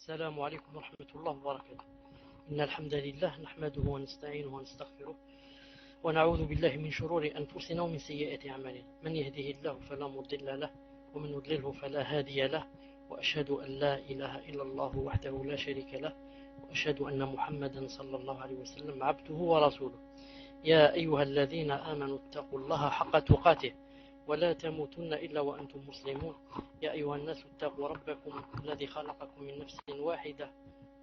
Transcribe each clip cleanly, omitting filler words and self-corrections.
السلام عليكم ورحمة الله وبركاته. إن الحمد لله نحمده ونستعينه ونستغفره ونعوذ بالله من شرور أنفسنا ومن سيئات أعمالنا. من يهده الله فلا مضل له ومن يضلله فلا هادي له، وأشهد أن لا إله إلا الله وحده لا شريك له، وأشهد أن محمدا صلى الله عليه وسلم عبده ورسوله. يا أيها الذين آمنوا اتقوا الله حق تقاته ولا تموتن إلا وأنتم مسلمون. يا أيها الناس اتقوا ربكم الذي خلقكم من نفس واحدة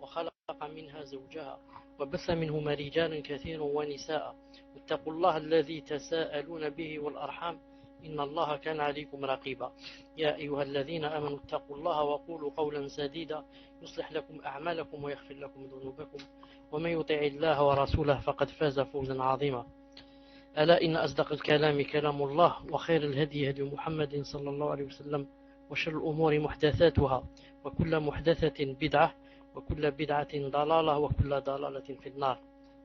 وخلق منها زوجها وبث منهما رجالا كثيرا ونساء، واتقوا الله الذي تساءلون به والأرحام إن الله كان عليكم رقيبا. يا أيها الذين آمنوا اتقوا الله وقولوا قولا سديدا يصلح لكم أعمالكم ويغفر لكم ذنوبكم، ومن يطع الله ورسوله فقد فاز فوزا عظيما. ألا إن أصدق الكلام كلام الله، وخير الهدي هدي محمد صلى الله عليه وسلم، وشر الأمور محدثاتها، وكل محدثة بدعة، وكل بدعة ضلالة، وكل ضلالة في النار.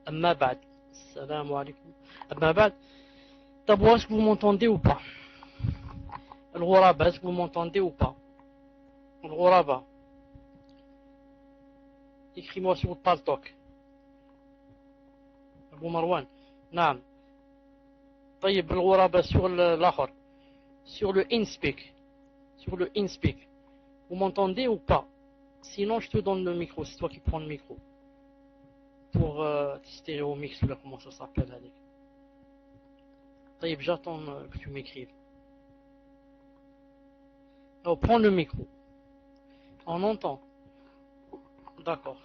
أما بعد. السلام عليكم. أما بعد. D'abord, est-ce que vous m'entendez ou pas? Al-Ghuraba, est-ce que vous m'entendez ou pas? Al-Ghuraba. Écris-moi sur le paltok. Abou Marwan. Naam. طيب الغرابة sur l'autre, sur le InSpeak, vous m'entendez ou pas? Sinon je te donne le micro, c'est toi qui prends le micro pour stéréo mix là, comment ça s'appelle avec. طيب j'attends que tu m'écrives. Alors prends le micro, on entend, d'accord.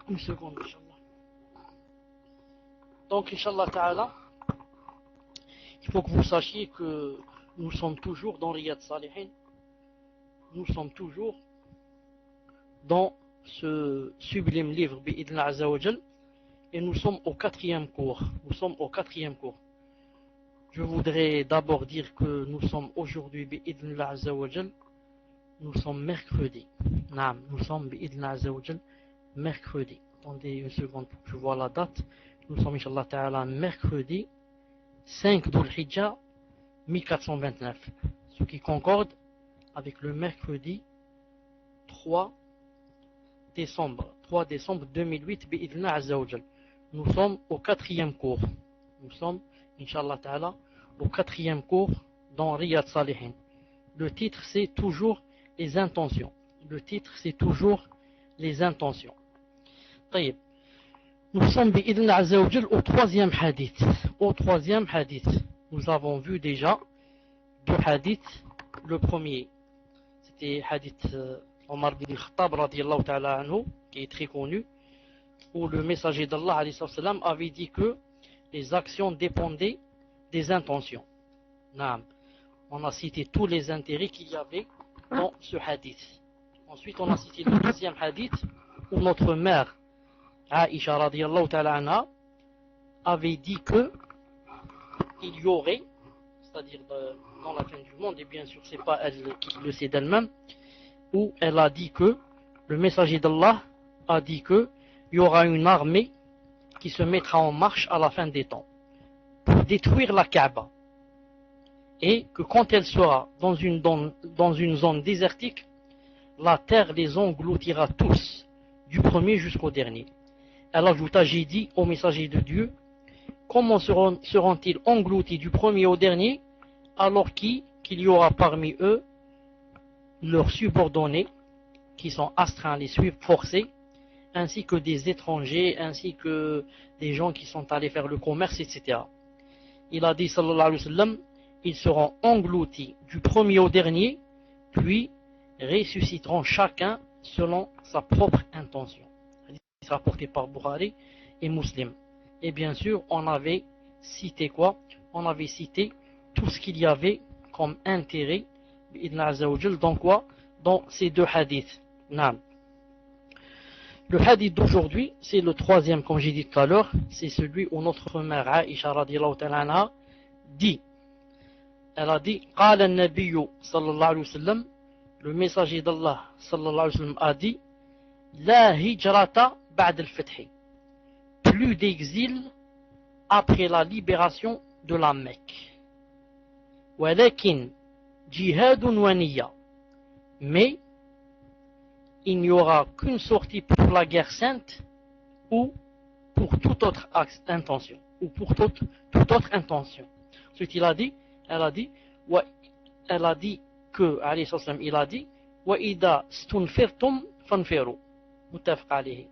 Une seconde, Inch'Allah. Donc, Inch'Allah Ta'ala, il faut que vous sachiez que nous sommes toujours dans Riyad Salihin. Nous sommes toujours dans ce sublime livre, Bi'idna Azza wa Jal, et nous sommes au quatrième cours. Je voudrais d'abord dire que nous sommes aujourd'hui, Bi'idna Azza wa Jal, nous sommes mercredi. Naam, nous sommes, Bi'idna Azza wa Jal, mercredi. Attendez une seconde pour que je vois la date. Nous sommes, Inch'Allah Ta'ala, mercredi 5 Dhul-Hijjah 1429. Ce qui concorde avec le mercredi 3 décembre 2008, Bi'idna Azza wa Jal. Nous sommes au quatrième cours. Nous sommes, Inch'Allah Ta'ala, au quatrième cours dans Riyad Salihin. Le titre, c'est toujours les intentions. طيب. Nous sommes bi'idna Azza wa Jal au troisième hadith. Nous avons vu déjà deux hadiths. Le premier, c'était hadith Omar bin Khattab radiyallahu ta'ala anhu, qui est très connu, où le messager d'Allah alayhi salam avait dit que les actions dépendaient des intentions. Naam. On a cité tous les intérêts qu'il y avait dans ce hadith. Ensuite, on a cité le deuxième hadith où notre mère Aïcha radiyallahu ta'ala anha avait dit que il y aurait, c'est-à-dire dans la fin du monde, et bien sûr c'est pas elle qui le sait d'elle-même, où elle a dit que le messager d'Allah a dit que il y aura une armée qui se mettra en marche à la fin des temps pour détruire la Kaaba, et que quand elle sera dans une zone désertique, la terre les engloutira tous, du premier jusqu'au dernier. Elle ajouta, j'ai dit au messager de Dieu, comment seront-ils engloutis du premier au dernier, alors qu'il y aura parmi eux leurs subordonnés qui sont astreints à les suivre, forcés, ainsi que des étrangers, ainsi que des gens qui sont allés faire le commerce, etc. Il a dit, sallallahu alayhi wa sallam, ils seront engloutis du premier au dernier, puis ressusciteront chacun selon sa propre intention. C'est rapporté par Bukhari et Muslim. Et bien sûr, on avait cité quoi? On avait cité tout ce qu'il y avait comme intérêt dans quoi? Dans ces deux hadiths. Naam. Le hadith d'aujourd'hui, c'est le troisième, comme j'ai dit tout à l'heure, c'est celui où notre mère Aïcha radiyallahu ta'ala anha dit, elle a dit, قال النبي صلى الله عليه وسلم, le messager d'Allah sallallahu alayhi wa sallam a dit, la hijrata ba'd al-fath, plus d'exil après la libération de la Mecque. ولكن jihadun wa niyya. Mais il n'y aura qu'une sortie pour la guerre sainte ou pour toute autre intention. Ou pour toute autre intention. Ce qu'il a dit, elle a dit que, alayhi salam, il a dit, وَإِذَا اسْتُنْفِرْتُمْ فَانْفِرُوا. متفق عليه.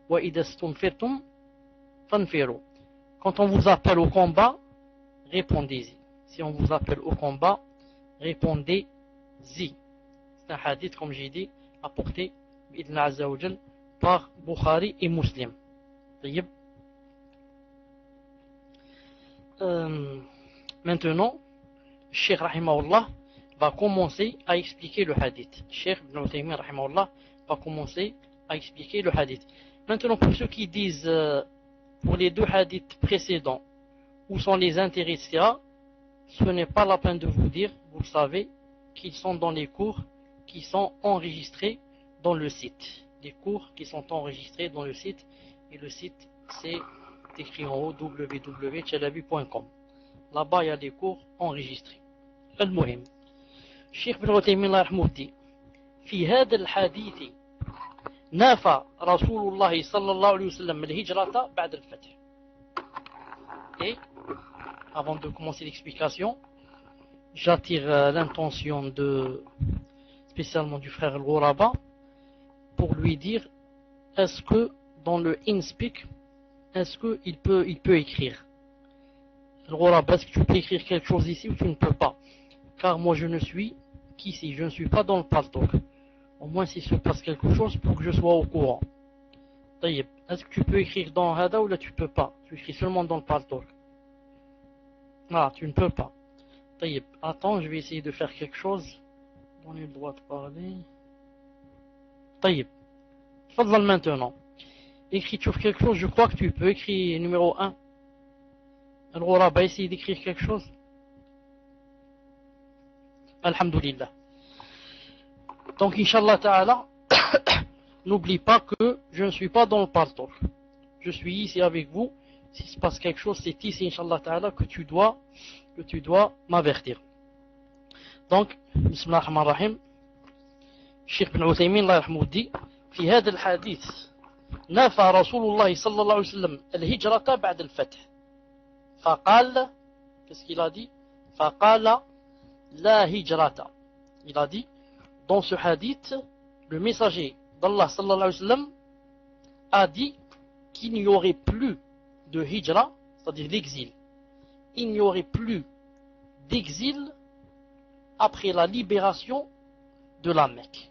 وَإِذَا اسْتُنْفِرْتُمْ فَانْفِرُوا. Quand on vous appelle au combat, répondez-y. Si on vous appelle au combat, répondez-y. C'est un hadith, comme j'ai dit, apporté par Bukhari et Muslim. Maintenant, Cheikh Rahimahullah va commencer à expliquer le hadith. Cheikh Ibn Uthaymin Rahimahullah va commencer à expliquer le hadith. Maintenant, pour ceux qui disent pour les deux hadiths précédents, où sont les intérêts, etc., ce n'est pas la peine de vous dire, vous le savez, qu'ils sont dans les cours qui sont enregistrés dans le site. Les cours qui sont enregistrés dans le site, et le site c'est écrit en haut www.chalabi.com. Là-bas il y a des cours enregistrés. المهم الشيخ ابن عثيمين الله يرحمه dit في هذا الحديث نافى رسول الله صلى الله عليه وسلم الهجرة بعد الفتح. Et avant de commencer l'explication, j'attire l'intention de spécialement du frère Al-Ghuraba pour lui dire, est-ce que dans le InSpeak, est-ce qu'il peut écrire Al-Ghuraba, est-ce que tu peux écrire quelque chose ici ou tu ne peux pas? Car moi je ne suis qu'ici, je ne suis pas dans le Paltalk. Au moins s'il se passe quelque chose pour que je sois au courant. Est-ce que tu peux écrire dans Hada ou là tu peux pas? Tu écris seulement dans le Paltalk. Ah, tu ne peux pas. Attends, je vais essayer de faire quelque chose. Donnez le droit de parler. Fadal maintenant. Écriture quelque chose, je crois que tu peux écrire numéro 1. Alors, va essayer d'écrire quelque chose. Alhamdulillah. Donc, Inch'Allah Ta'ala, n'oublie pas que je ne suis pas dans le pastor. Je suis ici avec vous. S'il se passe quelque chose, c'est ici, Inch'Allah Ta'ala, que tu dois m'avertir. Donc, Bismillah ar-Rahman ar-Rahim. Cheikh Ibn Uthaymin, Allah yarhamou, dit, في هذا الحديث نفى رسول الله صلى الله عليه وسلم الهجرة بعد الفتح. فقال, qu'est-ce qu'il a dit? فقال لا هجرة. Il a dit, dans ce hadith, le messager d'Allah sallallahu alayhi wa sallam a dit qu'il n'y aurait plus de hijra, c'est-à-dire l'exil. Il n'y aurait plus d'exil après la libération de la Mecque.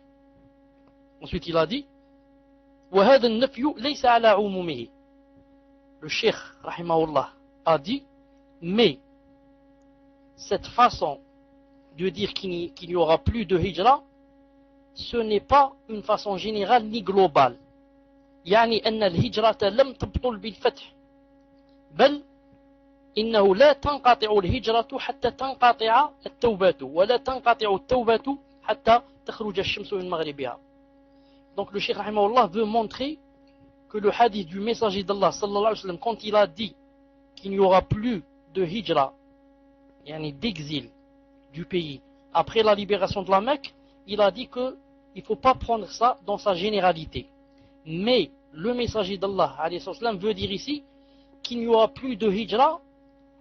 Ensuite, il a dit وهذا النفي ليس على عمومه. Le cheikh rahimahullah a dit, mais cette façon de dire qu'il n'y aura plus de hijra, ce n'est pas une façon générale ni globale. يعني أن الهجرة لم تبطل بالفتح بل إنه لا تنقطع الهجرة حتى تنقطع التوبة ولا تنقطع التوبة حتى تخرج الشمس من مغربها. Donc le Cheikh Rahimahullah veut montrer que le hadith du messager d'Allah sallallahu alayhi wa sallam, quand il a dit qu'il n'y aura plus de hijra, yani d'exil du pays après la libération de la Mecque, il a dit qu'il ne faut pas prendre ça dans sa généralité. Mais le messager d'Allah alayhi wa sallam veut dire ici qu'il n'y aura plus de hijra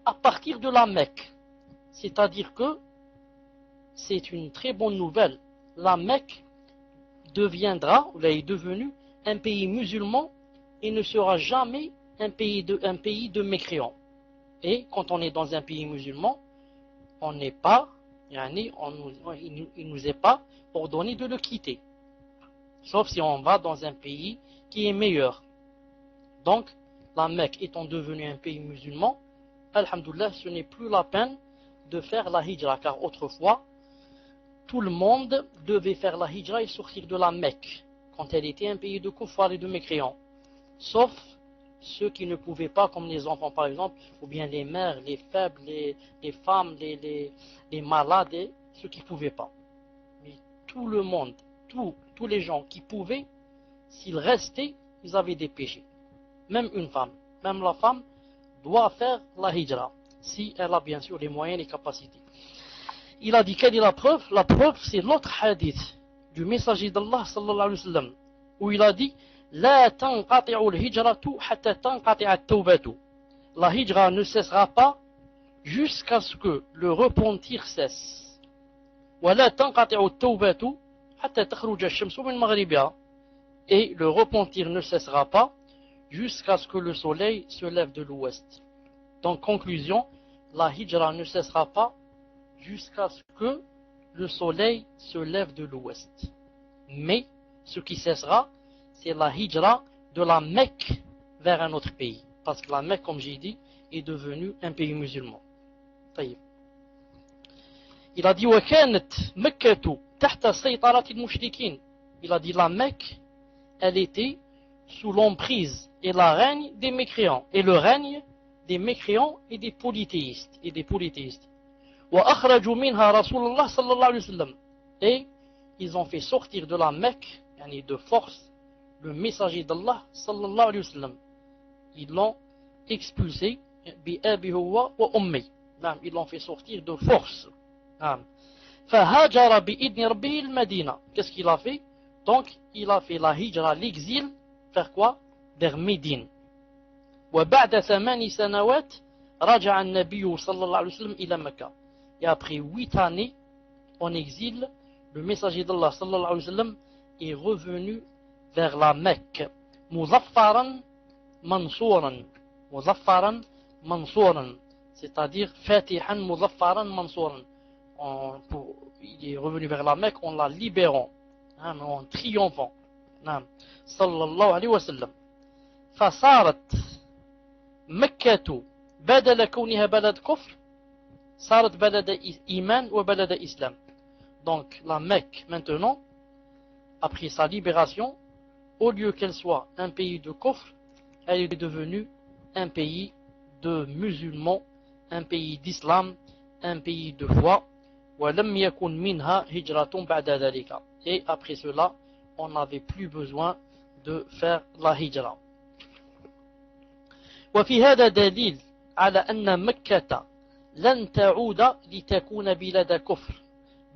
à partir de la Mecque. C'est-à-dire que c'est une très bonne nouvelle. La Mecque deviendra, ou est devenu, un pays musulman et ne sera jamais un pays de mécréants. Et quand on est dans un pays musulman, on n'est pas, il ne nous est pas ordonné de le quitter. Sauf si on va dans un pays qui est meilleur. Donc, la Mecque étant devenue un pays musulman, alhamdoulilah, ce n'est plus la peine de faire la hijra, car autrefois, tout le monde devait faire la hijra et sortir de la Mecque, quand elle était un pays de kuffar et de mécréants. Sauf ceux qui ne pouvaient pas, comme les enfants par exemple, ou bien les mères, les faibles, les femmes, les malades, ceux qui ne pouvaient pas. Mais tout le monde, tous les gens qui pouvaient, s'ils restaient, ils avaient des péchés. Même une femme, même la femme doit faire la hijra, si elle a bien sûr les moyens et les capacités. Il a dit quelle est la preuve? La preuve, c'est l'autre hadith du messager d'Allah sallallahu alayhi wa sallam, où il a dit La tanqati'u al-hijratu hatta tanqati'a at-tawbatu. La hijra ne cessera pas jusqu'à ce que le repentir cesse. Wa la tanqati'u at-tawbatu hatta takhruja ash-shamsu min maghribiha. Et le repentir ne cessera pas jusqu'à ce que le soleil se lève de l'ouest. Donc, conclusion, la hijra ne cessera pas jusqu'à ce que le soleil se lève de l'ouest. Mais, ce qui cessera, c'est la hijra de la Mecque vers un autre pays. Parce que la Mecque, comme j'ai dit, est devenue un pays musulman. Il a dit وَكَانَتْ مَكَّةُ تَحْتَ سَيْطَرَةِ الْمُشْرِكِينَ. Il a dit la Mecque, elle était sous l'emprise et la règne des mécréants, et le règne des mécréants et des polythéistes. وَأَخْرَجُوا مِنْهَا رَسُولُ اللَّهِ صَلَّى اللَّهُ عَلَيْهِ وسلم. Et ils ont fait sortir de la Mecque, de force, le messager d'Allah sallallahu alayhi wa sallam. Ils l'ont expulsé, بِأَبِهُ وَأُمِّهِ. Ils l'ont fait sortir de force. فَهَاجَرَ بِإِذْنِ رَبِّهِ الْمَدِينَةِ. Qu'est-ce qu'il a fait? Donc, il a fait la hijra, l'exil, vers quoi? Vers Médine. وبعد 8 سنوات رجع النبي صلى الله عليه وسلم إلى مكة. Et après 8 années en exil, le messager d'Allah sallallahu alayhi wa sallam est revenu vers la Mecque. مظفرا منصورا. مظفرا منصورا. C'est-à-dire فاتحا مظفرا منصورا. Il est revenu vers la Mecque en la libérant, en triomphant. Sallallahu alayhi wa sallam. فصارت مكة بدل كونها بلد كفر صارت بلد إيمان وبلد إسلام. Donc la Mecque maintenant, après sa libération, au lieu qu'elle soit un pays de kufr, elle est devenue un pays de musulmans, un pays d'islam, un pays de foi. وَلَمْ يَكُنْ مِنْهَا هِجْرَةٌ بَعْدَ ذَلِكَ. Et après cela, on n'avait plus besoin de faire la hijra. وفي هذا دليل على أن مكة لن تعود لتكون بلاد كفر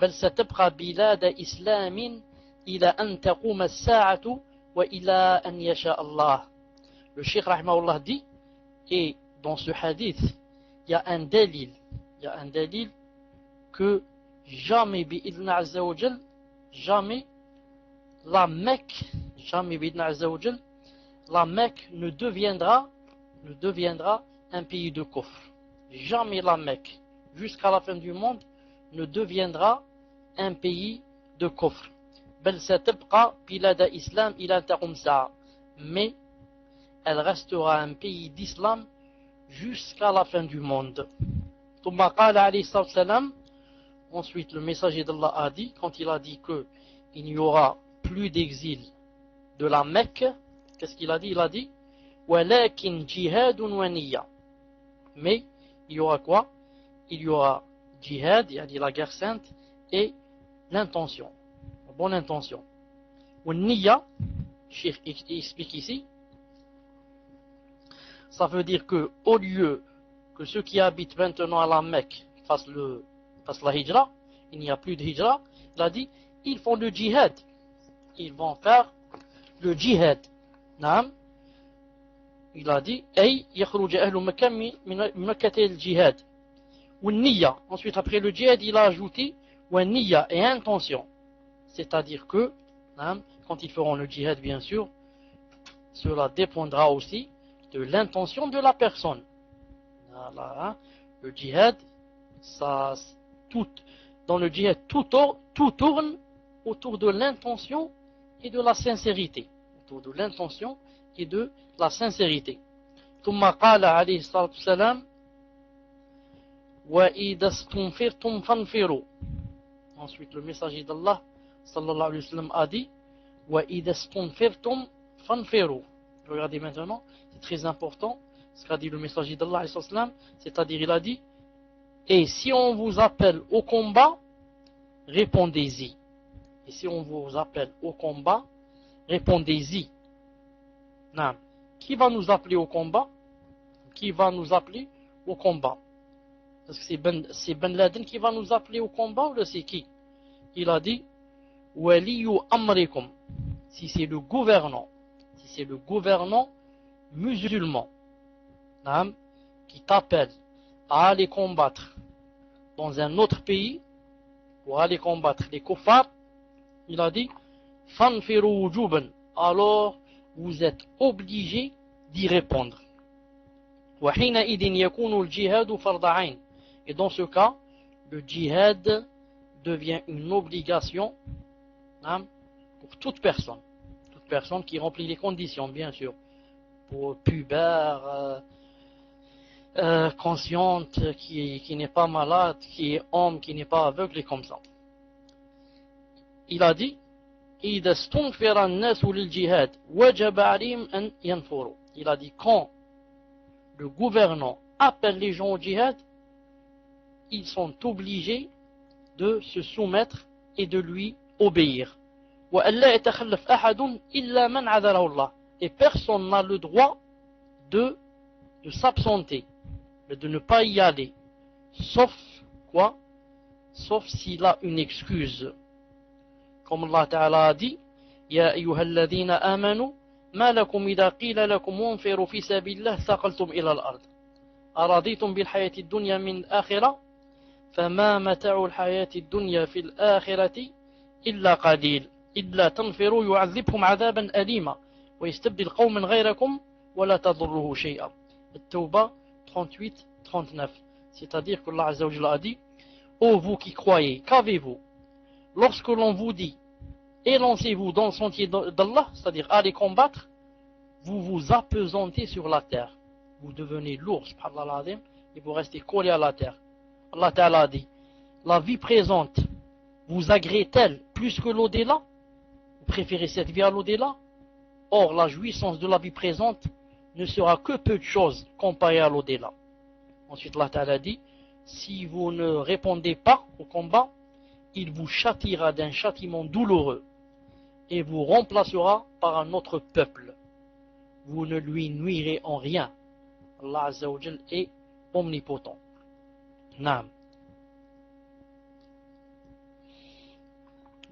بل ستبقى بلاد إسلام إلى أن تقوم الساعة وإلى أن يشاء الله. Le Cheikh rahimahullah dit, et dans ce hadith, il y a un dalil que jamais bi'idna azza wa jal, jamais la Mecque, la Mecque ne deviendra un pays de kufr. Jamais la Mecque, jusqu'à la fin du monde, ne deviendra un pays de kufr. بل ستبقى بلاد إسلام إلى أن تقوم الساعة. Mais elle restera un pays d'islam jusqu'à la fin du monde. ثم قال عليه الصلاة والسلام. Ensuite, le messager d'Allah a dit, quand il a dit qu'il n'y aura plus d'exil de la Mecque, qu'est-ce qu'il a dit? Il a dit وَلَكِنْ جِهَادٌ وَنِيَّةٌ. Mais il y aura quoi? Il y aura jihad, il a dit la guerre sainte, et l'intention, la bonne intention. وَالنِّيَّة, Cheikh explique ici, ça veut dire que au lieu que ceux qui habitent maintenant à la Mecque fassent la hijra, il n'y a plus de hijra, il a dit, ils font le jihad. Ils vont faire le jihad. Il a dit, أي يخرج أهل مكة من مكة الجهاد. والنية. Ensuite, après le jihad, il a ajouté, والنية, et intention. C'est-à-dire que, quand ils feront le jihad, bien sûr, cela dépendra aussi de l'intention de la personne. Voilà, le djihad, dans le djihad, tout tourne autour de l'intention et de la sincérité. Autour de l'intention et de la sincérité. ثم قال عليه الصلاة والسلام وإذا استنفرتم فانفروا. Ensuite, le messager d'Allah sallallahu alayhi wa sallam a dit وإذا استنفرتم فانفروا. Regardez maintenant, c'est très important ce qu'a dit le messager d'Allah, c'est-à-dire il a dit, et si on vous appelle au combat, répondez-y. Et si on vous appelle au combat, répondez-y. Qui va nous appeler au combat? Qui va nous appeler au combat? Est-ce que c'est Ben Laden qui va nous appeler au combat ou c'est qui? Il a dit Waliyu amrikum. Si c'est le gouvernant, musulman, qui t'appelle à aller combattre dans un autre pays pour aller combattre les kuffars, il a dit fanfiru wujuban, alors vous êtes obligé d'y répondre. Wa hina idin yakunu al-jihad farda ayn, et dans ce cas le djihad devient une obligation pour toute personne qui remplit les conditions, bien sûr, pour pubère, consciente, qui n'est pas malade, qui est homme, qui n'est pas aveugle et comme ça. Il a dit il a dit quand le gouvernant appelle les gens au djihad, ils sont obligés de se soumettre et de lui obéir. Et personne n'a le droit de s'absenter, de ne pas y aller, sauf quoi? Sauf s'il a une excuse. Comme Allah Ta'ala a dit Ya ayyuhalladhina amanu ma lakum idha qila lakum unfiru fi sabilillah thaqaltum ila al-ard araditum bil hayati ad-dunya min akhirah fama mata'u al-hayati ad-dunya fil akhirati illa qalil illa tanfiru yu'adhibhum 'adhaban alima wa yastabdil qauman ghayrakum wa la tadurruhu shay'a. At-Tawbah 38-39. C'est-à-dire que Allah Azza wa Jalla a dit ô vous qui croyez, qu'avez-vous lorsque l'on vous dit élancez-vous dans le sentier d'Allah, c'est-à-dire allez combattre, vous vous apesantez sur la terre, vous devenez lourd, subhanallah, et vous restez collé à la terre. Allah Ta'ala dit la vie présente vous agrée-t-elle plus que l'au-delà? Vous préférez cette vie à l'au-delà? Or la jouissance de la vie présente ne sera que peu de choses comparée à l'au-delà. Ensuite Allah Ta'ala dit si vous ne répondez pas au combat, il vous châtiera d'un châtiment douloureux et vous remplacera par un autre peuple. Vous ne lui nuirez en rien. Allah Azza wa Jal est omnipotent. Naam.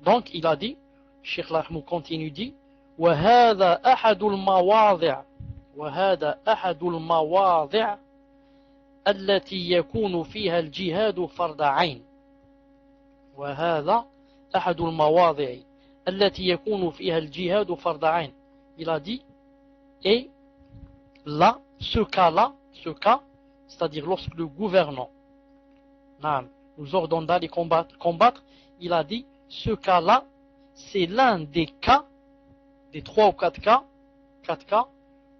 Donc il a dit, Cheikh Lahmou continue dit, وهذا أحد المواضع التي يكون فيها الجهاد فرض عين. وهذا أحد المواضع التي يكون فيها الجهاد فرض عين. Il a dit et là, ce cas, c'est-à-dire lorsque le gouvernant nous ordonne d'aller combattre, il a dit ce cas-là, c'est l'un des cas, des 3 ou 4 cas,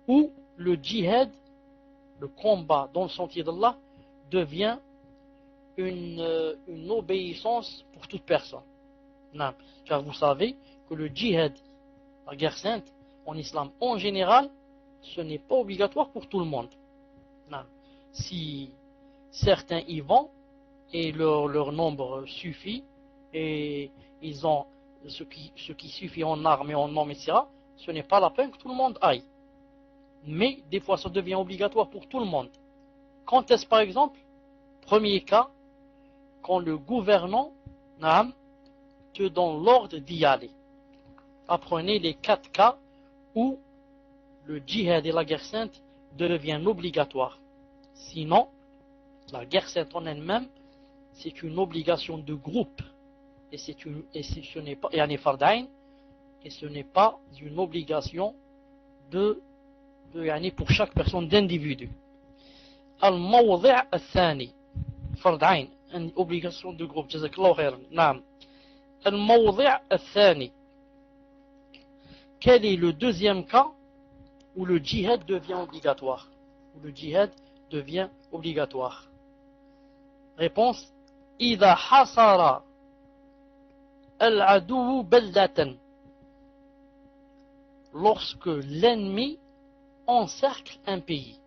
où le djihad, le combat dans le sentier d'Allah, devient une obéissance pour toute personne. Car vous savez que le djihad, la guerre sainte, en islam en général, ce n'est pas obligatoire pour tout le monde. Si certains y vont et leur nombre suffit et ils ont ce qui suffit en armes et en hommes, etc., ce n'est pas la peine que tout le monde aille. Mais des fois ça devient obligatoire pour tout le monde. Quand est-ce par exemple? Premier cas, quand le gouvernant te donne l'ordre d'y aller. Apprenez les 4 cas où le djihad et la guerre sainte deviennent obligatoires. Sinon, la guerre sainte en elle-même, c'est une obligation de groupe. Et ce n'est pas, et ce n'est pas une obligation pour chaque personne d'individu. Al-mawdi' al-thani, fard ayn, une obligation de groupe. Jazakallahu khairan. Naam. Al-mawdi' al-thani. Quel est le deuxième cas où le djihad devient obligatoire? Réponse إذا حصر العدو بلدة, lorsque l'ennemi encercle un pays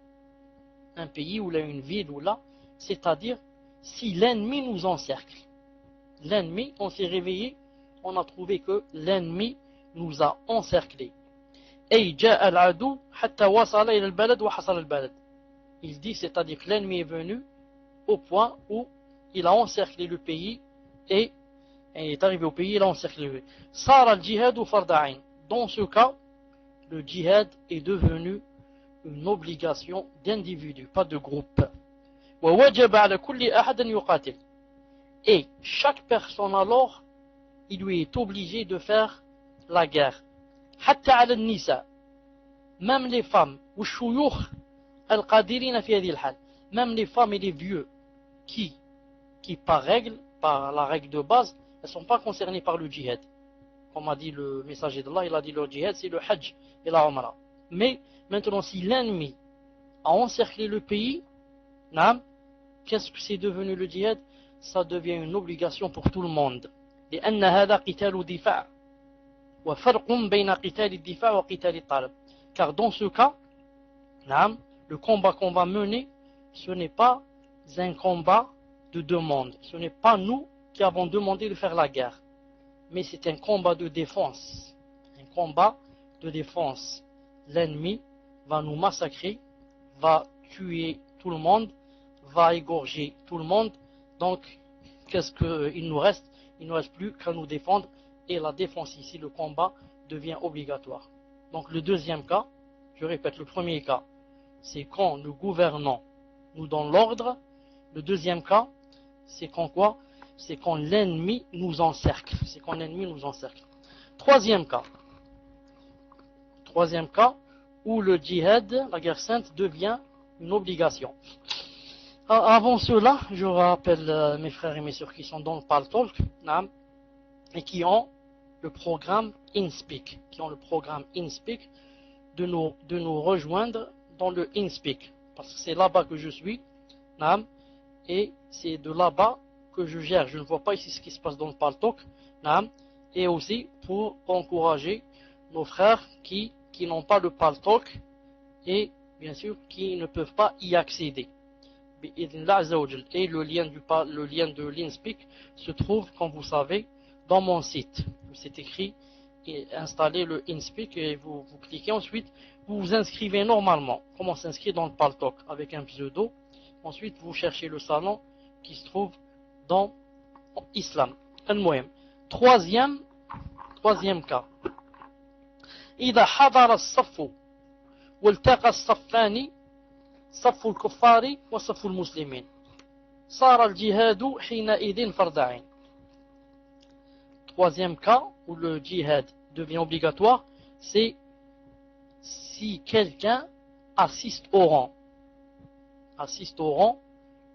ou là une ville ou là, c'est-à-dire si l'ennemi nous encercle. L'ennemi, on s'est réveillé, on a trouvé que l'ennemi nous a encerclés. Il dit, c'est-à-dire que l'ennemi est venu au point où il a encerclé le pays et il est arrivé au pays, il a encerclé le pays. Sar al-jihad ou farda'in. Dans ce cas, le djihad est devenu une obligation d'individu, pas de groupe. ووجب على كل أحد أن يقاتل. Et chaque personne alors, il lui est obligé de faire la guerre. حتى على النساء. Même les femmes, والشيوخ القادرين في هذه الحال. Même les femmes et les vieux qui par la règle de base, elles ne sont pas concernées par le djihad. Comme a dit le messager d'Allah, il a dit le djihad, c'est le hajj et la umrah. Mais maintenant, si l'ennemi a encerclé le pays, qu'est-ce que c'est devenu le djihad? Ça devient une obligation pour tout le monde. لأن هذا قتال دفاع وفرق بين قتال الدفاع وقتال الطلب. Car dans ce cas, le combat qu'on va mener, ce n'est pas un combat de demande. Ce n'est pas nous qui avons demandé de faire la guerre. Mais c'est un combat de défense. Un combat de défense. L'ennemi va nous massacrer, va tuer tout le monde, va égorger tout le monde. Donc, qu'est-ce qu'il nous reste? Il ne nous reste plus qu'à nous défendre. Et la défense ici, le combat, devient obligatoire. Donc, le deuxième cas, je répète, le premier cas, c'est quand le gouvernant nous donne l'ordre. Le deuxième cas, c'est quand quoi? C'est quand l'ennemi nous encercle. C'est quand l'ennemi nous encercle. Troisième cas où le djihad, la guerre sainte, devient une obligation. Avant cela, je rappelle mes frères et mes sœurs qui sont dans le Paltalk et qui ont le programme InSpeak, de nous rejoindre dans le InSpeak, parce que c'est là-bas que je suis, et c'est de là-bas que je gère. Je ne vois pas ici ce qui se passe dans le Paltalk, et aussi pour encourager nos frères qui n'ont pas le Paltalk et bien sûr qui ne peuvent pas y accéder. Et le lien de l'InSpeak se trouve, comme vous savez, dans mon site. C'est écrit et installez le InSpeak et vous cliquez ensuite, vous vous inscrivez normalement. Comment s'inscrire dans le Paltalk avec un pseudo. Ensuite, vous cherchez le salon qui se trouve dans Islam. Troisième cas. إذا حضر الصف والتقى الصفان صف الكفار وصف المسلمين صار الجهاد حينئذ فرض عين. Troisième cas où le djihad devient obligatoire, c'est si quelqu'un assiste au rang,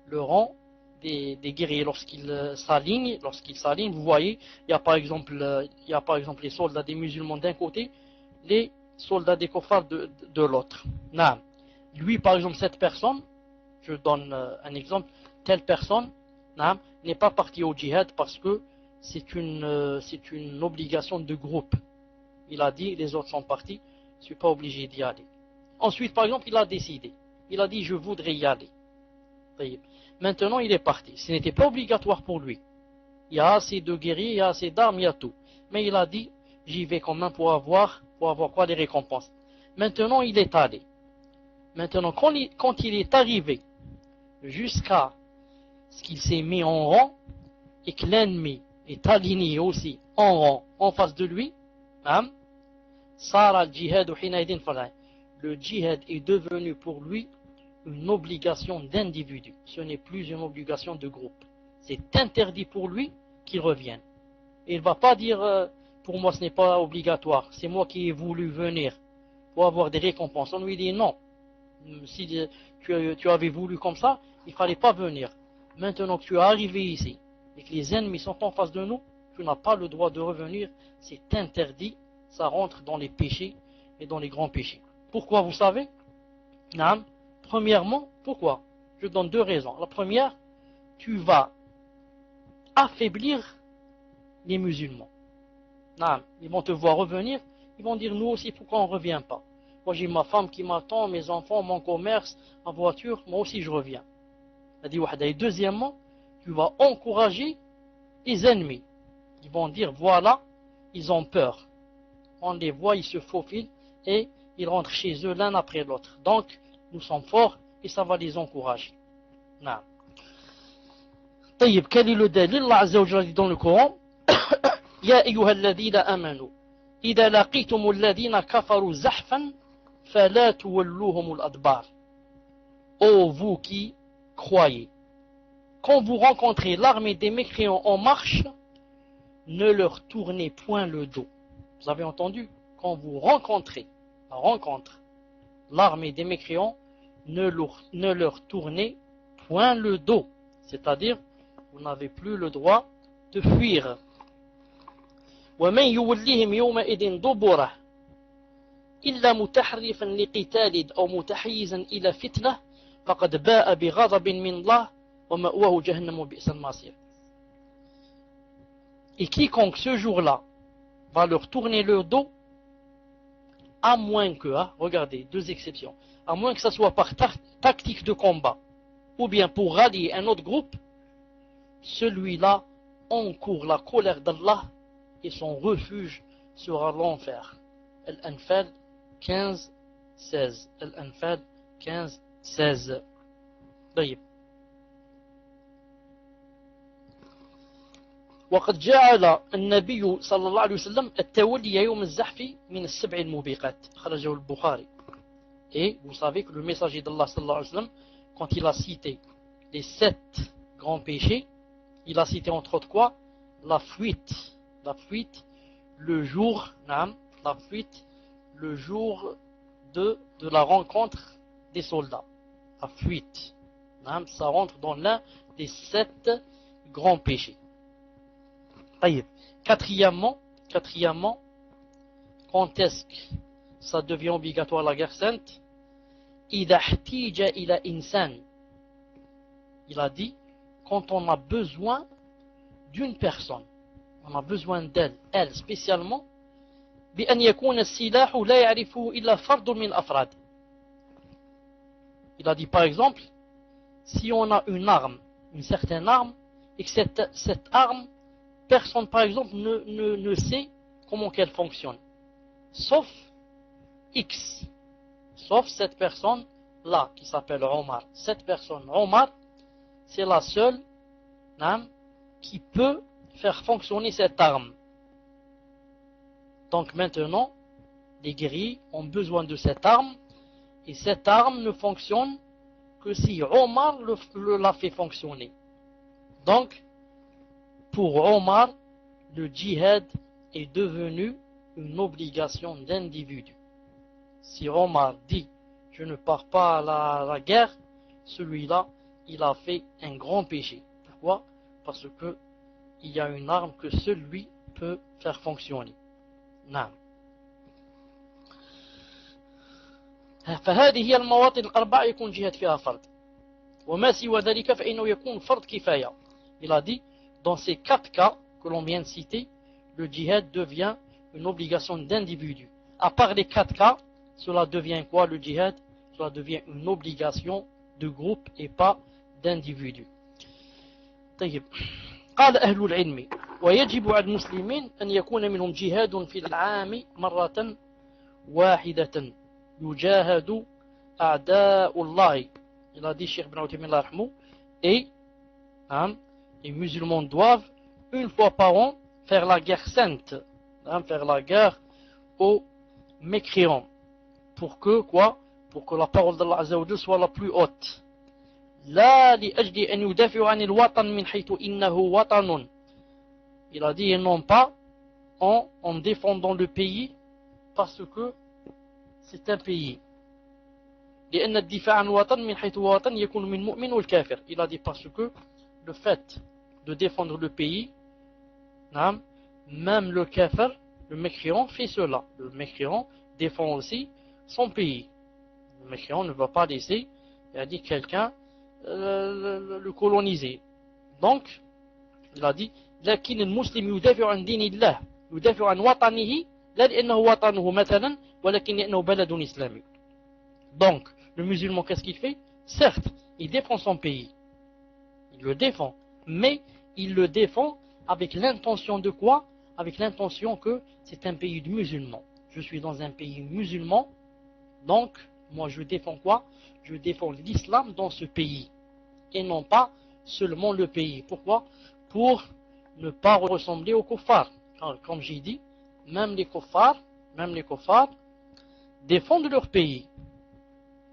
le rang des guerriers lorsqu'ils s'alignent, vous voyez, il y a par exemple les soldats des musulmans d'un côté, les soldats des kuffars de l'autre. Lui, par exemple, cette personne, je donne un exemple, telle personne n'est pas partie au djihad parce que c'est une obligation de groupe. Il a dit, les autres sont partis, je ne suis pas obligé d'y aller. Ensuite, par exemple, il a décidé, il a dit, je voudrais y aller. Maintenant, il est parti. Ce n'était pas obligatoire pour lui. Il y a assez de guerriers, il y a assez d'armes, il y a tout. Mais il a dit, j'y vais quand même pour avoir quoi, les récompenses. Maintenant, il est allé. Maintenant, quand il est arrivé jusqu'à ce qu'il s'est mis en rang et que l'ennemi est aligné aussi en rang en face de lui, le djihad est devenu pour lui une obligation d'individu. Ce n'est plus une obligation de groupe. C'est interdit pour lui qu'il revienne. Il ne va pas dire pour moi ce n'est pas obligatoire, c'est moi qui ai voulu venir pour avoir des récompenses. On lui dit non. Si tu avais voulu comme ça, il ne fallait pas venir. Maintenant que tu es arrivé ici et que les ennemis sont en face de nous, tu n'as pas le droit de revenir. C'est interdit. Ça rentre dans les péchés et dans les grands péchés. Pourquoi, vous savez? Premièrement, pourquoi? Je donne deux raisons. La première, tu vas affaiblir les musulmans. Ils vont te voir revenir, ils vont dire nous aussi pourquoi on ne revient pas. Moi j'ai ma femme qui m'attend, mes enfants, mon commerce, ma voiture, moi aussi je reviens. Et deuxièmement, tu vas encourager les ennemis. Ils vont dire voilà, ils ont peur. On les voit, ils se faufilent et ils rentrent chez eux l'un après l'autre. Donc, nous sommes forts et ça va les encourager. طيب quel est le dalil? Allah Azza wa Jalla dit dans le Coran يا أيها الذين آمنوا إذا لقيتم الذين كفروا زحفا فلا تولوهم الأدبار. Ô vous qui croyez, quand vous rencontrez l'armée des mécréants en marche, ne leur tournez point le dos. Vous avez entendu? Quand vous rencontrez la rencontre, l'armée des mécréants, ne leur tournez point le dos. C'est-à-dire, vous n'avez plus le droit de fuir. ومن يوليهم يومئذ دبره إلا متحرفا لقتال أو متحيزا إلى فتنة فقد باء بغضب من الله ومأواه جهنم وبئس المصير. Et quiconque ce jour-là va leur tourner le dos, à moins que, regardez, deux exceptions, à moins que ça soit par tactique de combat ou bien pour rallier un autre groupe, celui-là encourt la colère d'Allah et son refuge sera l'enfer. Al-Anfal 15-16. Al-Anfal 15-16. طيب. وقد جعل النبي صلى الله عليه وسلم التولي يوم الزحف من السبع الموبقات خرجه البخاري. Et vous savez que le messager d'Allah sallallahu alayhi wa sallam, quand il a cité les 7 grands péchés, il a cité entre autres quoi? La fuite, le jour, la fuite, le jour de la rencontre des soldats. La fuite, ça rentre dans l'un des 7 grands péchés. Quatrièmement, quand est-ce que ça devient obligatoire la guerre sainte? إذا احتيج إلى إنسان. Il a dit, quand on a besoin d'une personne, on a besoin d'elle, elle spécialement, بأن يكون السلاح لا يعرفه إلا فرد من الأفراد. Il a dit par exemple, si on a une arme, une certaine arme, et que cette arme, personne par exemple ne sait comment qu'elle fonctionne, sauf X, sauf cette personne là qui s'appelle Omar. Cette personne, Omar, c'est la seule qui peut faire fonctionner cette arme. Donc maintenant, les guerriers ont besoin de cette arme, et cette arme ne fonctionne que si Omar la fait fonctionner. Donc, pour Omar, le djihad est devenu une obligation d'individu. Si Omar dit « je ne pars pas à la guerre », celui-là, il a fait un grand péché. Pourquoi? Parce que il y a une arme que seul lui peut faire fonctionner. نعم. فهذه هي المواطن الأربع يكون جهاد فيها فرض. وما سوى ذلك فإنه يكون فرض كفاية. Il a dit, dans ces 4 cas que l'on vient de citer, le djihad devient une obligation d'individu. À part les 4 cas, cela devient quoi le djihad? Cela devient une obligation de groupe et pas d'individu. طيب. قال أهل العلم ويجب على المسلمين أن يكون منهم جهاد في العام مرة واحدة يجاهد أعداء الله. Il a dit Cheikh Ibn Uthaymin Allah yarhamou, et les musulmans doivent une fois par an faire la guerre sainte, faire la guerre aux mécréants, pour que quoi? Pour que la parole d'Allah Azza wa Jalla soit la plus haute. لا لأجل أن يدافع عن الوطن من حيث إنه وطن. Il a dit, et non pas en défendant le pays parce que c'est un pays. لأن الدفاع عن الوطن من حيث هو وطن يكون من المؤمن والكافر. Il a dit parce que le fait de défendre le pays, même le kafir, le mécréant fait cela. Le mécréant défend aussi son pays. Le mécréant ne va pas laisser, il a dit, quelqu'un le coloniser. Donc, il a dit, لكن المسلم يدافع عن دين الله يدافع عن وطنه لا لأنه وطنه مثلا ولكن لأنه بلد إسلامي. Donc, le musulman, qu'est-ce qu'il fait? Certes, il défend son pays. Il le défend. Mais il le défend avec l'intention de quoi? Avec l'intention que c'est un pays de musulmans. Je suis dans un pays musulman, donc moi je défends quoi? Je défends l'islam dans ce pays et non pas seulement le pays. Pourquoi? Pour ne pas ressembler aux kuffars. Comme j'ai dit, même les kuffars défendent leur pays.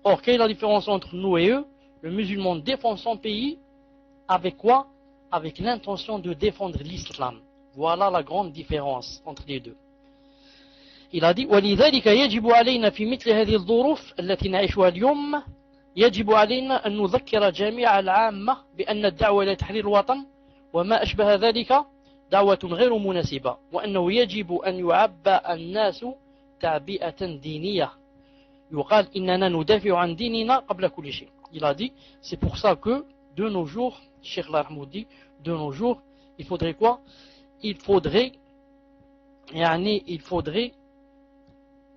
Or, quelle est la différence entre nous et eux? Le musulman défend son pays avec quoi? Avec l'intention de défendre l'islam. Voilà la grande différence entre les deux. Il a dit ولذلك يجب علينا في مثل هذه الظروف التي نعيشها اليوم يجب علينا أن نذكر جميع العامة بأن الدعوة إلى تحرير الوطن وما أشبه ذلك دعوة غير مناسبة وأنه يجب أن يعبأ الناس تعبئة دينية يقال إننا ندافع عن ديننا قبل كل شيء. Il a dit, c'est pour ça que de nos jours, Cheikh Lahmoud dit, de nos jours, il faudrait quoi? Il faudrait,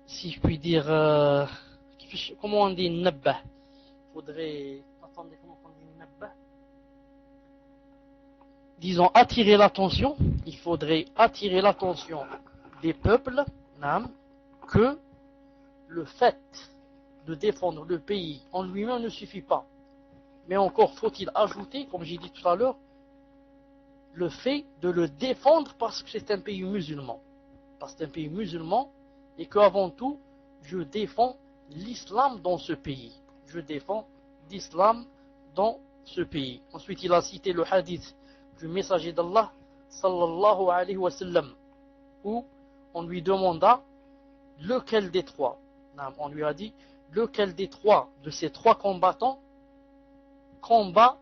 si je puis dire, comment on dit nabbah? Il faudrait, attendez, comment on dit nabbah? Disons, attirer l'attention, il faudrait attirer l'attention des peuples, que le fait de défendre le pays en lui-même ne suffit pas. Mais encore faut-il ajouter, comme j'ai dit tout à l'heure, le fait de le défendre parce que c'est un pays musulman. Parce que c'est un pays musulman et qu'avant tout, je défends l'islam dans ce pays. Je défends l'islam dans ce pays. Ensuite, il a cité le hadith du messager d'Allah, sallallahu alayhi wa sallam, où on lui demanda lequel des trois. On lui a dit lequel des trois de ces trois combattants combat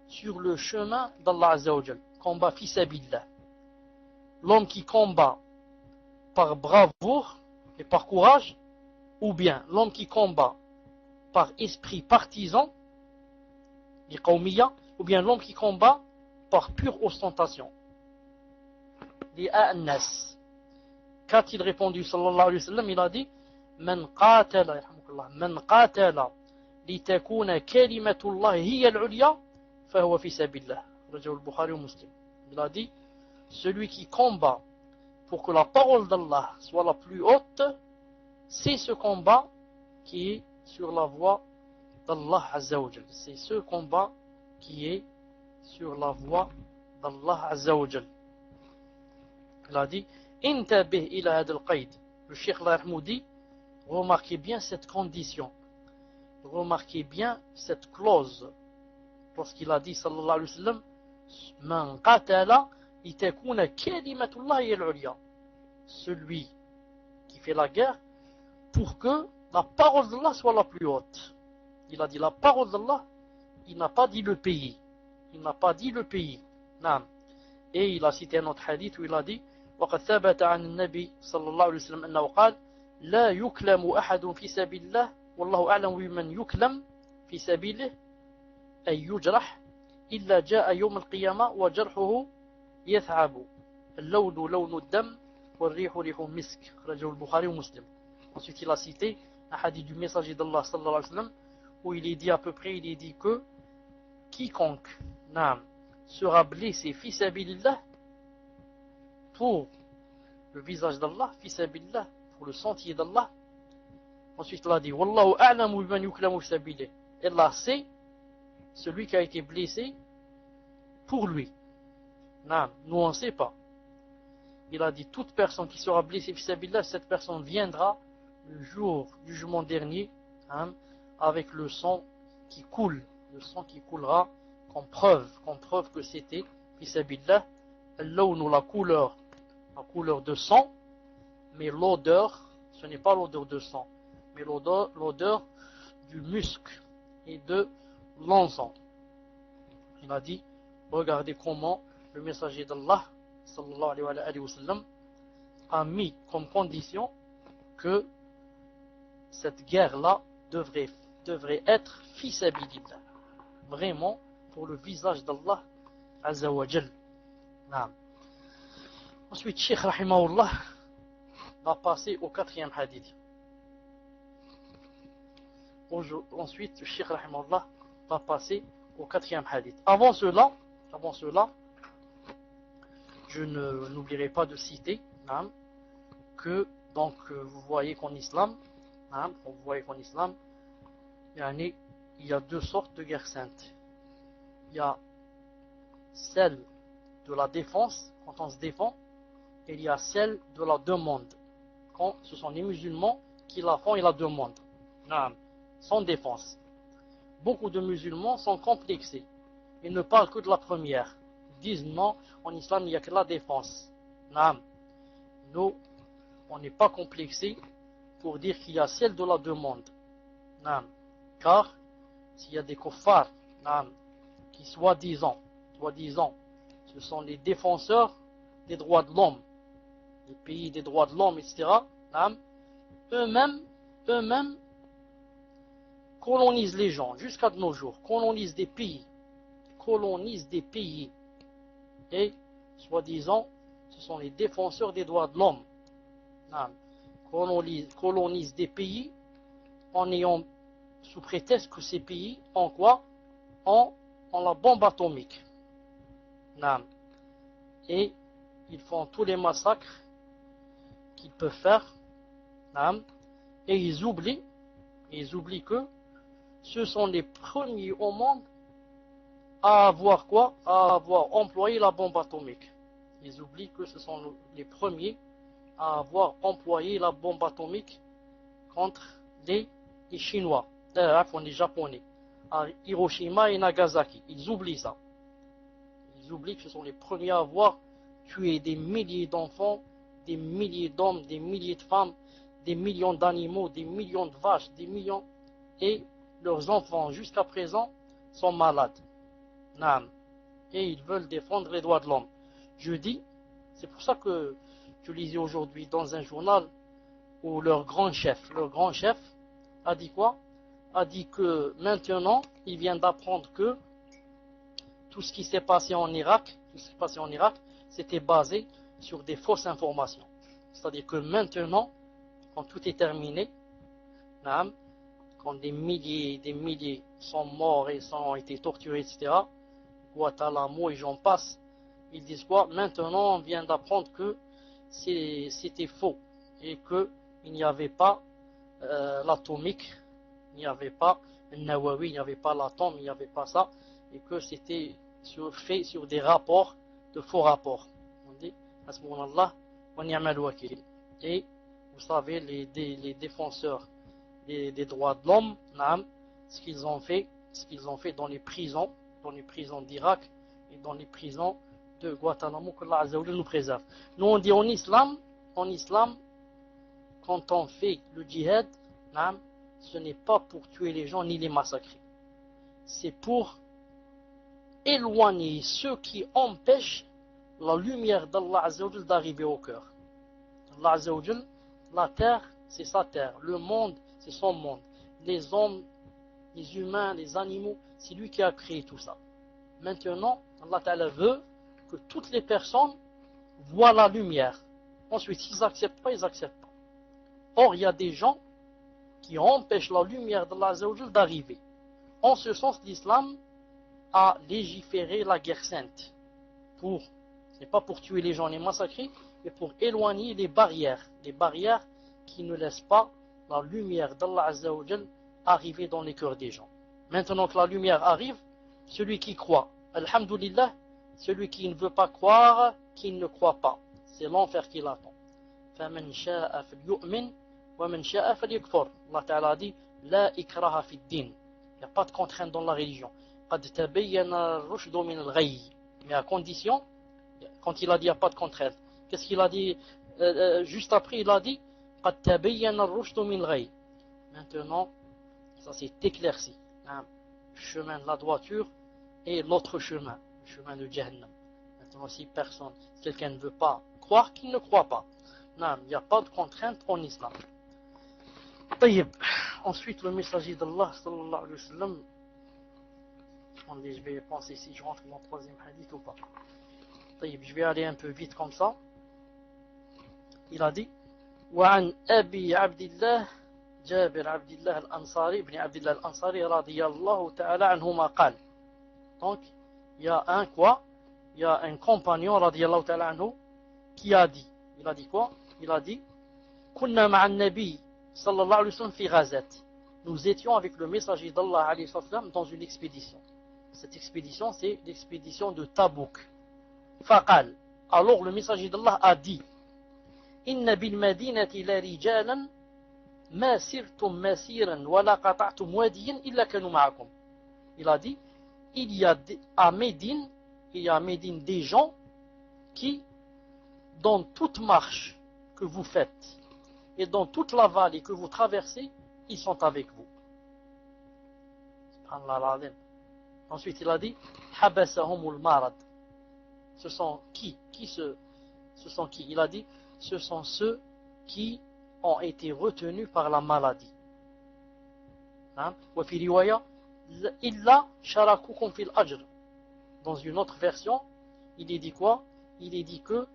sur le chemin d'Allah Azza wa Jal, combat fi sabilillah. L'homme qui combat par bravoure et par courage, ou bien l'homme qui combat par esprit partisan, ou bien l'homme qui combat par pure ostentation. Qu'a-t-il répondu sallallahu alayhi wa sallam? Il a dit من قاتل لتكون كلمة الله هي العليا فهو في سبيل الله. رجل البخاري ومسلم. Il a dit celui qui combat pour que la parole d'Allah soit la plus haute, c'est ce combat qui est sur la voie d'Allah Azza wa Jal. C'est ce combat qui est sur la voie d'Allah Azza wa Jal. Il a dit intabih ila hadha al-qayd. Le Cheikh Lahmoudi, remarquez bien cette condition. Remarquez bien cette clause. Lorsqu'il a dit sallallahu alayhi wa sallam man qatala litakuna kalimatullahi al-ulya. Celui qui fait la guerre pour que la parole d'Allah soit la plus haute. Il a dit la parole d'Allah, il n'a pas dit le pays. Il n'a pas dit le pays. Non. Et il a cité un autre hadith où il a dit وقد ثبت عن النبي صلى الله عليه وسلم أنه قال لا يكلم أحد في سبيل الله والله أعلم بمن يكلم في سبيله أي يجرح إلا جاء يوم القيامة وجرحه يثعب اللون لون الدم والريح ريح مسك. خرجه البخاري ومسلم. Ensuite il a cité un hadith du messager d'Allah sallallahu alayhi wa sallam où il est dit à peu près, il est dit que quiconque sera blessé fi sabilillah pour le visage d'Allah, fi sabilillah, pour le sentier d'Allah. Ensuite, il a dit Wallahu a'lamu biman yuklamu fi sabilillah. Allah sait celui qui a été blessé pour lui. Nous on ne sait pas. Il a dit toute personne qui sera blessée fi sabilillah, cette personne viendra le jour du jugement dernier avec le sang qui coule, le sang qui coulera comme preuve que c'était fi sabilillah. Al-lawnu, la couleur de sang, mais l'odeur, ce n'est pas l'odeur de sang, mais l'odeur du musc et de l'encens. Il a dit, regardez comment le messager d'Allah, sallallahu alayhi wa sallam, a mis comme condition que cette guerre-là devrait être fi sabilillah, vraiment pour le visage d'Allah Azza wa Jal. Ensuite, Cheikh Rahimahullah va passer au quatrième hadith. Ensuite, le Cheikh Rahimahullah va passer au quatrième hadith. Avant cela, je n'oublierai pas de citer que donc vous voyez qu'en islam, il y a deux sortes de guerres saintes. Il y a celle de la défense, quand on se défend, et il y a celle de la demande, quand ce sont les musulmans qui la font et la demandent, sans défense. Beaucoup de musulmans sont complexés. Ils ne parlent que de la première. Ils disent non, en islam il n'y a que la défense. Nous, on n'est pas complexés pour dire qu'il y a celle de la demande. Car s'il y a des kuffars qui soi-disant, ce sont les défenseurs des droits de l'homme, les pays des droits de l'homme, etc., eux-mêmes colonisent les gens jusqu'à de nos jours, colonisent des pays, et soi-disant, ce sont les défenseurs des droits de l'homme, colonisent des pays en ayant sous prétexte que ces pays ont quoi? Ont la bombe atomique. Et ils font tous les massacres qu'ils peuvent faire. Et ils oublient que ce sont les premiers au monde à avoir quoi? À avoir employé la bombe atomique. Ils oublient que ce sont les premiers à avoir employé la bombe atomique contre les Chinois, les Japonais, à Hiroshima et Nagasaki. Ils oublient ça. Ils oublient que ce sont les premiers à avoir tué des milliers d'enfants, des milliers d'hommes, des milliers de femmes, des millions d'animaux, des millions de vaches, des millions, et leurs enfants jusqu'à présent sont malades. Et ils veulent défendre les droits de l'homme. Je dis, c'est pour ça que je lisais aujourd'hui dans un journal où leur grand chef a dit quoi? A dit que maintenant, il vient d'apprendre que tout ce qui s'est passé en Irak, c'était basé sur des fausses informations. C'est-à-dire que maintenant, quand tout est terminé, quand des milliers et des milliers sont morts et ont été torturés, etc., Guantanamo et j'en passe, ils disent quoi? Maintenant, on vient d'apprendre que c'était faux et qu'il n'y avait pas l'atomique, il n'y avait pas le Nawawi, il n'y avait pas l'atome, il n'y avait pas ça, et que c'était fait sur des rapports, de faux rapports. On dit, Hasbunallah wa ni'mal wakil. Et vous savez, les défenseurs des droits de l'homme, ce qu'ils ont fait dans les prisons d'Irak et dans les prisons de Guantanamo, que Allah Azza wa Jalla nous préserve. Nous on dit en islam, quand on fait le djihad, ce n'est pas pour tuer les gens ni les massacrer. C'est pour éloigner ceux qui empêchent la lumière d'Allah Azza wa Jalla d'arriver au cœur. Allah Azza wa Jalla, la terre, c'est sa terre. Le monde, c'est son monde. Les hommes, les humains, les animaux, c'est lui qui a créé tout ça. Maintenant, Allah Ta'ala veut que toutes les personnes voient la lumière. Ensuite, s'ils acceptent pas, ils acceptent pas. Or, il y a des gens qui empêchent la lumière d'Allah Azza wa Jalla d'arriver. En ce sens, l'islam a légiféré la guerre sainte. Ce n'est pas pour tuer les gens et les massacrer, mais pour éloigner les barrières qui ne laissent pas la lumière d'Allah Azza wa Jalla arriver dans les cœurs des gens. Maintenant que la lumière arrive, celui qui croit, alhamdulillah, celui qui ne veut pas croire, qui ne croit pas, c'est l'enfer qui l'attend. فَمَنْ شَاءَ فَلْيُؤْمِنْ وَمَنْ شَاءَ فَلْيَكْفُرْ. Allah Ta'ala dit لَا إِكْرَهَ فِي الدِّينِ. Il n'y a pas de contrainte dans la religion. قَدْ تَبَيَّنَ الرُّشْدُ مِنَ الْغَيِّ. Mais à condition, quand il a dit il n'y a pas de contrainte, qu'est-ce qu'il a dit juste après? Il a dit قَدْ تَبَيَّنَ الرُّشْدُ مِنَ الْغَيِّ. Maintenant, ça s'est éclairci. Le chemin de la droiture et l'autre chemin, le chemin de Jahannam. Maintenant, si quelqu'un ne veut pas croire, qu'il ne croit pas. Non, il n'y a pas de contrainte en islam. طيب. Ensuite, le messager d'Allah, sallallahu alayhi wa sallam, je vais penser si je rentre dans le troisième hadith ou pas. طيب, je vais aller un peu vite comme ça. Il a dit وعن أبي عبد الله جابر عبد الله الأنصاري ابن عبد الله الأنصاري رضي الله تعالى عنهما قال. Donc, il y a un compagnon رضي الله تعالى عنه qui a dit, il a dit quoi? Il a dit كنا مع النبي صلى الله عليه وسلم في غزاة. Nous étions avec le messager d'Allah alayhi wa sallam dans une expédition. Cette expédition, c'est l'expédition de Tabouk. Faqal. Alors le messager d'Allah a dit, Inna bil madinati la rijalan ma sirtum masiran wa la qata'tum wadiyan illa kanu ma'akum. Il a dit, il y a à Médine des gens qui, dans toute marche que vous faites et dans toute la vallée que vous traversez, ils sont avec vous. Subhanallah al-Azim. Ensuite, il a dit, Habasahumul marad. Ce sont qui? Ce sont qui? Il a dit, ce sont ceux qui ont été retenus par la maladie. Wa fi riwaya, illa sharakukum fil ajr. Dans une autre version, il est dit quoi? Il est dit que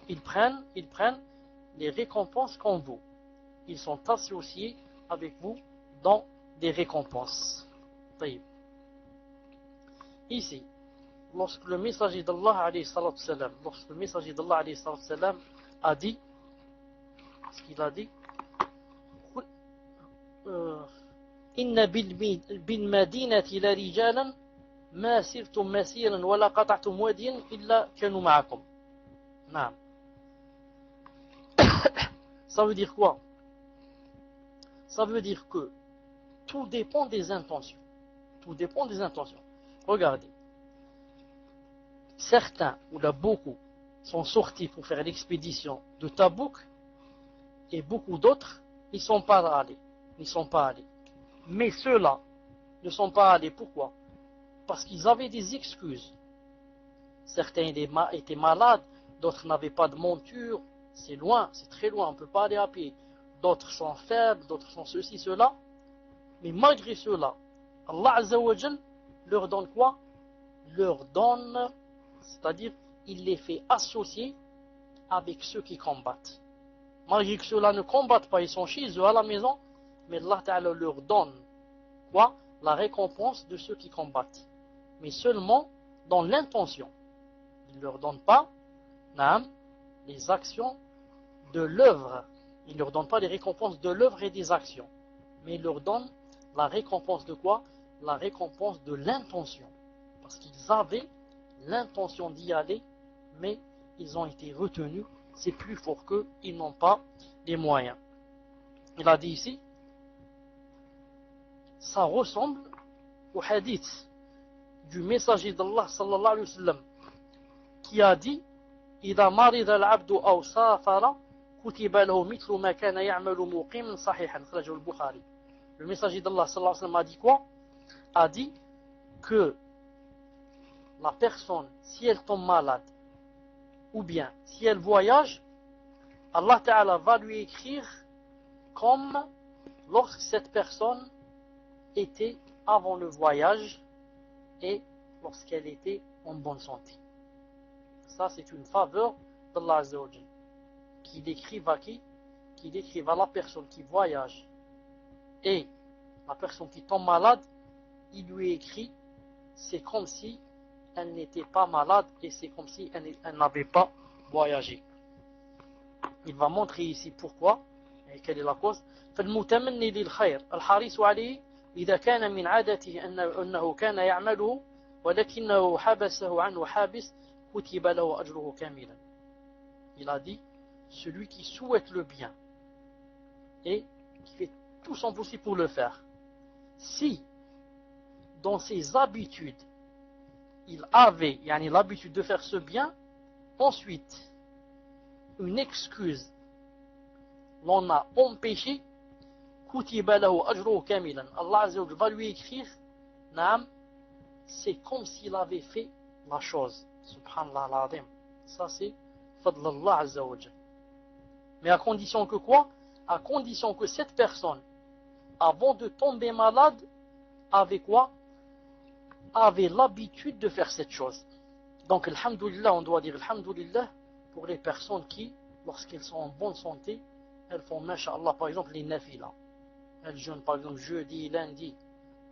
ils prennent les récompenses comme vous. Ils sont associés avec vous dans des récompenses. Ici, lorsque le messager d'Allah a dit, ce qu'il a dit, Inna bil madinati la rijalan ma sirtum masiran wa la qata'tum wadiyan illa kanu ma'akum. Naam. Ça veut dire quoi? Ça veut dire que tout dépend des intentions. Tout dépend des intentions. Regardez. Certains, ou là beaucoup, sont sortis pour faire l'expédition de Tabouk et beaucoup d'autres n'y sont pas allés. Mais ceux-là ne sont pas allés. Pourquoi? Parce qu'ils avaient des excuses. Certains étaient malades, d'autres n'avaient pas de monture, c'est loin, c'est très loin, on ne peut pas aller à pied. D'autres sont faibles, d'autres sont ceci, cela. Mais malgré cela, Allah Azza wa Jal leur donne quoi? Leur donne, c'est-à-dire, il les fait associer avec ceux qui combattent. Malgré que ceux-là ne combattent pas, ils sont chez eux à la maison, mais Allah Ta'ala leur donne quoi? La récompense de ceux qui combattent. Mais seulement dans l'intention. Il ne leur donne pas les actions de l'œuvre. Il ne leur donne pas les récompenses de l'œuvre et des actions. Mais il leur donne la récompense de quoi? La récompense de l'intention. Parce qu'ils avaient l'intention d'y aller, mais ils ont été retenus. C'est plus fort qu'eux, ils n'ont pas les moyens. Il a dit ici, ça ressemble au hadith du messager d'Allah sallallahu alayhi wa sallam qui a dit إذا مرض العبد أو سافر كتب له مثل ما كان يعمل مقيما صحيحا خرجه البخاري. Le messager d'Allah sallallahu alayhi wa sallam a dit quoi? A dit que la personne, si elle tombe malade ou bien si elle voyage, Allah Ta'ala va lui écrire comme lorsque cette personne était avant le voyage et lorsqu'elle était en bonne santé. Ça, c'est une faveur d'Allah Azza wa Jal qui décrive à qui? Qui décrive à la personne qui voyage et la personne qui tombe malade, il lui écrit, c'est comme si elle n'était pas malade et c'est comme si elle n'avait pas voyagé. Il va montrer ici pourquoi et quelle est la cause. فالمتمني للخير الحريص عليه إذا كان من عادته أنه كان يعمله ولكنه حبسه عنه حابس كتب له أجره كاملا. Il a dit, celui qui souhaite le bien et qui fait tout son possible pour le faire, si dans ses habitudes il avait l'habitude de faire ce bien, ensuite une excuse l'en a empêché, kutiba lahu ajruhu kamilan. Allah Azza wa Jalla va lui écrire, c'est comme s'il avait fait la chose. Subhanallah al-Azim. Ça c'est fadl Allah Azza wa Jalla. Mais à condition que quoi? À condition que cette personne, avant de tomber malade, avait quoi? Avait l'habitude de faire cette chose. Donc, alhamdoulilah, on doit dire alhamdoulilah pour les personnes qui, lorsqu'elles sont en bonne santé, elles font, masha'Allah, par exemple, les nafila. Elles jeûnent, par exemple, jeudi, lundi.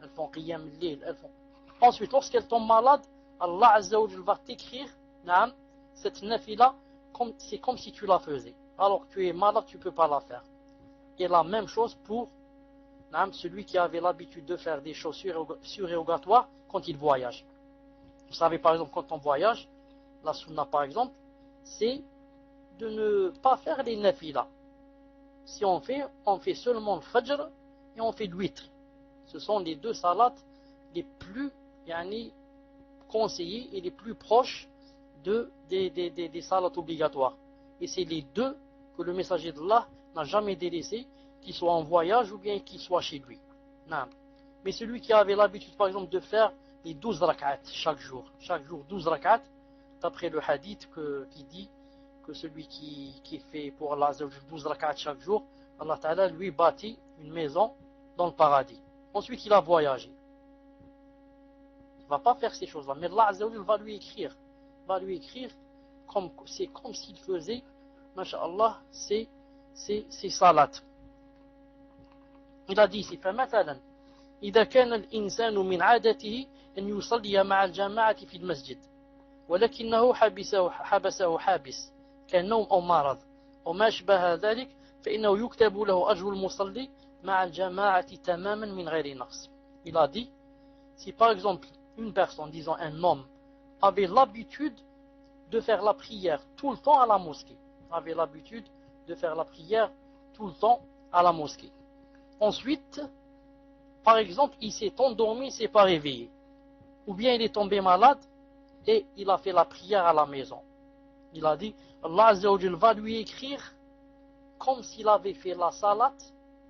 Elles font qiyam al-layl. Ensuite, lorsqu'elles tombent malades, Allah Azza wa Jalla va t'écrire, cette nafila, c'est comme si tu la faisais. Alors que tu es malade, tu ne peux pas la faire. Et la même chose pour celui qui avait l'habitude de faire des choses surérogatoires quand il voyage. Vous savez par exemple quand on voyage, la sunna par exemple, c'est de ne pas faire les nafila. Si on fait seulement le fajr et on fait le witr. Ce sont les deux salats les plus conseillés et les plus proches des salats obligatoires. Et c'est les deux que le messager d'Allah n'a jamais délaissé, qu'il soit en voyage ou bien qu'il soit chez lui. Non. Mais celui qui avait l'habitude par exemple de faire les 12 rak'at chaque jour 12 rak'at, d'après le hadith qui dit que celui qui fait pour Allah 12 rak'at chaque jour, Allah Ta'ala lui bâtit une maison dans le paradis. Ensuite il a voyagé. Il ne va pas faire ces choses-là, mais Allah va lui écrire. C'est comme s'il faisait, masha'Allah, ces salats. Il a dit ici, فمثلا إذا كان الإنسان من عادته أن يصلي مع الجماعة في المسجد ولكنه حبسه حابس كالنوم أو مرض وما أشبه ذلك فإنه يكتب له أجر المصلي مع الجماعة تماما من غير نقص. Il a dit, si par exemple une personne, disons un homme, avait l'habitude de faire la prière tout le temps à la mosquée, ensuite, par exemple, il s'est endormi, il ne s'est pas réveillé, ou bien il est tombé malade et il a fait la prière à la maison. Il a dit, Allah Azza wa Jal va lui écrire comme s'il avait fait la salat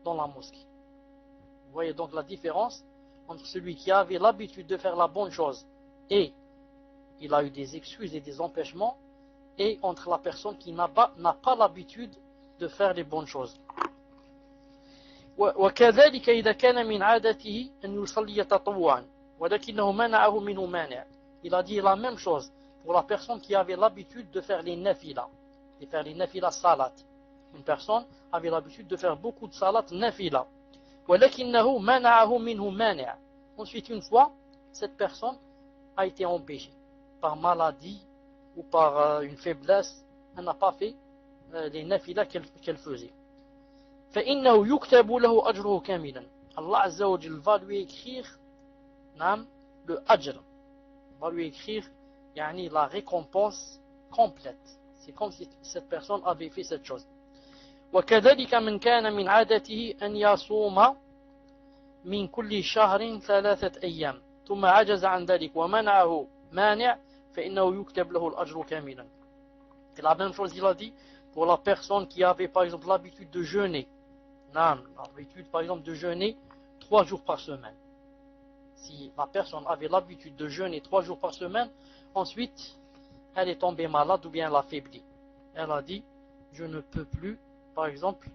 dans la mosquée. Vous voyez donc la différence entre celui qui avait l'habitude de faire la bonne chose et il a eu des excuses et des empêchements, et entre la personne qui n'a pas l'habitude de faire les bonnes choses. وكذلك إذا كان من عادته أن يصلي تطوعا ولكنه منعه منه مانع. Il a dit la même chose pour la personne qui avait l'habitude de faire les nafila, salat. Une personne avait l'habitude de faire beaucoup de salat nafila. ولكنه منعه منه مانع. Ensuite, une fois, cette personne a été empêchée par maladie ou par une faiblesse, elle n'a pas fait les nafila qu'elle faisait. فإنه يكتب له أجره كاملا. Allah Azza wa Jal va lui écrire le ajr, va lui écrire la récompense complète. C'est comme si cette personne avait fait cette chose. وكذلك من كان من عادته أن يصوم من كل شهر 3 أيام ثم عجز عن ذلك ومنعه مانع فإنه يكتب له الأجر كاملا. Et la même chose il a dit pour la personne qui avait par exemple l'habitude de jeûner. L'habitude par exemple de jeûner 3 jours par semaine. Si la personne avait l'habitude de jeûner 3 jours par semaine, ensuite elle est tombée malade ou bien elle a faibli. Elle a dit, je ne peux plus, par exemple,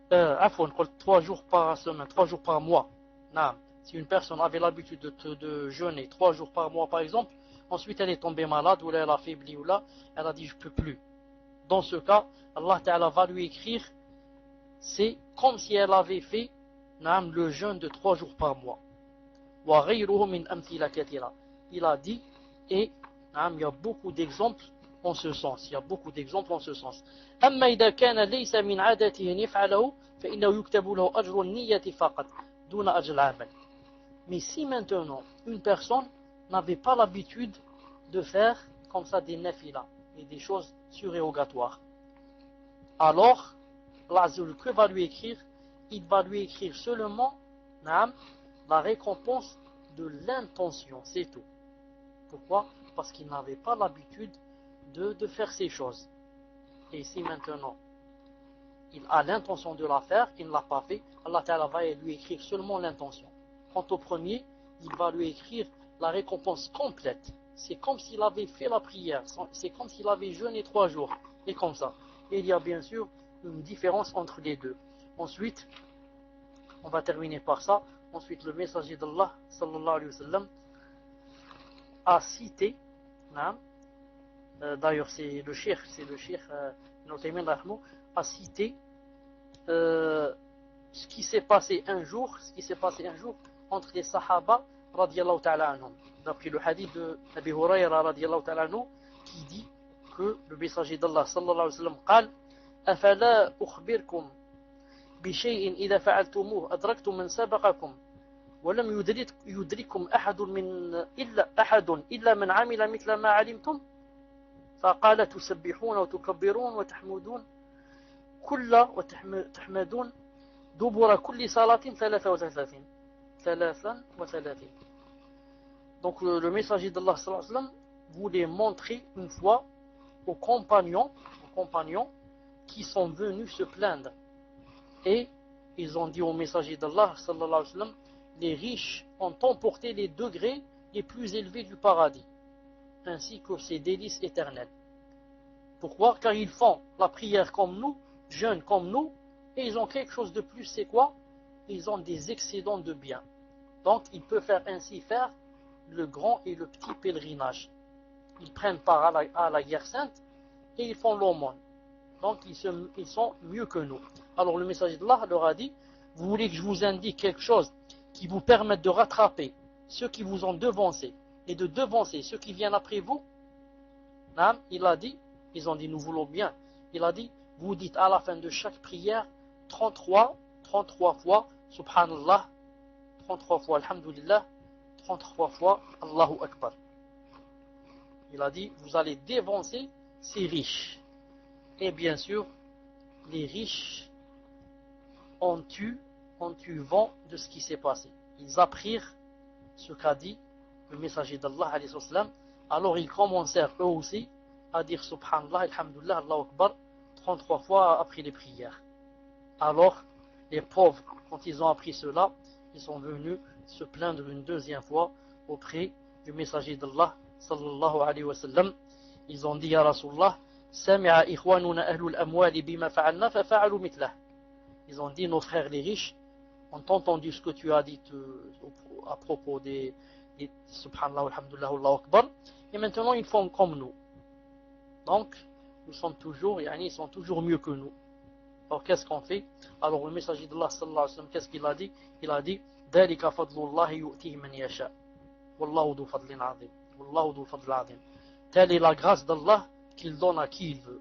3 jours par semaine, 3 jours par mois. Si une personne avait l'habitude de jeûner 3 jours par mois par exemple, ensuite elle est tombée malade ou là elle a faibli ou là elle a dit je ne peux plus. Dans ce cas, Allah Ta'ala va lui écrire, c'est comme si elle avait fait le jeûne de 3 jours par mois. Il a dit, et il y a beaucoup d'exemples en ce sens. أما إذا كان ليس من عادته أن يفعله فإنه يكتب له أجر النية فقط دون أجر العمل. Mais si maintenant une personne n'avait pas l'habitude de faire comme ça des nafila et des choses surérogatoires, alors que va lui écrire? Il va lui écrire seulement la récompense de l'intention, c'est tout. Pourquoi? Parce qu'il n'avait pas l'habitude de faire ces choses. Et si maintenant il a l'intention de la faire, il ne l'a pas fait, Allah Ta'ala va lui écrire seulement l'intention. Quant au premier, il va lui écrire la récompense complète. C'est comme s'il avait fait la prière, c'est comme s'il avait jeûné 3 jours, et comme ça. Et il y a bien sûr une différence entre les deux. Ensuite, on va terminer par ça. Ensuite, le messager d'Allah, sallallahu alayhi wa sallam, a cité, d'ailleurs c'est le cheikh a cité ce qui s'est passé un jour entre les sahaba radiyallahu ta'ala anhum. D'après le hadith de Abi Hurayra radiyallahu ta'ala anhu, qui dit que le messager d'Allah sallallahu alayhi wa sallam قال أفلا أخبركم بشيء إذا فعلتموه أدركتم من سبقكم ولم يدرككم أحد إلا من عمل مثل ما علمتم فقال تسبحون وتكبرون وتحمدون وتحمدون دبر كل صلاة 33. Donc le messager d'Allah sallallahu alayhi wa sallam voulait montrer une fois aux compagnons qui sont venus se plaindre. Et ils ont dit au messager d'Allah sallallahu alayhi wa sallam, les riches ont emporté les degrés les plus élevés du paradis, ainsi que ses délices éternelles. Pourquoi? Car ils font la prière comme nous, jeûnent comme nous, et ils ont quelque chose de plus, c'est quoi? Ils ont des excédents de biens. Donc ils peuvent ainsi faire le grand et le petit pèlerinage. Ils prennent part à la guerre sainte et ils font l'aumône. Donc ils sont mieux que nous. Alors le messager d'Allah leur a dit, vous voulez que je vous indique quelque chose qui vous permette de rattraper ceux qui vous ont devancé et de devancer ceux qui viennent après vous? Il a dit, ils ont dit nous voulons bien. Il a dit, vous dites à la fin de chaque prière 33 fois Subhanallah, 33 fois Alhamdulillah, 33 fois Allahu Akbar. Il a dit, vous allez dévancer ces riches. Et bien sûr, les riches ont eu vent de ce qui s'est passé. Ils apprirent ce qu'a dit le messager d'Allah alayhi wa sallam. Alors ils commencèrent eux aussi à dire Subhanallah, Alhamdulillah, Allahu Akbar 33 fois après les prières. Alors les pauvres, quand ils ont appris cela, ils sont venus se plaindre une deuxième fois auprès du messager d'Allah sallallahu alayhi wa sallam. Ils ont dit à Rasulullah, Sami'a ikhwanuna ahlul amwali bima fa'alna fa fa'alu mithlah. Ils ont dit, nos frères les riches ont entendu ce que tu as dit à propos des Subhanallah, Alhamdulillah, Allahu Akbar, et maintenant ils font comme nous. Donc ils sont toujours mieux que nous. Alors qu'est-ce qu'on fait? Alors le messager d'Allah sallallahu alayhi wa sallam, qu'est-ce qu'il a dit? Il a dit, Dalika fadlullahi yu'tihi man yasha. Wallahu du fadlin azim. Wallahu du fadl azim. Telle est la grâce d'Allah qu'il donne à qui il veut.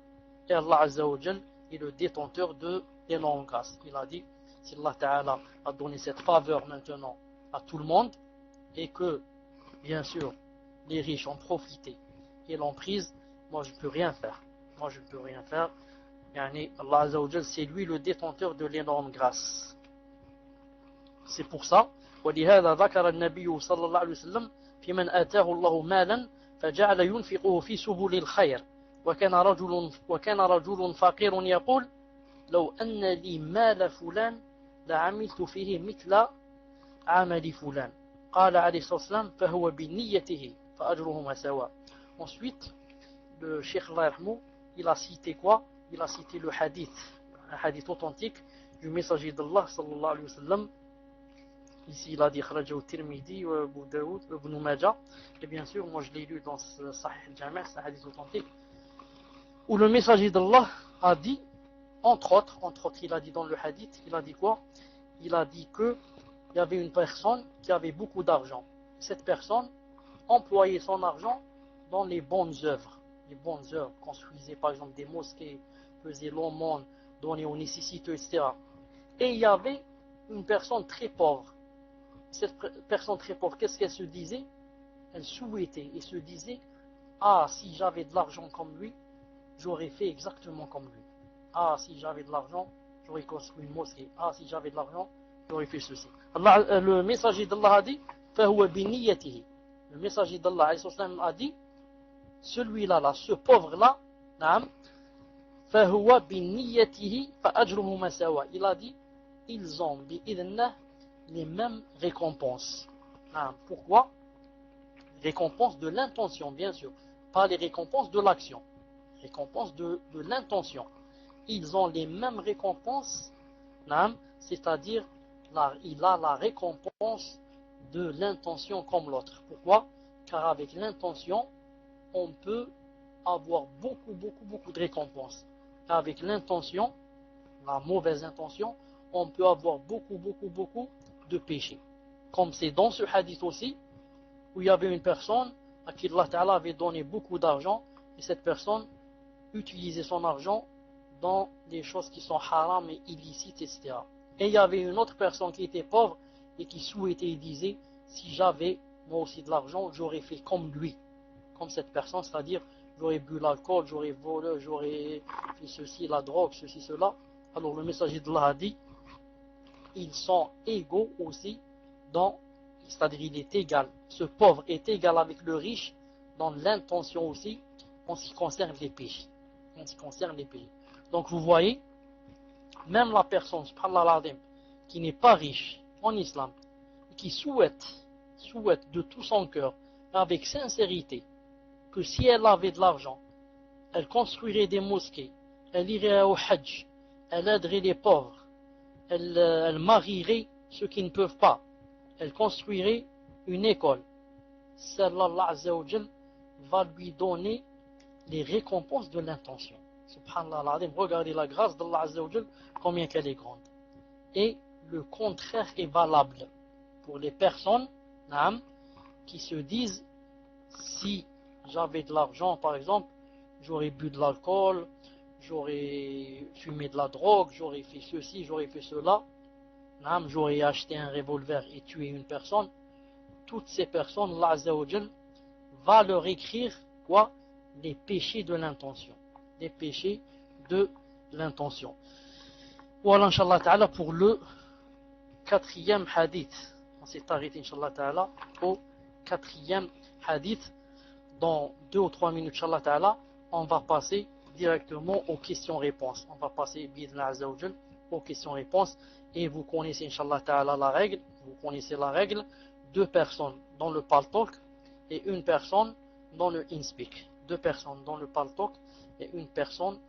Et Allah Azza wa Jal est le détenteur de l'énorme grâce. Il a dit, si Allah Ta'ala a donné cette faveur maintenant à tout le monde, et que, bien sûr, les riches ont profité et l'ont prise, moi je ne peux rien faire. Allah Azza wa Jal, c'est lui le détenteur de l'énorme grâce. C'est pour ça, ولهذا ذكر النبي صلى الله عليه وسلم في من آتاه الله مالا فجعل ينفقه في سبل الخير وكان رجل فقير يقول لو أن لي مال فلان لعملت فيه مثل عمل فلان قال عليه الصلاة والسلام فهو بنيته فأجرهما سواء. Ensuite, le Cheikh Allah yarhamou, il a cité quoi? Il a cité le hadith, un hadith authentique du messager d'Allah sallallahu alayhi wa sallam. Ici, il a dit Kharajahu Tirmidhi, Abu Daoud, Ibn Majah. Et bien sûr, moi je l'ai lu dans Sahih al-Jami', c'est un hadith authentique, où le messager d'Allah a dit, entre autres, il a dit dans le hadith, il a dit quoi? Il a dit qu'il y avait une personne qui avait beaucoup d'argent. Cette personne employait son argent dans les bonnes œuvres. Les bonnes œuvres, construisait par exemple des mosquées, faisait l'aumône, donnait aux nécessiteux, etc. Et il y avait une personne très pauvre. Cette personne très pauvre, qu'est-ce qu'elle se disait? Elle souhaitait et se disait, ah, si j'avais de l'argent comme lui, j'aurais fait exactement comme lui. Ah, si j'avais de l'argent, j'aurais construit une mosquée. Ah, si j'avais de l'argent, j'aurais fait ceci. Allah, le messager d'Allah a dit, فَهُوَ بِنِيَّتِهِ. Le messager d'Allah a dit, celui-là, ce pauvre-là, فَهُوَ بِنِيَّتِهِ فَأَجْرُهُمَا سَوَاء. Il a dit, ils ont les mêmes récompenses. Pourquoi? Récompense de l'intention, bien sûr. Pas les récompenses de l'action. Récompense de l'intention. Ils ont les mêmes récompenses, c'est-à-dire il a la récompense de l'intention comme l'autre. Pourquoi? Car avec l'intention, on peut avoir beaucoup de récompenses. Avec l'intention, la mauvaise intention, on peut avoir beaucoup de péchés. Comme c'est dans ce hadith aussi, où il y avait une personne à qui Allah Ta'ala avait donné beaucoup d'argent, et cette personne utilisait son argent dans des choses qui sont haram et illicites, etc. Et il y avait une autre personne qui était pauvre et qui souhaitait et disait, si j'avais moi aussi de l'argent, j'aurais fait comme lui, comme cette personne, c'est-à-dire j'aurais bu l'alcool, j'aurais volé, j'aurais fait ceci, la drogue, ceci, cela. Alors le messager d'Allah a dit, ils sont égaux aussi dans, c'est-à-dire il est égal, ce pauvre est égal avec le riche dans l'intention aussi en ce qui concerne les péchés. En ce qui concerne les péchés. Donc vous voyez, même la personne, subhanallah al-azim, qui n'est pas riche en islam, qui souhaite de tout son cœur, avec sincérité, que si elle avait de l'argent, elle construirait des mosquées, elle irait au hajj, elle aiderait les pauvres, elle marierait ceux qui ne peuvent pas, elle construirait une école. Celle-là, Allah Azza wa Jal va lui donner les récompenses de l'intention. Subhanallah al-azim, regardez la grâce d'Allah Azza wa Jal, combien qu'elle est grande. Et le contraire est valable pour les personnes qui se disent, si j'avais de l'argent par exemple, j'aurais bu de l'alcool, j'aurais fumé de la drogue, j'aurais fait ceci, j'aurais fait cela, j'aurais acheté un revolver et tué une personne. Toutes ces personnes, Allah Azza wa Jal va leur écrire quoi? Les péchés de l'intention. Les péchés de l'intention. Voilà, Inch'Allah Ta'ala, pour le quatrième hadith. On s'est arrêté, Inch'Allah Ta'ala, au quatrième hadith. Dans 2 ou 3 minutes, Inch'Allah Ta'ala, on va passer directement aux questions-réponses. On va passer, Bidna Azza wa Jal, aux questions-réponses. Et vous connaissez, Inch'Allah Ta'ala, la règle. Vous connaissez la règle. 2 personnes dans le Paltalk et une personne dans le InSpeak. 2 personnes dans le Paltalk et une personne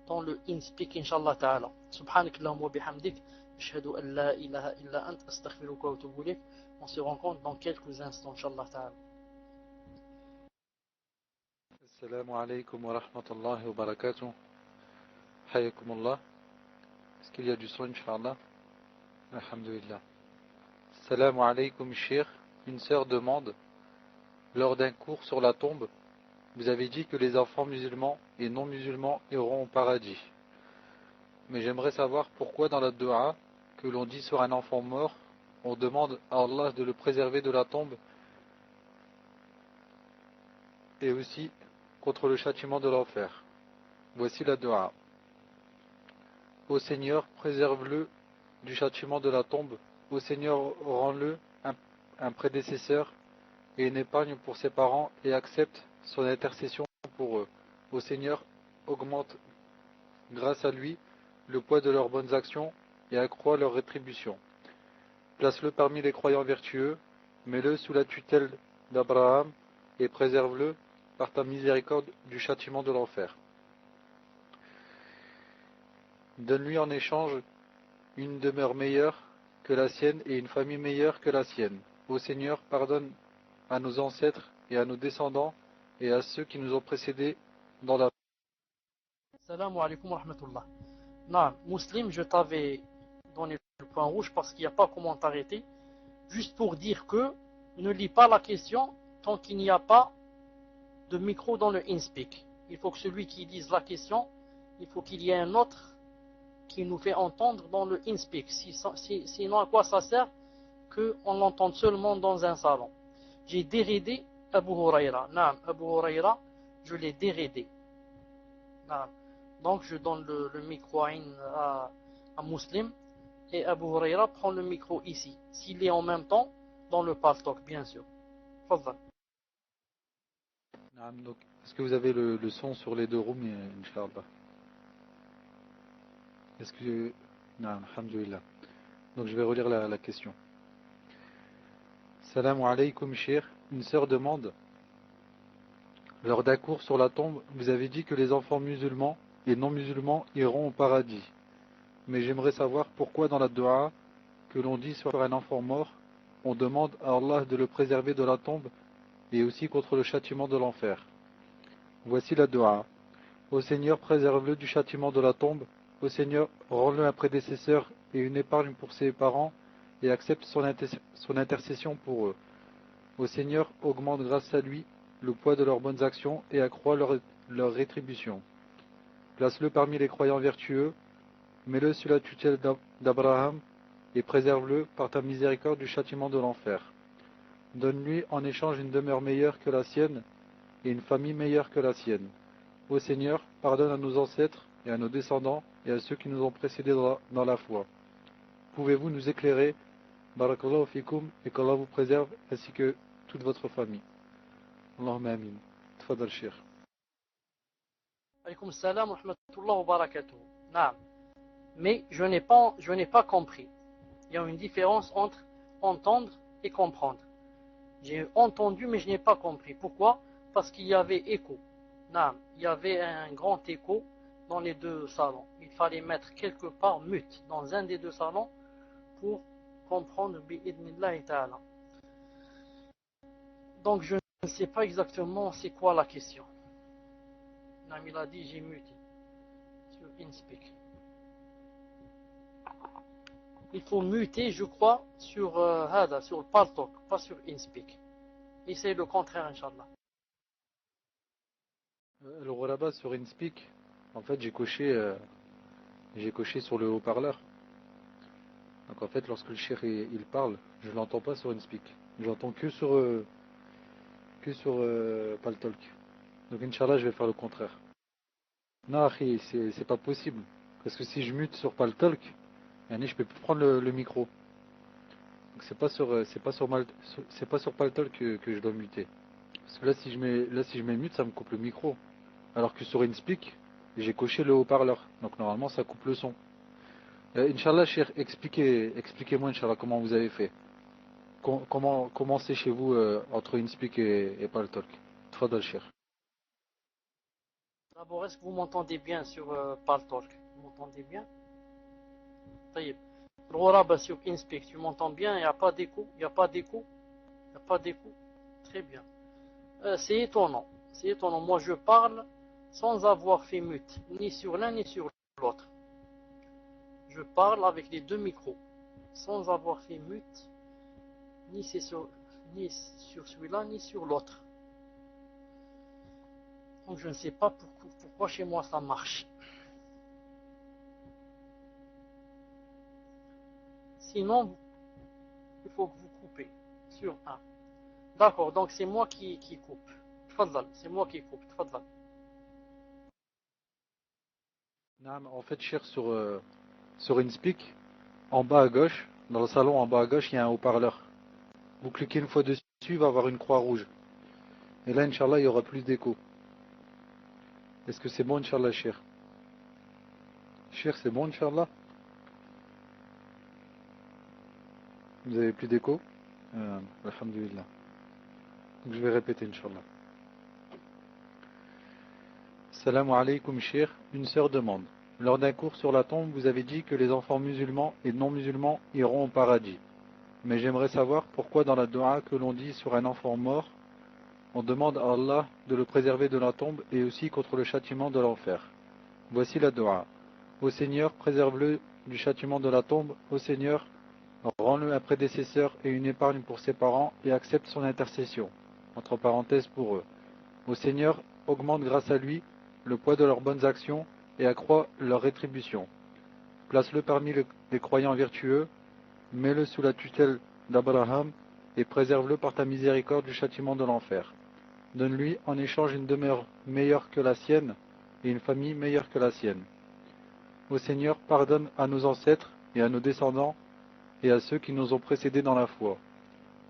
dans le InSpeak, Inch'Allah Ta'ala. Subhanakallahumma wa bihamdik. Ashhadu an la ilaha illa ant. Astaghfiruka wa atubu ilayk. On se rencontre dans quelques instants, Inch'Allah Ta'ala. Assalamu alaikum wa rahmatullahi wa barakatuh. Hayyakumullah. Est-ce qu'il y a du son, Inch'Allah? Alhamdulillah. Assalamu alaikum, Cheikh. Une sœur demande, lors d'un cours sur la tombe, vous avez dit que les enfants musulmans et non musulmans iront au paradis. Mais j'aimerais savoir pourquoi dans la dua que l'on dit sur un enfant mort, on demande à Allah de le préserver de la tombe et aussi contre le châtiment de l'enfer. Voici la dua. Ô Seigneur, préserve-le du châtiment de la tombe. Ô Seigneur, rends-le un prédécesseur et une épargne pour ses parents et accepte son intercession pour eux. Ô Seigneur, augmente grâce à lui le poids de leurs bonnes actions et accroît leur rétribution. Place-le parmi les croyants vertueux, mets-le sous la tutelle d'Abraham et préserve-le par ta miséricorde du châtiment de l'enfer. Donne-lui en échange une demeure meilleure que la sienne et une famille meilleure que la sienne. Ô Seigneur, pardonne à nos ancêtres et à nos descendants et à ceux qui nous ont précédés dans la... Salam alaikum wa rahmatullah. Non, Muslim, je t'avais donné le point rouge parce qu'il n'y a pas comment t'arrêter. Juste pour dire que ne lis pas la question tant qu'il n'y a pas de micro dans le InSpeak. Il faut que celui qui lise la question, il faut qu'il y ait un autre qui nous fait entendre dans le InSpeak. Sinon, à quoi ça sert qu'on l'entende seulement dans un salon? J'ai déraidé Abu Huraira. Non, Abu Huraira, je l'ai déraidé. Non. Donc, je donne le micro à Muslim et Abu Huraira prend le micro ici. S'il est en même temps, dans le Paltalk, bien sûr. Fadal. Est-ce que vous avez le son sur les deux rooms, Inch'Allah? Est-ce que... Non, alhamdulillah. Donc je vais relire la question. Salam alaykoum, Cheikh. Une sœur demande, lors d'un cours sur la tombe, vous avez dit que les enfants musulmans et non musulmans iront au paradis. Mais j'aimerais savoir pourquoi dans la dua que l'on dit sur un enfant mort, on demande à Allah de le préserver de la tombe et aussi contre le châtiment de l'enfer. Voici la dua. Ô Seigneur, préserve-le du châtiment de la tombe. Ô Seigneur, rends-le un prédécesseur et une épargne pour ses parents et accepte son intercession pour eux. Ô Seigneur, augmente grâce à lui le poids de leurs bonnes actions et accroît leur rétribution. Place-le parmi les croyants vertueux, mets-le sous la tutelle d'Abraham et préserve-le par ta miséricorde du châtiment de l'enfer. Donne-lui en échange une demeure meilleure que la sienne et une famille meilleure que la sienne. Ô Seigneur, pardonne à nos ancêtres et à nos descendants et à ceux qui nous ont précédés dans la foi. Pouvez-vous nous éclairer, Barakallahu fikum, et qu'Allah vous préserve ainsi que toute votre famille. Allahumma amin. Tfadal Cheikh. Alaykoum salam wa rahmatullah wa barakatuh. Naam. Mais je n'ai pas compris. Il y a une différence entre entendre et comprendre. J'ai entendu mais je n'ai pas compris. Pourquoi? Parce qu'il y avait écho. Naam. Il y avait un grand écho dans les deux salons. Il fallait mettre quelque part mute dans un des deux salons pour comprendre bi'idnillahi ta'ala. Donc je ne sais pas exactement c'est quoi la question. Naam, il a dit j'ai muté sur InSpeak. Il faut muter, je crois, sur sur Paltalk, pas sur InSpeak. Et c'est le contraire, Inch'Allah. Alors là-bas sur InSpeak, en fait j'ai coché sur le haut-parleur. Donc en fait lorsque le cheikh il parle, je ne l'entends pas sur InSpeak. Je l'entends que sur Paltalk. Donc Inch'Allah je vais faire le contraire. Non, akhi, c'est pas possible. Parce que si je mute sur Paltalk, je peux plus prendre le micro. Donc c'est pas sur Paltalk que je dois muter. Parce que là si je mets mute, ça me coupe le micro. Alors que sur InSpeak, j'ai coché le haut-parleur. Donc normalement ça coupe le son. Inch'Allah, Cheikh, expliquez-moi Inch'Allah comment vous avez fait. Comment c'est chez vous entre InSpeak et Paltalk. Tfadal Cheikh. D'abord, est-ce que vous m'entendez bien sur Paltalk? Vous m'entendez bien? Taïb. L'Oraba sur InSpeak, tu m'entends bien? Il n'y a pas d'écho? Il n'y a pas d'écho? Il n'y a pas d'écho? Très bien. C'est étonnant. C'est étonnant. Moi, je parle sans avoir fait mute, ni sur l'un ni sur l'autre. Je parle avec les deux micros, sans avoir fait mute, ni sur celui-là, ni sur l'autre. Donc je ne sais pas pourquoi chez moi ça marche. Sinon, il faut que vous coupez sur un. D'accord, donc c'est moi qui coupe. Tfadal, c'est moi qui coupe. Tfadal. En fait, Cheikh, sur InSpeak, en bas à gauche, dans le salon en bas à gauche, il y a un haut-parleur. Vous cliquez une fois dessus, il va y avoir une croix rouge. Et là, Inch'Allah, il y aura plus d'écho. Est-ce que c'est bon, Inch'Allah, Cheikh? Cheikh, c'est bon, Inch'Allah? Vous avez plus d'écho? Alhamdulillah. Donc je vais répéter, Inch'Allah. Salam alaykoum, Cheikh. Une sœur demande. Lors d'un cours sur la tombe, vous avez dit que les enfants musulmans et non musulmans iront au paradis. Mais j'aimerais savoir pourquoi dans la dua que l'on dit sur un enfant mort, on demande à Allah de le préserver de la tombe et aussi contre le châtiment de l'enfer. Voici la dua. Ô Seigneur, préserve-le du châtiment de la tombe. Ô Seigneur, rends-le un prédécesseur et une épargne pour ses parents et accepte son intercession. Entre parenthèses pour eux. Ô Seigneur, augmente grâce à lui le poids de leurs bonnes actions et accroît leur rétribution. Place-le parmi les croyants vertueux, mets-le sous la tutelle d'Abraham et préserve-le par ta miséricorde du châtiment de l'enfer. Donne-lui en échange une demeure meilleure que la sienne et une famille meilleure que la sienne. Ô Seigneur, pardonne à nos ancêtres et à nos descendants et à ceux qui nous ont précédés dans la foi.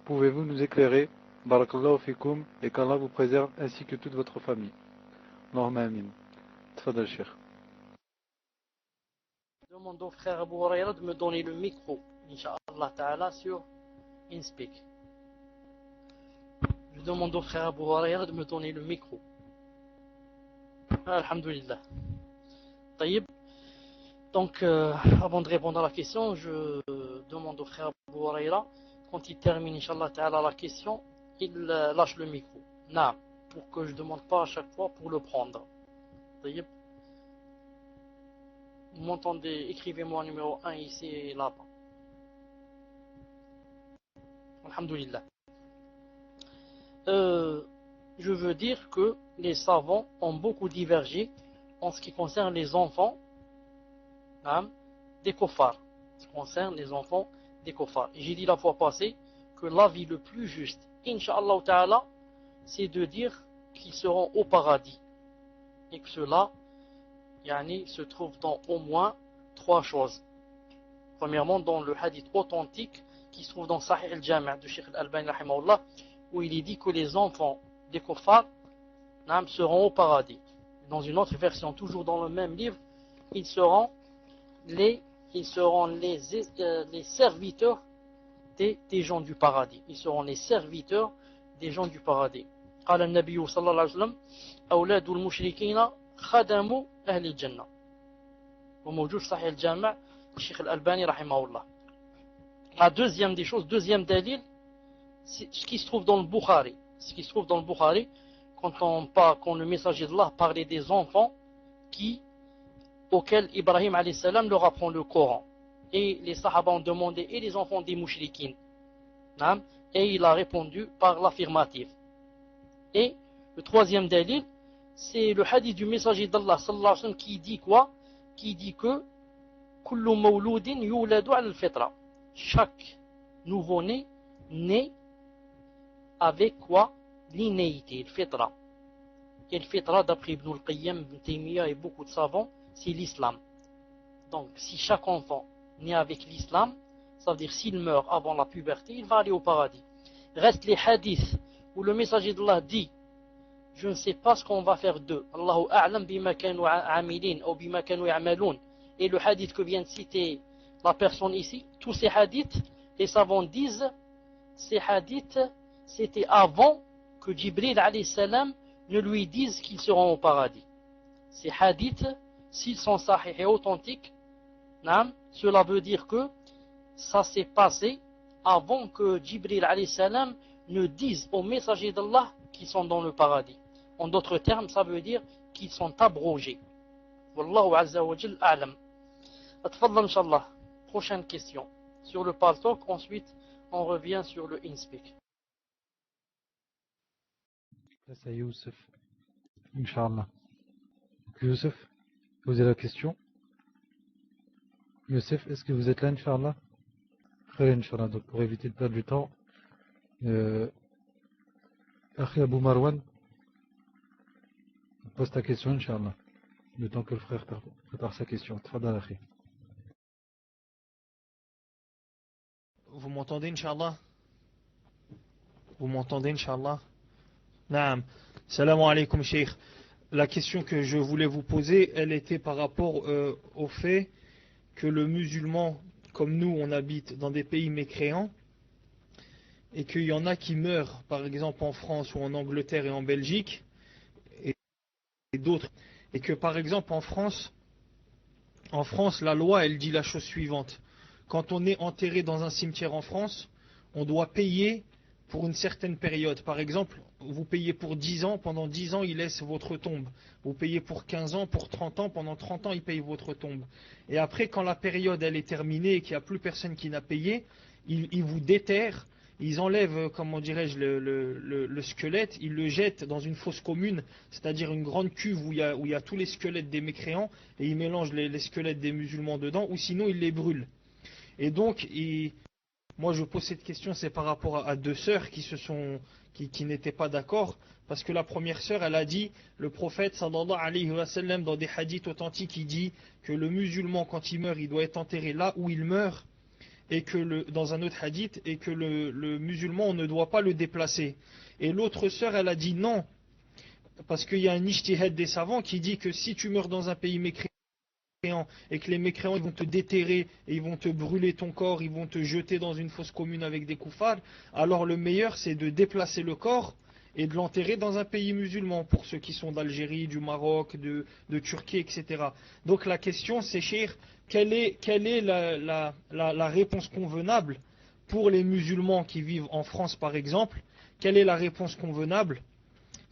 Pouvez-vous nous éclairer, Barakallahu fikum, et qu'Allah vous préserve ainsi que toute votre famille. Allahumma amin. Tfadal Cheikh. Je demande au frère Abu Huraira de me donner le micro, Inch'Allah Ta'ala, sur InSpeak. Je demande au frère Abu Huraira de me donner le micro. Alhamdulillah. Taïb. Donc, avant de répondre à la question, je demande au frère Abu Huraira, quand il termine, Inch'Allah Ta'ala, la question, il lâche le micro. Non, pour que je ne demande pas à chaque fois pour le prendre. Taïb. Vous m'entendez? Écrivez-moi numéro 1 ici et là-bas. Alhamdulillah. Je veux dire que les savants ont beaucoup divergé en ce qui concerne les enfants des kuffars. En ce qui concerne les enfants des kuffars. J'ai dit la fois passée que l'avis le plus juste, Inch'Allah Ta'ala, c'est de dire qu'ils seront au paradis. Et que cela se trouve dans au moins 3 choses. Premièrement, dans le hadith authentique qui se trouve dans Sahih al-Jami' de Cheikh al-Albani rahimahullah, où il est dit que les enfants des kuffars seront au paradis. Dans une autre version, toujours dans le même livre, ils seront les serviteurs des gens du paradis. Ils seront les serviteurs des gens du paradis. قال النبي صلى الله عليه وسلم أولاد المشركين خدموا أهل الجنة وموجود صحيح الجامع الشيخ الألباني رحمه الله. La deuxième des choses, deuxième dalil, c'est ce qui se trouve dans le Bukhari. Ce qui se trouve dans le Bukhari, quand le messager d'Allah parlait des enfants auxquels Ibrahim alayhi salam leur apprend le Coran. Et les Sahaba ont demandé, et les enfants des mouchriquines? Et il a répondu par l'affirmative. Et le troisième dalil, c'est le hadith du messager d'Allah sallallahu alayhi wa sallam qui dit quoi? Qui dit que kullu mawloudin yuladu ala al-fitra. Chaque nouveau-né naît avec quoi? L'innéité, le fitra. Et le fitra, d'après Ibn al-Qayyim, Ibn Taymiyyah et beaucoup de savants, c'est l'islam. Donc, si chaque enfant naît avec l'islam, ça veut dire s'il meurt avant la puberté, il va aller au paradis. Reste les hadiths où le messager d'Allah dit, je ne sais pas ce qu'on va faire d'eux. Allahu a'lam bima kanu amilin ou bima kanu ya'malun. Et le hadith que vient de citer la personne ici, tous ces hadiths, les savants disent, ces hadiths, c'était avant que Jibril alayhi salam ne lui dise qu'ils seront au paradis. Ces hadiths, s'ils sont sahih et authentiques, cela veut dire que ça s'est passé avant que Jibril alayhi salam ne dise aux messagers d'Allah qu'ils sont dans le paradis. En d'autres termes, ça veut dire qu'ils sont abrogés. Wallahu azza wa jal a'lam. Atfadal inshallah. Prochaine question. Sur le Paltalk, ensuite on revient sur le InSpeak. Là, c'est Youssef. Inch'Allah. Youssef, posez la question. Youssef, est-ce que vous êtes là, Inch'Allah? Très bien, Inch'Allah. Donc, pour éviter de perdre du temps, Akhi Abou Marwan, pose ta question, Inch'Allah. Le temps que le frère prépare sa question. Tfadal, Akhi. Vous m'entendez, Inch'Allah? Vous m'entendez, Inch'Allah? Naam. Salam alaykoum, Cheikh. La question que je voulais vous poser, elle était par rapport au fait que le musulman, comme nous, on habite dans des pays mécréants, et qu'il y en a qui meurent, par exemple en France ou en Angleterre et en Belgique, et d'autres. Et que par exemple en France, la loi, elle dit la chose suivante. Quand on est enterré dans un cimetière en France, on doit payer pour une certaine période. Par exemple, vous payez pour 10 ans, pendant 10 ans, il laisse votre tombe. Vous payez pour 15 ans, pour 30 ans, pendant 30 ans, il paye votre tombe. Et après, quand la période elle est terminée et qu'il n'y a plus personne qui n'a payé, ils vous déterrent, ils enlèvent, comment dirais-je, le squelette, ils le jettent dans une fosse commune, c'est-à-dire une grande cuve où il y a tous les squelettes des mécréants, et ils mélangent les squelettes des musulmans dedans, ou sinon ils les brûlent. Et donc, moi je pose cette question, c'est par rapport à deux sœurs qui n'étaient pas d'accord, parce que la première sœur, elle a dit, le prophète sallallahu alayhi wa sallam, dans des hadiths authentiques, il dit que le musulman, quand il meurt, il doit être enterré là où il meurt, et que dans un autre hadith, et que le musulman, on ne doit pas le déplacer. Et l'autre sœur, elle a dit non, parce qu'il y a un ijtihad des savants qui dit que si tu meurs dans un pays mécréant, et que les mécréants ils vont te déterrer et ils vont te brûler ton corps, ils vont te jeter dans une fosse commune avec des koufars, alors le meilleur c'est de déplacer le corps et de l'enterrer dans un pays musulman, pour ceux qui sont d'Algérie, du Maroc, de Turquie, etc. Donc la question c'est, cher, quelle est la réponse convenable pour les musulmans qui vivent en France par exemple? Quelle est la réponse convenable?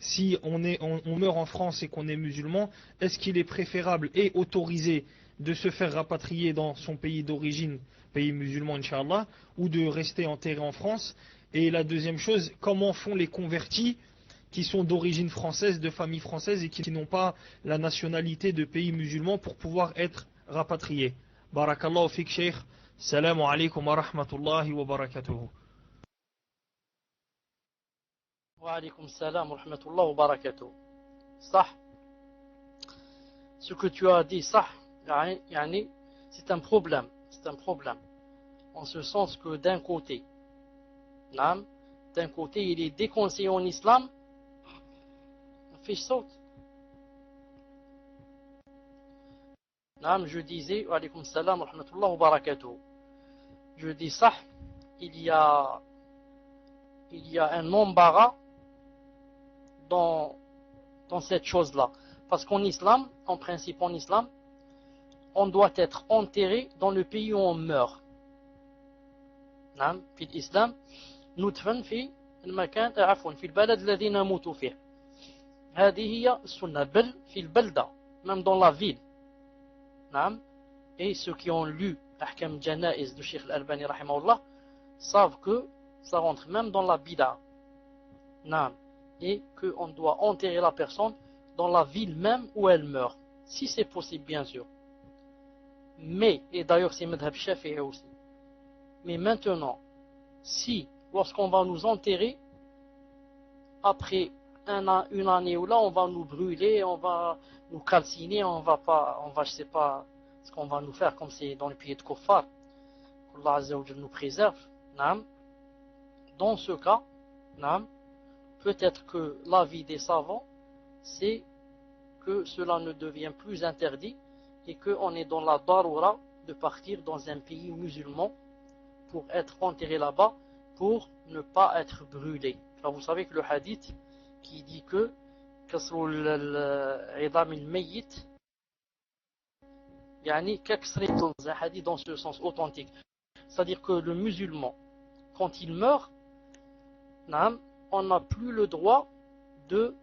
Si on meurt en France et qu'on est musulman, est-ce qu'il est préférable et autorisé de se faire rapatrier dans son pays d'origine, pays musulman, Inch'Allah, ou de rester enterré en France? Et la deuxième chose, comment font les convertis qui sont d'origine française, de famille française et qui n'ont pas la nationalité de pays musulmans pour pouvoir être rapatriés. Barakallahu fik, Cheikh. Salam alaikum wa rahmatullahi wa barakatuhu. Wa alaykum salam wa rahmatullahi wa barakatuh. Sah. Ce que tu as dit, sah, yani, c'est un problème. C'est un problème. En ce sens que d'un côté, il est déconseillé en islam. Fiche saute. Je disais, wa alaykum salam wa rahmatullahi wa barakatuh. Je dis ça, il y a un embarras dans cette chose-là. Parce qu'en islam, en principe en islam, on doit être enterré dans le pays où on meurt. في الإسلام ندفن في المكان في البلد الذي نموت فيه. هذه هي السنة بل في البلدة même dans la ville. Et ceux qui ont lu Ahkam Janaiz de Cheikh Al-Albani rahimahullah savent que ça rentre même dans la bid'a. Et qu'on doit enterrer la personne dans la ville même où elle meurt. Si c'est possible, bien sûr. Mais, et d'ailleurs c'est Madhab Shafi'i aussi. Mais maintenant, si, lorsqu'on va nous enterrer, après une année ou là, on va nous brûler, on va nous calciner, je sais pas ce qu'on va nous faire, comme c'est dans les pays de Kuffar, qu'Allah Azza wa Jal nous préserve. Dans ce cas, peut-être que l'avis des savants, c'est que cela ne devient plus interdit et qu'on est dans la darura de partir dans un pays musulman pour être enterré là-bas, pour ne pas être brûlé. Car vous savez que le hadith qui dit que kasrul al-idam al-mayyit, yani kaksri, dans un hadith dans ce sens authentique, c'est-à-dire que le musulman, quand il meurt, on n'a plus le droit de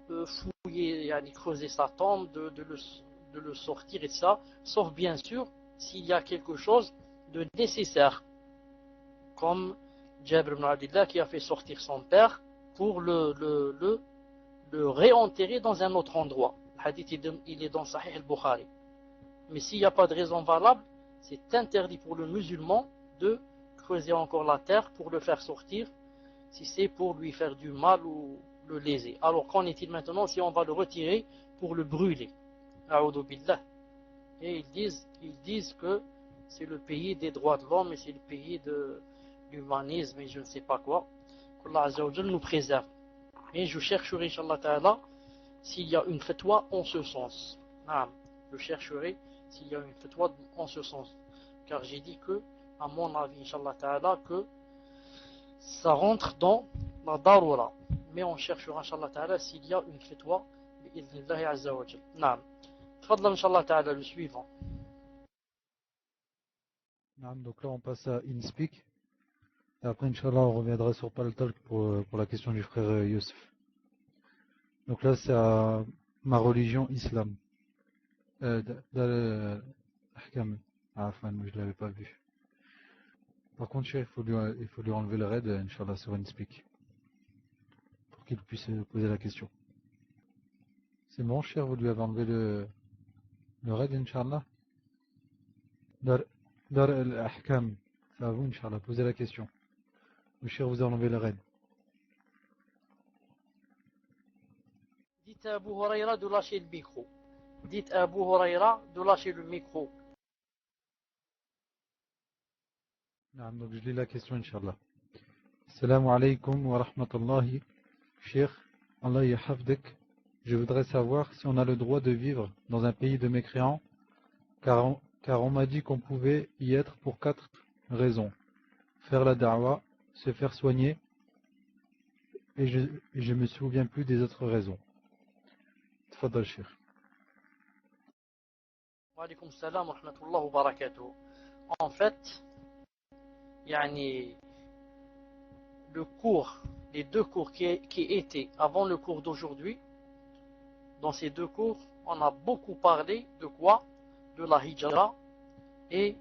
fouiller, yani creuser sa tombe, de le sortir et ça, sauf bien sûr s'il y a quelque chose de nécessaire, comme Jabir ibn Abdillah qui a fait sortir son père pour le réenterrer dans un autre endroit. Le hadith il est dans Sahih al-Bukhari. Mais s'il n'y a pas de raison valable, c'est interdit pour le musulman de creuser encore la terre pour le faire sortir, si c'est pour lui faire du mal ou le léser. Alors qu'en est-il maintenant si on va le retirer pour le brûler? A'udhu billah. Et ils disent que c'est le pays des droits de l'homme et c'est le pays de l'humanisme et je ne sais pas quoi. Qu'Allah Azza wa Jal nous préserve. Et je chercherai, Inch'Allah Ta'ala, s'il y a une fatwa en ce sens. Je chercherai s'il y a une fatwa en ce sens. Car j'ai dit que, à mon avis, Inch'Allah Ta'ala, que ça rentre dans la darura. Mais on cherchera, Inch'Allah Ta'ala, s'il y a une fatwa, bi'idhnillahi Azza wa Jal. Tfadla, Inch'Allah Ta'ala, le suivant. Donc là, on passe à InSpeak. Et après, Inch'Allah, on reviendra sur Paltalk pour la question du frère Youssef. Donc là, c'est à ma religion, islam. Ahkam. Enfin, je ne l'avais pas vu. Par contre, cher, il faut lui enlever le raid, Inch'Allah, sur InSpeak. Pour qu'il puisse poser la question. C'est bon, cher, vous lui avez enlevé le raid, Inch'Allah. Dar al-Ahkam. C'est à vous, Inch'Allah, posez la question. Le cher vous a enlevé le raid. Dites à Abu Huraira de lâcher le micro. Dites à Abu Huraira de lâcher le micro. Donc je lis la question, Inch'Allah. Assalamu alaikum wa rahmatullahi. Cheikh, Allah yahafdak. Je voudrais savoir si on a le droit de vivre dans un pays de mécréants, car on m'a dit qu'on pouvait y être pour 4 raisons. Faire la da'wa, se faire soigner, et je me souviens plus des autres raisons. Tfadal, Cheikh. Wa alaykum salam wa rahmatullahi wa barakatuh. En fait, yani, les deux cours qui étaient avant le cours d'aujourd'hui, dans ces deux cours, on a beaucoup parlé de quoi? De la hijra et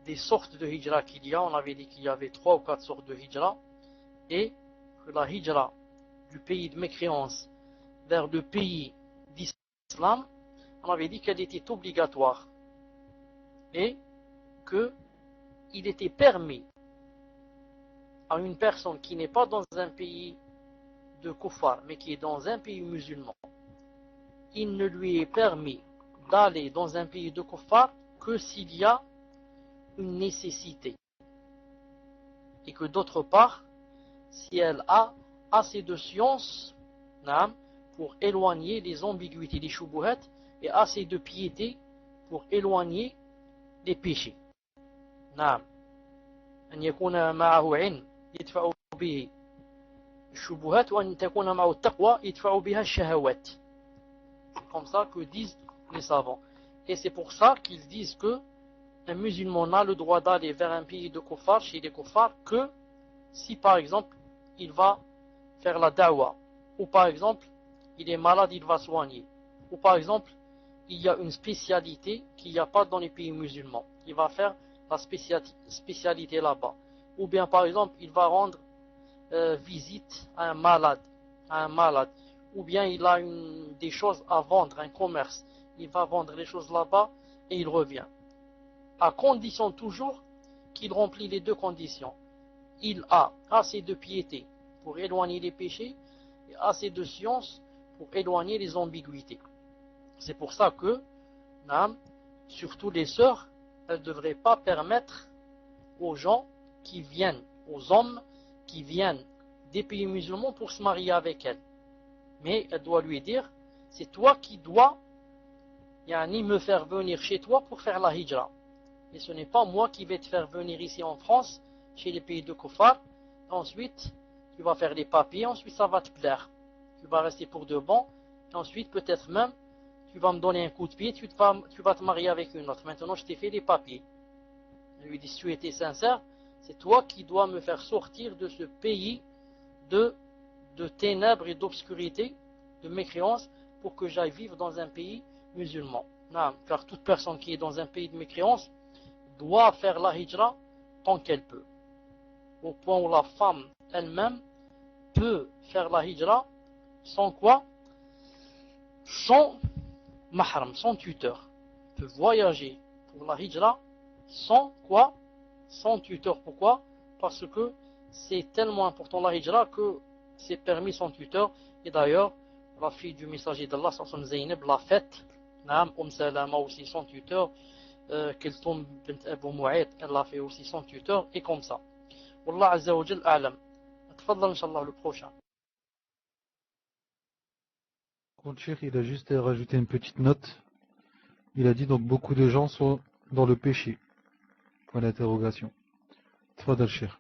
des sortes de hijra qu'il y a. On avait dit qu'il y avait 3 ou 4 sortes de hijra et que la hijra du pays de mécréance vers le pays d'islam, on avait dit qu'elle était obligatoire et qu'il était permis à une personne qui n'est pas dans un pays de kuffar, mais qui est dans un pays musulman, il ne lui est permis d'aller dans un pays de kuffar que s'il y a une nécessité. Et que d'autre part, si elle a assez de science pour éloigner les ambiguïtés, les shubuhat, et assez de piété pour éloigner les péchés. نعم أن يكون معه علم يدفع به الشبهات وأن تكون معه التقوى يدفع بها الشهوات. C'est comme ça que disent les savants. Et c'est pour ça qu'ils disent que un musulman n'a le droit d'aller vers un pays de kuffar, chez les kuffars, que si par exemple il va faire la da'wa, ou par exemple il est malade, il va soigner, ou par exemple il y a une spécialité qu'il n'y a pas dans les pays musulmans, il va faire la spécialité là-bas, ou bien par exemple il va rendre visite à un malade, ou bien il a des choses à vendre, un commerce, il va vendre les choses là-bas et il revient, à condition toujours qu'il remplit les deux conditions. Il a assez de piété pour éloigner les péchés et assez de science pour éloigner les ambiguïtés. C'est pour ça que, surtout les sœurs, elles ne devraient pas permettre aux gens qui viennent, aux hommes qui viennent des pays musulmans pour se marier avec elles. Mais elle doit lui dire, c'est toi qui dois me faire venir chez toi pour faire la hijra. Et ce n'est pas moi qui vais te faire venir ici en France, chez les pays de kuffar. Ensuite, tu vas faire les papiers, ensuite ça va te plaire. Tu vas rester pour de bon, et ensuite peut-être même, tu vas me donner un coup de pied, tu vas te marier avec une autre. Maintenant, je t'ai fait les papiers. Je lui dis, si tu étais sincère, c'est toi qui dois me faire sortir de ce pays de ténèbres et d'obscurité, de mécréance, pour que j'aille vivre dans un pays musulman. Non, car toute personne qui est dans un pays de mécréance doit faire la hijra tant qu'elle peut. Au point où la femme elle-même peut faire la hijra sans quoi? Sans mahram, sans tuteur. Peut voyager pour la hijra sans quoi? Sans tuteur. Pourquoi? Parce que c'est tellement important la hijra que c'est permis sans tuteur. Et d'ailleurs, la fille du messager d'Allah, Zaynab, l'a faite. Salama aussi sans tuteur. Keltoum bint Abu Mu'ayt, elle l'a fait aussi sans tuteur. Et comme ça. Wallah Azza wa Jal a'lam. Tfaddal Inch'Allah le prochain. Il a juste rajouté une petite note. Il a dit donc beaucoup de gens sont dans le péché. Point d'interrogation. Tfaddal Cheikh.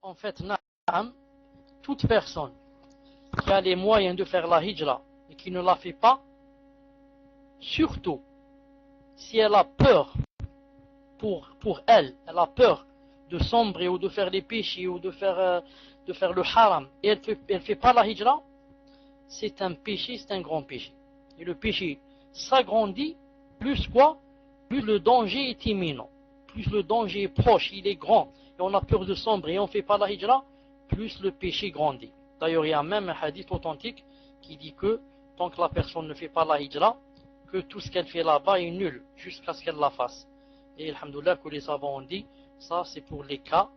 En fait, toute personne qui a les moyens de faire la hijra et qui ne la fait pas, surtout si elle a peur pour elle a peur de sombrer ou de faire les péchés ou de faire le haram et elle fait pas la hijra, c'est un péché, c'est un grand péché. Et le péché s'agrandit plus quoi? Plus le danger est imminent, plus le danger est proche, il est grand, et on a peur de sombrer et on ne fait pas la hijra, plus le péché grandit. D'ailleurs, il y a même un hadith authentique qui dit que tant que la personne ne fait pas la hijra, que tout ce qu'elle fait là-bas est nul, jusqu'à ce qu'elle la fasse. Et alhamdoulilah que les savants ont dit, ça c'est pour le cas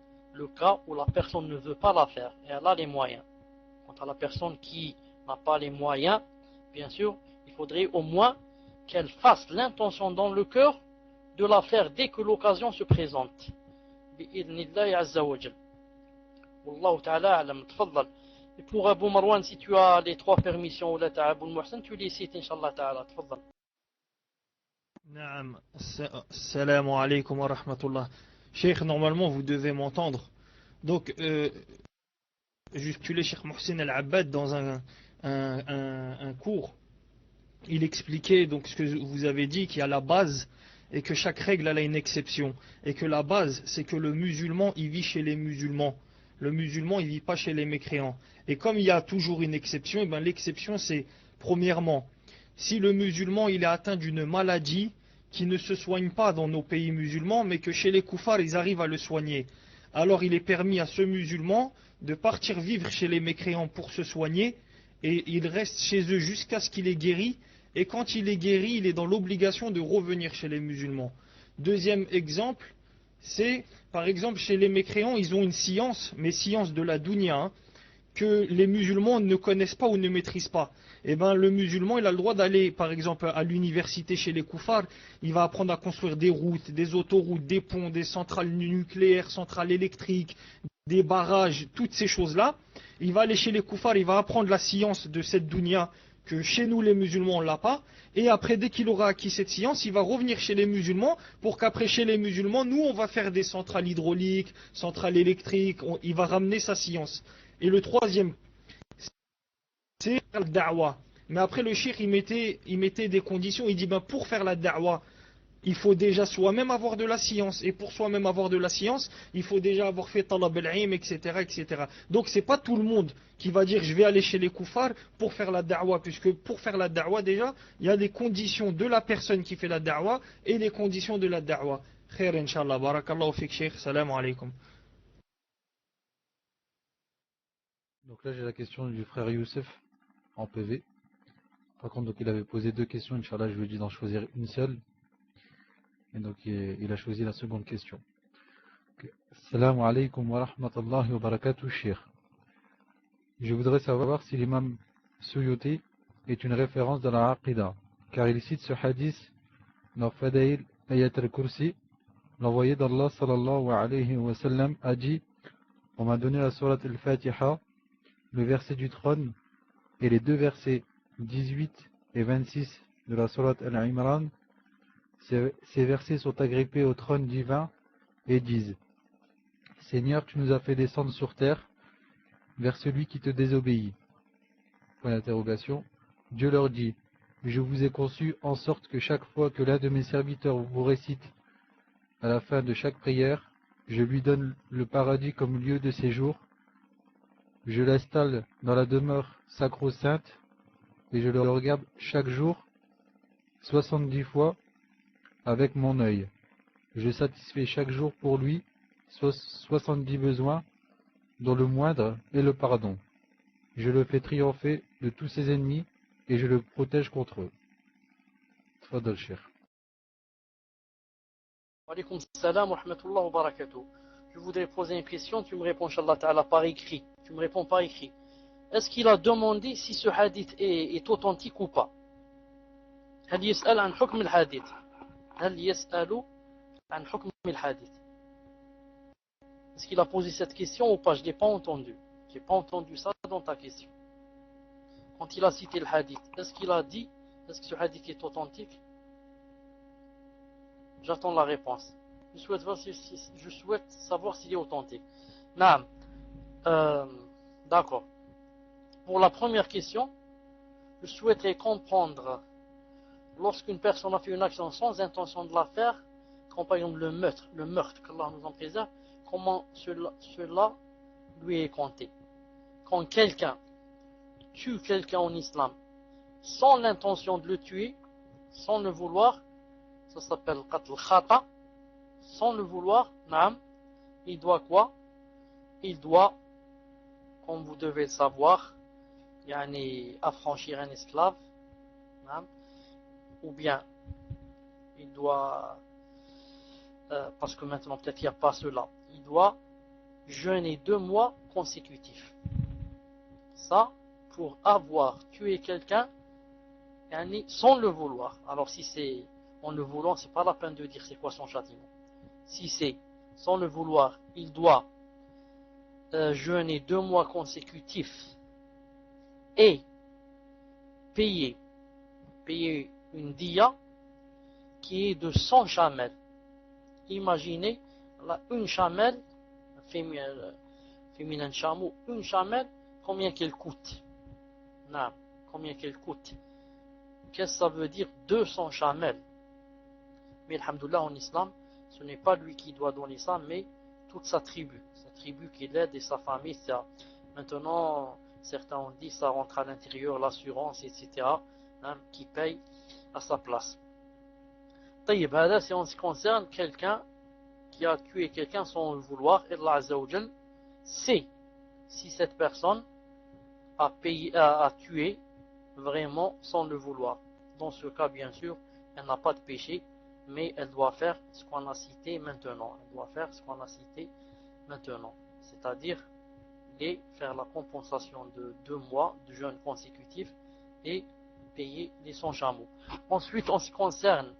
où la personne ne veut pas la faire, et elle a les moyens. Quant à la personne qui n'a pas les moyens, bien sûr, il faudrait au moins qu'elle fasse l'intention dans le cœur de la faire dès que l'occasion se présente. Bi'idnillahi azza wa jal. Wallahu ta'ala a'lam. Tfaddal. Et pour Abu Marwan, si tu as les trois permissions ou la Abu Muhsin, tu les cites, Inch'Allah ta'ala. Tfaddal. Naam. Assalamu alaikum wa rahmatullah. Cheikh, normalement, vous devez m'entendre. Donc, le Cheikh Mohsin Al-Abbad dans un cours. Il expliquait donc ce que vous avez dit, qu'il y a la base et que chaque règle elle a une exception. Et que la base, c'est que le musulman, il vit chez les musulmans. Le musulman, il vit pas chez les mécréants. Et comme il y a toujours une exception, et bien l'exception, c'est, premièrement, si le musulman, il est atteint d'une maladie qui ne se soigne pas dans nos pays musulmans, mais que chez les koufars, ils arrivent à le soigner. Alors il est permis à ce musulman de partir vivre chez les mécréants pour se soigner, et il reste chez eux jusqu'à ce qu'il est guéri, et quand il est guéri, il est dans l'obligation de revenir chez les musulmans. Deuxième exemple, c'est par exemple chez les mécréants, ils ont une science, mais science de la dunya, hein, que les musulmans ne connaissent pas ou ne maîtrisent pas. Eh ben, le musulman, il a le droit d'aller, par exemple, à l'université chez les koufars. Il va apprendre à construire des routes, des autoroutes, des ponts, des centrales nucléaires, centrales électriques, des barrages, toutes ces choses-là. Il va aller chez les koufars, il va apprendre la science de cette dunya que chez nous les musulmans on l'a pas. Et après, dès qu'il aura acquis cette science, il va revenir chez les musulmans pour qu'après chez les musulmans, nous on va faire des centrales hydrauliques, centrales électriques. Il va ramener sa science. Et le troisième, c'est la da'wa. Mais après le cheikh, il mettait des conditions. Il dit, ben, pour faire la da'wa, il faut déjà soi-même avoir de la science. Et pour soi-même avoir de la science, il faut déjà avoir fait talab al-ilm, etc., etc. Donc c'est pas tout le monde qui va dire, je vais aller chez les koufars pour faire la da'wa. Puisque pour faire la da'wa, déjà, il y a des conditions de la personne qui fait la da'wa et les conditions de la da'wa. Khair, inshallah. Barakallahu fik, cheikh. Salam alaikum. Donc là j'ai la question du frère Youssef en PV. Par contre donc il avait posé deux questions, Inch'Allah je lui ai dit d'en choisir une seule. Et donc il a choisi la seconde question. Okay. Assalamu alaikum wa rahmatullahi wa barakatuh, Cheikh. Je voudrais savoir si l'imam Suyuti est une référence dans la Aqidah, car il cite ce hadith dans Fadail Ayat al-Kursi. L'envoyé d'Allah sallallahu alayhi wa sallam a dit, on m'a donné la sourate al-Fatiha, le verset du trône et les deux versets 18 et 26 de la sourate Al-Imran. Ces versets sont agrippés au trône divin et disent: Seigneur, tu nous as fait descendre sur terre vers celui qui te désobéit. Point d'interrogation. Dieu leur dit: je vous ai conçu en sorte que chaque fois que l'un de mes serviteurs vous récite à la fin de chaque prière, je lui donne le paradis comme lieu de séjour. Je l'installe dans la demeure sacro-sainte et je le regarde chaque jour 70 fois avec mon œil. Je satisfais chaque jour pour lui 70 besoins, dont le moindre est le pardon. Je le fais triompher de tous ses ennemis et je le protège contre eux. Tfadal Cheikh. Wa alaykoum salam wa rahmatullahi wa barakatuh. Je voudrais poser une question, tu me réponds, Inch'Allah Ta'ala, par écrit. Tu me réponds par écrit. Est-ce qu'il a demandé si ce hadith est authentique ou pas? هل يسأل عن حكم الحديث؟ هل يسأل عن حكم الحديث؟ Est-ce qu'il a posé cette question ou pas? Je ne l'ai pas entendu. Je n'ai pas entendu ça dans ta question. Quand il a cité le hadith, est-ce qu'il a dit, est-ce que ce hadith est authentique? J'attends la réponse. Je souhaite savoir s'il est authentique. Naam. D'accord. Pour la première question, je souhaiterais comprendre, lorsqu'une personne a fait une action sans intention de la faire, comme par exemple le meurtre, qu'Allah nous en préserve, comment cela lui est compté. Quand quelqu'un tue quelqu'un en islam sans l'intention de le tuer, sans le vouloir, ça s'appelle qatl khata, sans le vouloir, naam, il doit quoi? Il doit, comme vous devez le savoir, affranchir un esclave, naam, ou bien il doit, parce que maintenant peut-être il n'y a pas cela, il doit jeûner 2 mois consécutifs. Ça, pour avoir tué quelqu'un sans le vouloir. Alors si c'est en le voulant, c'est pas la peine de dire c'est quoi son châtiment. Si c'est sans le vouloir, il doit jeûner 2 mois consécutifs et payer une diya qui est de 100 chamelles. Imaginez une chamelle, féminin chameau, une chamelle, combien qu'elle coûte? Non, combien qu'elle coûte? Qu'est-ce que ça veut dire 200 chamelles? Mais alhamdoulilah, en islam, ce n'est pas lui qui doit donner ça, mais toute sa tribu qui l'aide et sa famille. Ça. Maintenant, certains ont dit ça rentre à l'intérieur, l'assurance, etc., hein, qui paye à sa place. طيب, c'est en ce qui concerne quelqu'un qui a tué quelqu'un sans le vouloir. Allah Azza wa Jal sait si cette personne a tué vraiment sans le vouloir. Dans ce cas, bien sûr, elle n'a pas de péché, mais elle doit faire ce qu'on a cité maintenant. Elle doit faire ce qu'on a cité maintenant. C'est-à-dire faire la compensation de 2 mois de jeûne consécutif et payer les 100 chameaux. Ensuite, en ce qui concerne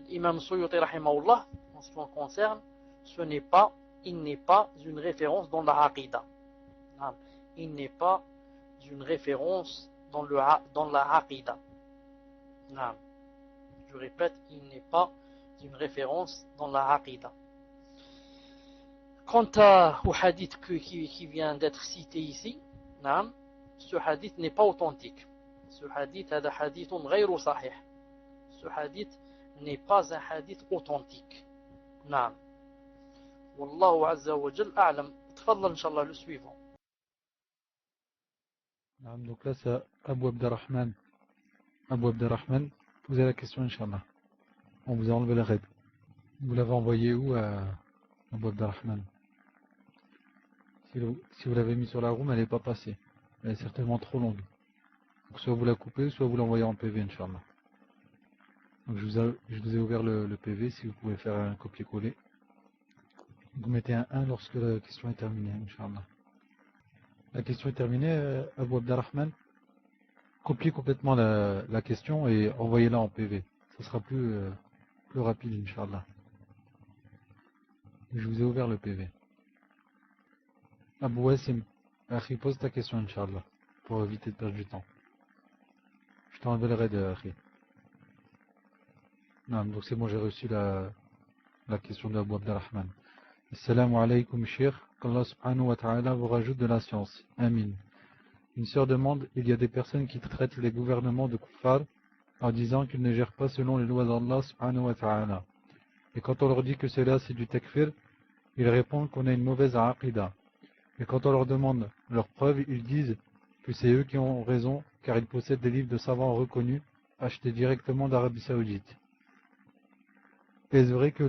l'imam Suyuti rahimahullah, en ce qui concerne, il n'est pas une référence dans la aqidah. Il n'est pas une référence dans la aqidah. Je répète, il n'est pas une référence dans la aqidah. Quant au hadith qui vient d'être cité ici, ce hadith n'est pas authentique. Ce hadith est un hadith غير صحيح. Ce hadith n'est pas un hadith authentique. نعم. والله عز وجل أعلم. تفضل إن شاء الله le suivant. Donc là c'est Abu Abderrahman. Abu Abderrahman, posez la question Inch'Allah. On vous a enlevé la raid. Vous l'avez envoyé où à Abu Abderrahman? Si vous l'avez mis sur la room, elle n'est pas passée. Elle est certainement trop longue. Donc soit vous la coupez, soit vous l'envoyez en PV, Inch'Allah. Donc je vous ai ouvert le PV, si vous pouvez faire un copier-coller. Vous mettez un 1 lorsque la question est terminée, Inch'Allah. La question est terminée, Abu Abderrahman. Copiez complètement la question et envoyez-la en PV. Ça sera plus rapide, Inch'Allah. Je vous ai ouvert le PV. Abou Wassim, Akhi, pose ta question, Inch'Allah, pour éviter de perdre du temps. Je t'enverrai de Akhi. Non, donc c'est bon, j'ai reçu la question de Abou Abderrahman. Assalamu alaykum, Cheikh. Qu'Allah subhanahu wa ta'ala vous rajoute de la science. Amin. Une sœur demande, il y a des personnes qui traitent les gouvernements de kuffar en disant qu'ils ne gèrent pas selon les lois d'Allah subhanahu wa ta'ala. Et quand on leur dit que cela c'est du takfir, ils répondent qu'on a une mauvaise aqidah. Et quand on leur demande leurs preuves, ils disent que c'est eux qui ont raison car ils possèdent des livres de savants reconnus achetés directement d'Arabie Saoudite. Est-ce vrai que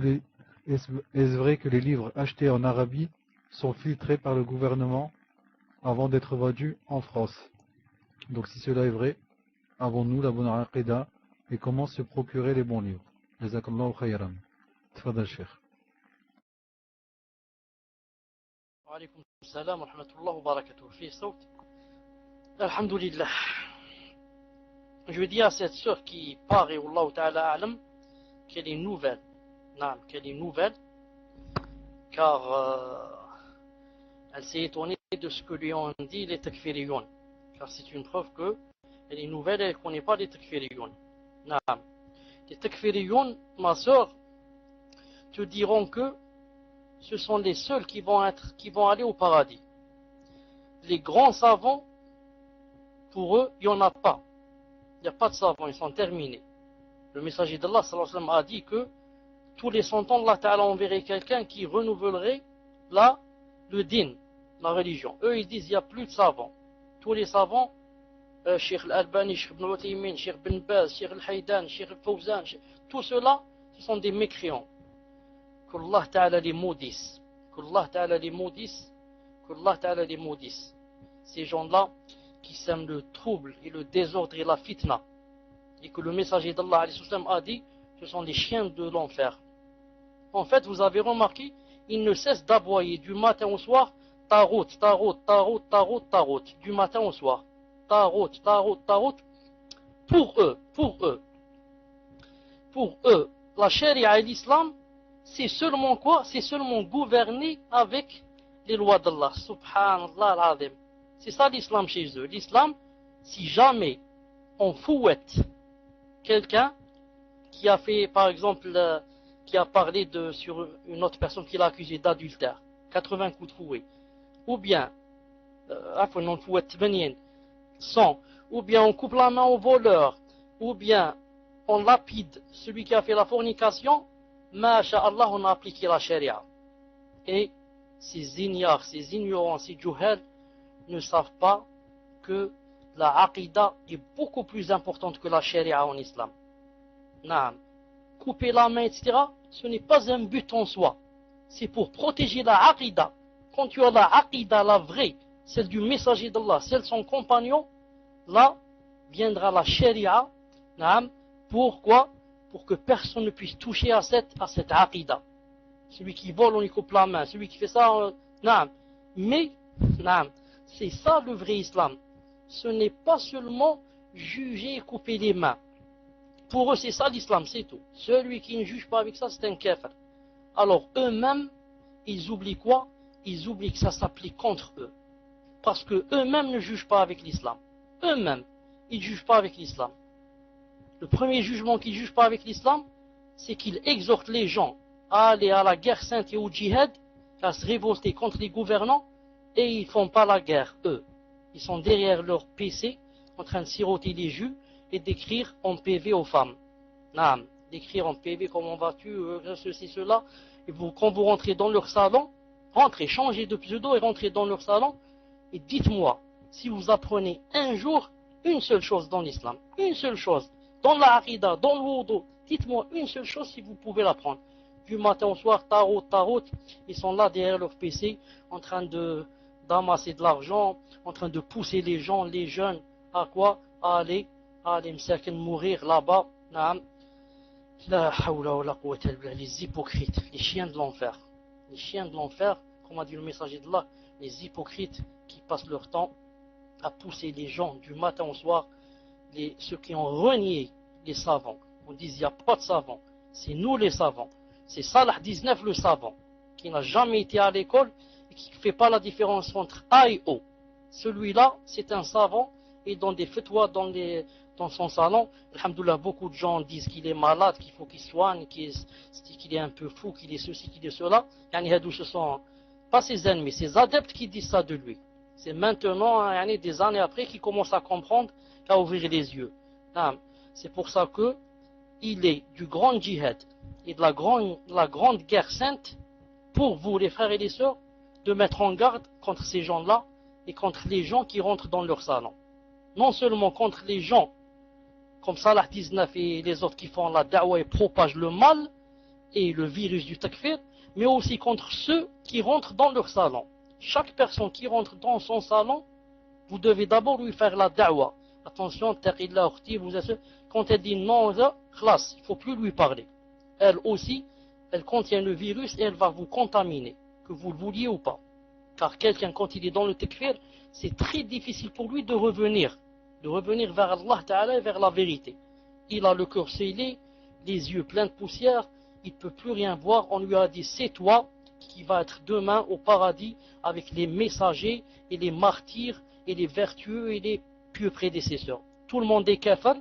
les livres achetés en Arabie sont filtrés par le gouvernement avant d'être vendus en France? Donc si cela est vrai, avons-nous la bonne aqidah et comment se procurer les bons livres? Jazakallahu khayran. Tfadal Cheikh. وعليكم السلام ورحمة الله وبركاته. في صوت. Alhamdulillah. Je dis à cette sœur qui paraît, Wallahu ta'ala a'lam, qu'elle est nouvelle. Non, qu'elle est nouvelle, car elle s'est étonnée de ce que lui ont dit les takfiriyoun. Car c'est une preuve qu'elle est nouvelle et elle ne connaît pas les takfiriyoun. Non. Les takfiriyoun, ma sœur, te diront que ce sont les seuls qui vont aller au paradis. Les grands savants, pour eux, il n'y en a pas. Il n'y a pas de savants, ils sont terminés. Le messager d'Allah sallallahu alayhi wa sallam a dit que tous les 100 ans, Allah Ta'ala enverrait quelqu'un qui renouvellerait le din, la religion. Eux, ils disent il n'y a plus de savants. Tous les savants, Cheikh Al-Albani, Cheikh Ibn Uthaymin, Cheikh Ben Baz, Cheikh Al-Haydan, Cheikh Al-Fawzan, tout cela, ce sont des mécréants. Qu'Allah Ta'ala les maudisse. Qu'Allah Ta'ala les maudisse. Qu'Allah Ta'ala les maudisse. Ces gens-là qui sèment le trouble et le désordre et la fitna. Et que le messager d'Allah a dit, ce sont les chiens de l'enfer. En fait, vous avez remarqué, ils ne cessent d'aboyer du matin au soir, Tarout, Tarout, Tarout, Tarout, Tarout, du matin au soir. Tarout, Tarout, Tarout. Pour eux, la charia et l'islam, c'est seulement quoi? C'est seulement gouverner avec les lois d'Allah. Subhanallah al-Azim. C'est ça l'islam chez eux. L'islam, si jamais on fouette quelqu'un qui a fait, par exemple, qui a parlé sur une autre personne qui l'a accusé d'adultère, 80 coups de fouet, ou bien, on fouette 100, ou bien on coupe la main au voleur, ou bien on lapide celui qui a fait la fornication, masha'Allah, on a appliqué la charia. Et ces ignorants, ces juhal ne savent pas que la aqidah est beaucoup plus importante que la charia en islam. Naam. Couper la main, etc., ce n'est pas un but en soi. C'est pour protéger la aqidah. Quand tu as la aqidah, la vraie, celle du messager d'Allah, celle de son compagnon, là viendra la sharia. Pourquoi? Pour que personne ne puisse toucher à cette aqidah. Celui qui vole, on lui coupe la main. Celui qui fait ça, mais c'est ça le vrai islam. Ce n'est pas seulement juger et couper les mains. Pour eux, c'est ça l'islam, c'est tout. Celui qui ne juge pas avec ça, c'est un kafir. Alors eux-mêmes, ils oublient quoi? Ils oublient que ça s'applique contre eux. Parce que eux-mêmes ne jugent pas avec l'islam. Eux-mêmes, ils ne jugent pas avec l'islam. Le premier jugement qu'ils ne jugent pas avec l'islam, c'est qu'ils exhortent les gens à aller à la guerre sainte et au djihad, à se révolter contre les gouvernants, et ils ne font pas la guerre, eux. Ils sont derrière leur PC, en train de siroter les jus, et d'écrire en PV aux femmes. D'écrire en PV comment vas-tu, ceci, cela. Et quand vous rentrez dans leur salon, rentrez, changez de pseudo et rentrez dans leur salon, et dites-moi, si vous apprenez un jour une seule chose dans l'islam, une seule chose, dans la harida, dans le wudu, dites-moi une seule chose si vous pouvez l'apprendre. Du matin au soir, tarot, ils sont là derrière leur PC, en train d'amasser de l'argent, en train de pousser les gens, les jeunes, à quoi? À aller mourir là-bas. Les hypocrites, les chiens de l'enfer. Les chiens de l'enfer, comme a dit le messager d'Allah, les hypocrites qui passent leur temps à pousser les gens du matin au soir, ceux qui ont renié les savants. On dit il n'y a pas de savants, c'est nous les savants. C'est Salah 19 le savant, qui n'a jamais été à l'école et qui ne fait pas la différence entre A et O. Celui-là, c'est un savant, et dans des fatwas, dans son salon, alhamdoulilah, beaucoup de gens disent qu'il est malade, qu'il faut qu'il soigne, qu'il est un peu fou, qu'il est ceci, qu'il est cela. Ce sont pas ses ennemis, ses adeptes qui disent ça de lui. C'est maintenant, des années après, qu'il commence à comprendre, à ouvrir les yeux. C'est pour ça que il est du grand djihad et de la grande guerre sainte pour vous, les frères et les sœurs, de mettre en garde contre ces gens-là et contre les gens qui rentrent dans leur salon. Non seulement contre les gens comme Salah 19 et les autres qui font la da'wa et propagent le mal et le virus du takfir, mais aussi contre ceux qui rentrent dans leur salon. Chaque personne qui rentre dans son salon, vous devez d'abord lui faire la da'wa. Attention, taqillah ukhti, quand elle dit non, classe, il ne faut plus lui parler. Elle aussi, elle contient le virus et elle va vous contaminer, que vous le vouliez ou pas. Car quelqu'un, quand il est dans le takfir, c'est très difficile pour lui de revenir vers Allah Ta'ala et vers la vérité. Il a le cœur scellé, les yeux pleins de poussière, il ne peut plus rien voir. On lui a dit, c'est toi qui vas être demain au paradis avec les messagers et les martyrs et les vertueux et les pieux prédécesseurs. Tout le monde est kafir,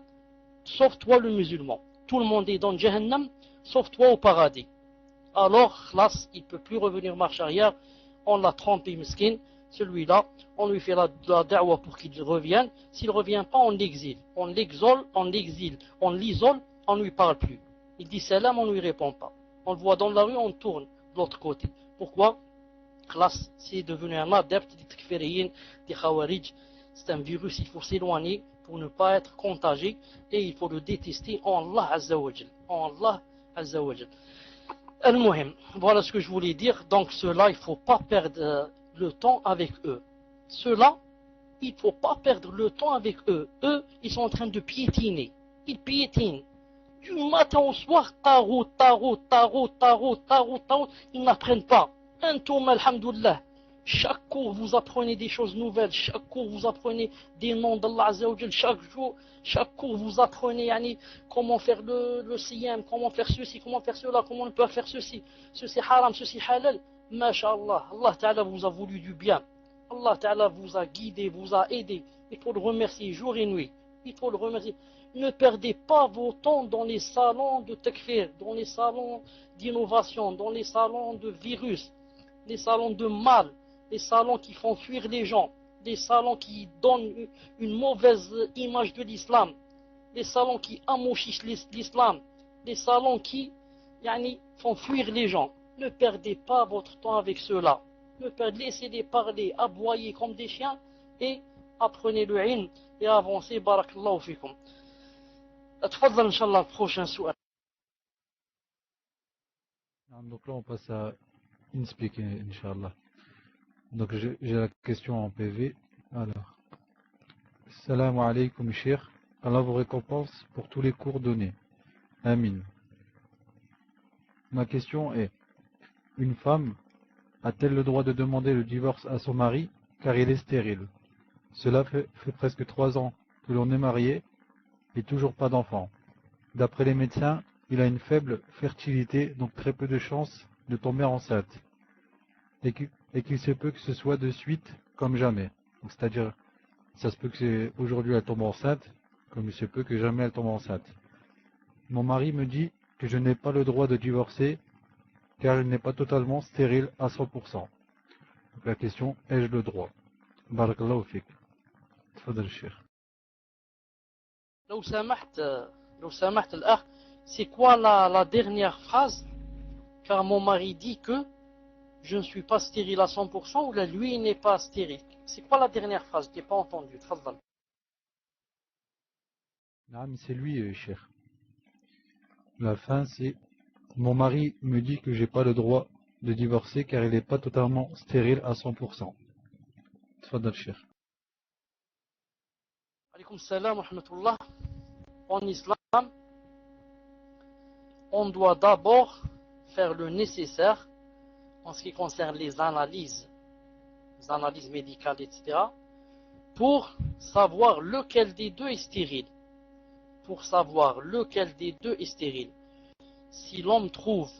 sauf toi le musulman. Tout le monde est dans Jahannam, sauf toi au paradis. Alors, classe, il ne peut plus revenir marche arrière. On l'a trompé, miskin. Celui-là, on lui fait la da'wa pour qu'il revienne. S'il ne revient pas, on l'exile. On l'exile, on l'isole, on ne lui parle plus. Il dit salam, on ne lui répond pas. On le voit dans la rue, on tourne de l'autre côté. Pourquoi? Classe, c'est devenu un adepte des takfiriyin, des khawarij. C'est un virus, il faut s'éloigner pour ne pas être contagié et il faut le détester en Allah Azza wa Jal. En Allah Azza wa Jal. Al-Muhim, voilà ce que je voulais dire. Donc ceux-là, il ne faut pas perdre le temps avec eux. Ceux-là, il ne faut pas perdre le temps avec eux. Eux, ils sont en train de piétiner. Ils piétinent. Du matin au soir, tarot. Ils n'apprennent pas. Un tour, alhamdoulilah. Chaque cours, vous apprenez des choses nouvelles. Chaque cours, vous apprenez des noms d'Allah Azza wa Jal. Chaque cours, vous apprenez comment faire le siyam, comment faire ceci, comment faire cela, comment on peut faire ceci. Ceci haram, ceci halal. Masha'Allah, Allah Ta'ala vous a voulu du bien. Allah Ta'ala vous a guidé, vous a aidé. Il faut le remercier jour et nuit. Il faut le remercier. Ne perdez pas vos temps dans les salons de takfir, dans les salons d'innovation, dans les salons de virus, les salons de mal, les salons qui font fuir les gens, les salons qui donnent une mauvaise image de l'islam, les salons qui amochissent l'islam, les salons qui font fuir les gens. Ne perdez pas votre temps avec ceux-là. Laissez-les parler, aboyer comme des chiens et apprenez le ilm et avancez. Barakallahu fikum. تفضل إن شاء الله prochain سؤال. Donc là on passe à in speaking, Inch'Allah. Donc j'ai la question en PV. Alors, Salam alaykoum cheikh. Allah vous récompense pour tous les cours donnés. Amin. Ma question est, une femme a-t-elle le droit de demander le divorce à son mari car il est stérile? Cela fait presque 3 ans que l'on est marié et toujours pas d'enfant. D'après les médecins, il a une faible fertilité, donc très peu de chances de tomber enceinte. Et qu'il se peut que ce soit de suite comme jamais. C'est-à-dire, ça se peut que aujourd'hui elle tombe enceinte, comme il se peut que jamais elle tombe enceinte. Mon mari me dit que je n'ai pas le droit de divorcer car il n'est pas totalement stérile à 100%. Donc la question, ai-je le droit? Barakallahu fik. Tfadal Cheikh. لو سمحت لو سمحت الأخ, c'est quoi la dernière phrase? Car mon mari dit que je ne suis pas stérile à 100% ou là, lui, il n'est pas stérile. C'est quoi la dernière phrase? Je n'ai pas entendu. Tfadal. Non, mais c'est lui, Cheikh. La fin, c'est mon mari me dit que j'ai pas le droit de divorcer car il n'est pas totalement stérile à 100%. Tfadal Cheikh. Alaykoum salam wa rahmatullah. En islam, on doit d'abord faire le nécessaire en ce qui concerne les analyses médicales, etc., pour savoir lequel des deux est stérile. Pour savoir lequel des deux est stérile. Si l'homme trouve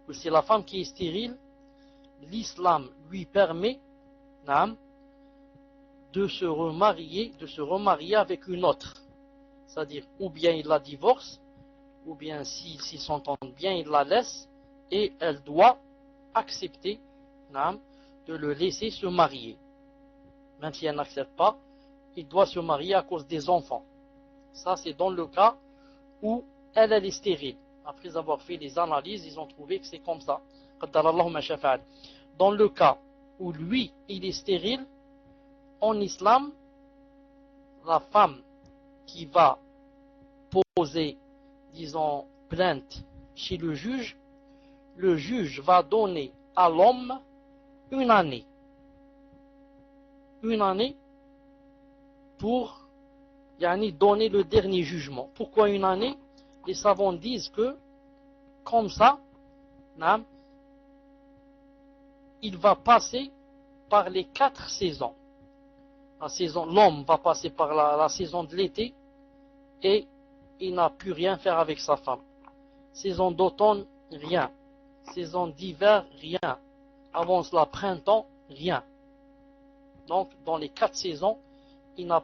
que c'est la femme qui est stérile, l'islam lui permet de se remarier avec une autre. C'est-à-dire, ou bien il la divorce, ou bien s'ils s'entendent bien, il la laisse, et elle doit accepter de le laisser se marier. Même si elle n'accepte pas, il doit se marier à cause des enfants. Ça, c'est dans le cas où elle est stérile. Après avoir fait les analyses, ils ont trouvé que c'est comme ça. Dans le cas où lui, il est stérile, en islam, la femme qui va poser, disons, plainte chez le juge va donner à l'homme une année pour donner le dernier jugement. Pourquoi une année? Les savants disent que comme ça, il va passer par les 4 saisons. L'homme va passer par la saison de l'été et il n'a pu rien faire avec sa femme. Saison d'automne, rien. Saison d'hiver, rien. Avant cela, printemps, rien. Donc, dans les 4 saisons, il n'a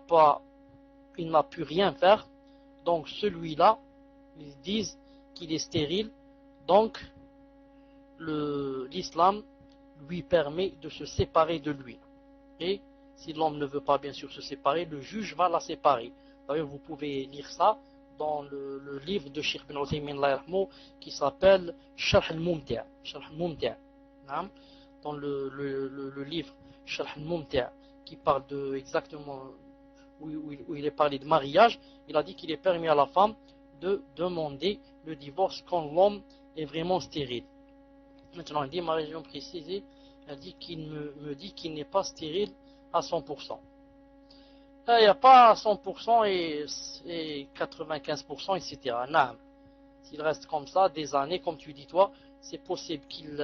pu rien faire. Donc, celui-là, ils disent qu'il est stérile. Donc, l'islam lui permet de se séparer de lui. Et si l'homme ne veut pas bien sûr se séparer, le juge va la séparer. D'ailleurs, vous pouvez lire ça dans le livre de Cheikh bin Uthaymin qui s'appelle Sharh al-Mumti'. Dans le livre Sharh al-Mumti' qui parle de exactement où il est parlé de mariage, il a dit qu'il est permis à la femme de demander le divorce quand l'homme est vraiment stérile. Maintenant, il dit ma région précisée, elle dit qu'il me dit qu'il n'est pas stérile à 100%. Il n'y a pas 100% et 95%, etc. Non. S'il reste comme ça des années, comme tu dis toi, c'est possible qu'il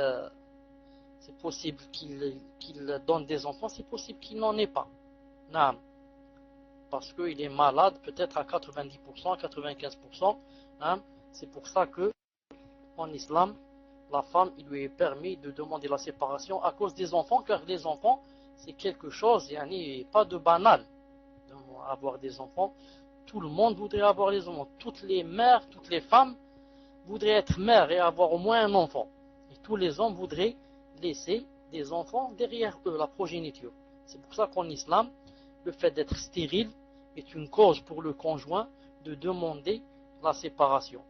donne des enfants, c'est possible qu'il n'en ait pas. Non. Parce qu'il est malade peut-être à 90%, 95%. Hein. C'est pour ça que en islam, la femme, il lui est permis de demander la séparation à cause des enfants, car les enfants, c'est quelque chose, pas de banal. Avoir des enfants, tout le monde voudrait avoir des enfants. Toutes les mères, toutes les femmes voudraient être mères et avoir au moins un enfant. Et tous les hommes voudraient laisser des enfants derrière eux, la progéniture. C'est pour ça qu'en islam, le fait d'être stérile est une cause pour le conjoint de demander la séparation.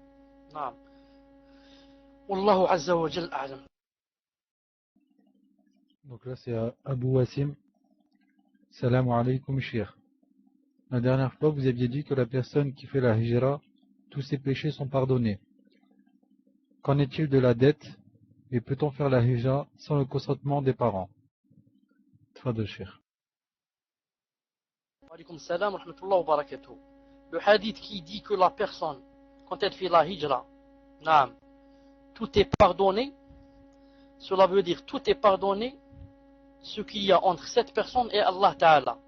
Wallahu azza wa jal a'lam. Donc là, c'est Abu Wassim. Salam alaykoum cheikh. La dernière fois, vous aviez dit que la personne qui fait la hijra, tous ses péchés sont pardonnés. Qu'en est-il de la dette Et peut-on faire la hijra sans le consentement des parents? Tfadal Cheikh. Wa alaykoum salam wa rahmatullahi wa barakatuh. Le hadith qui dit que la personne, quand elle fait la hijra, naam, tout est pardonné, cela veut dire tout est pardonné, ce qu'il y a entre cette personne et Allah Ta'ala.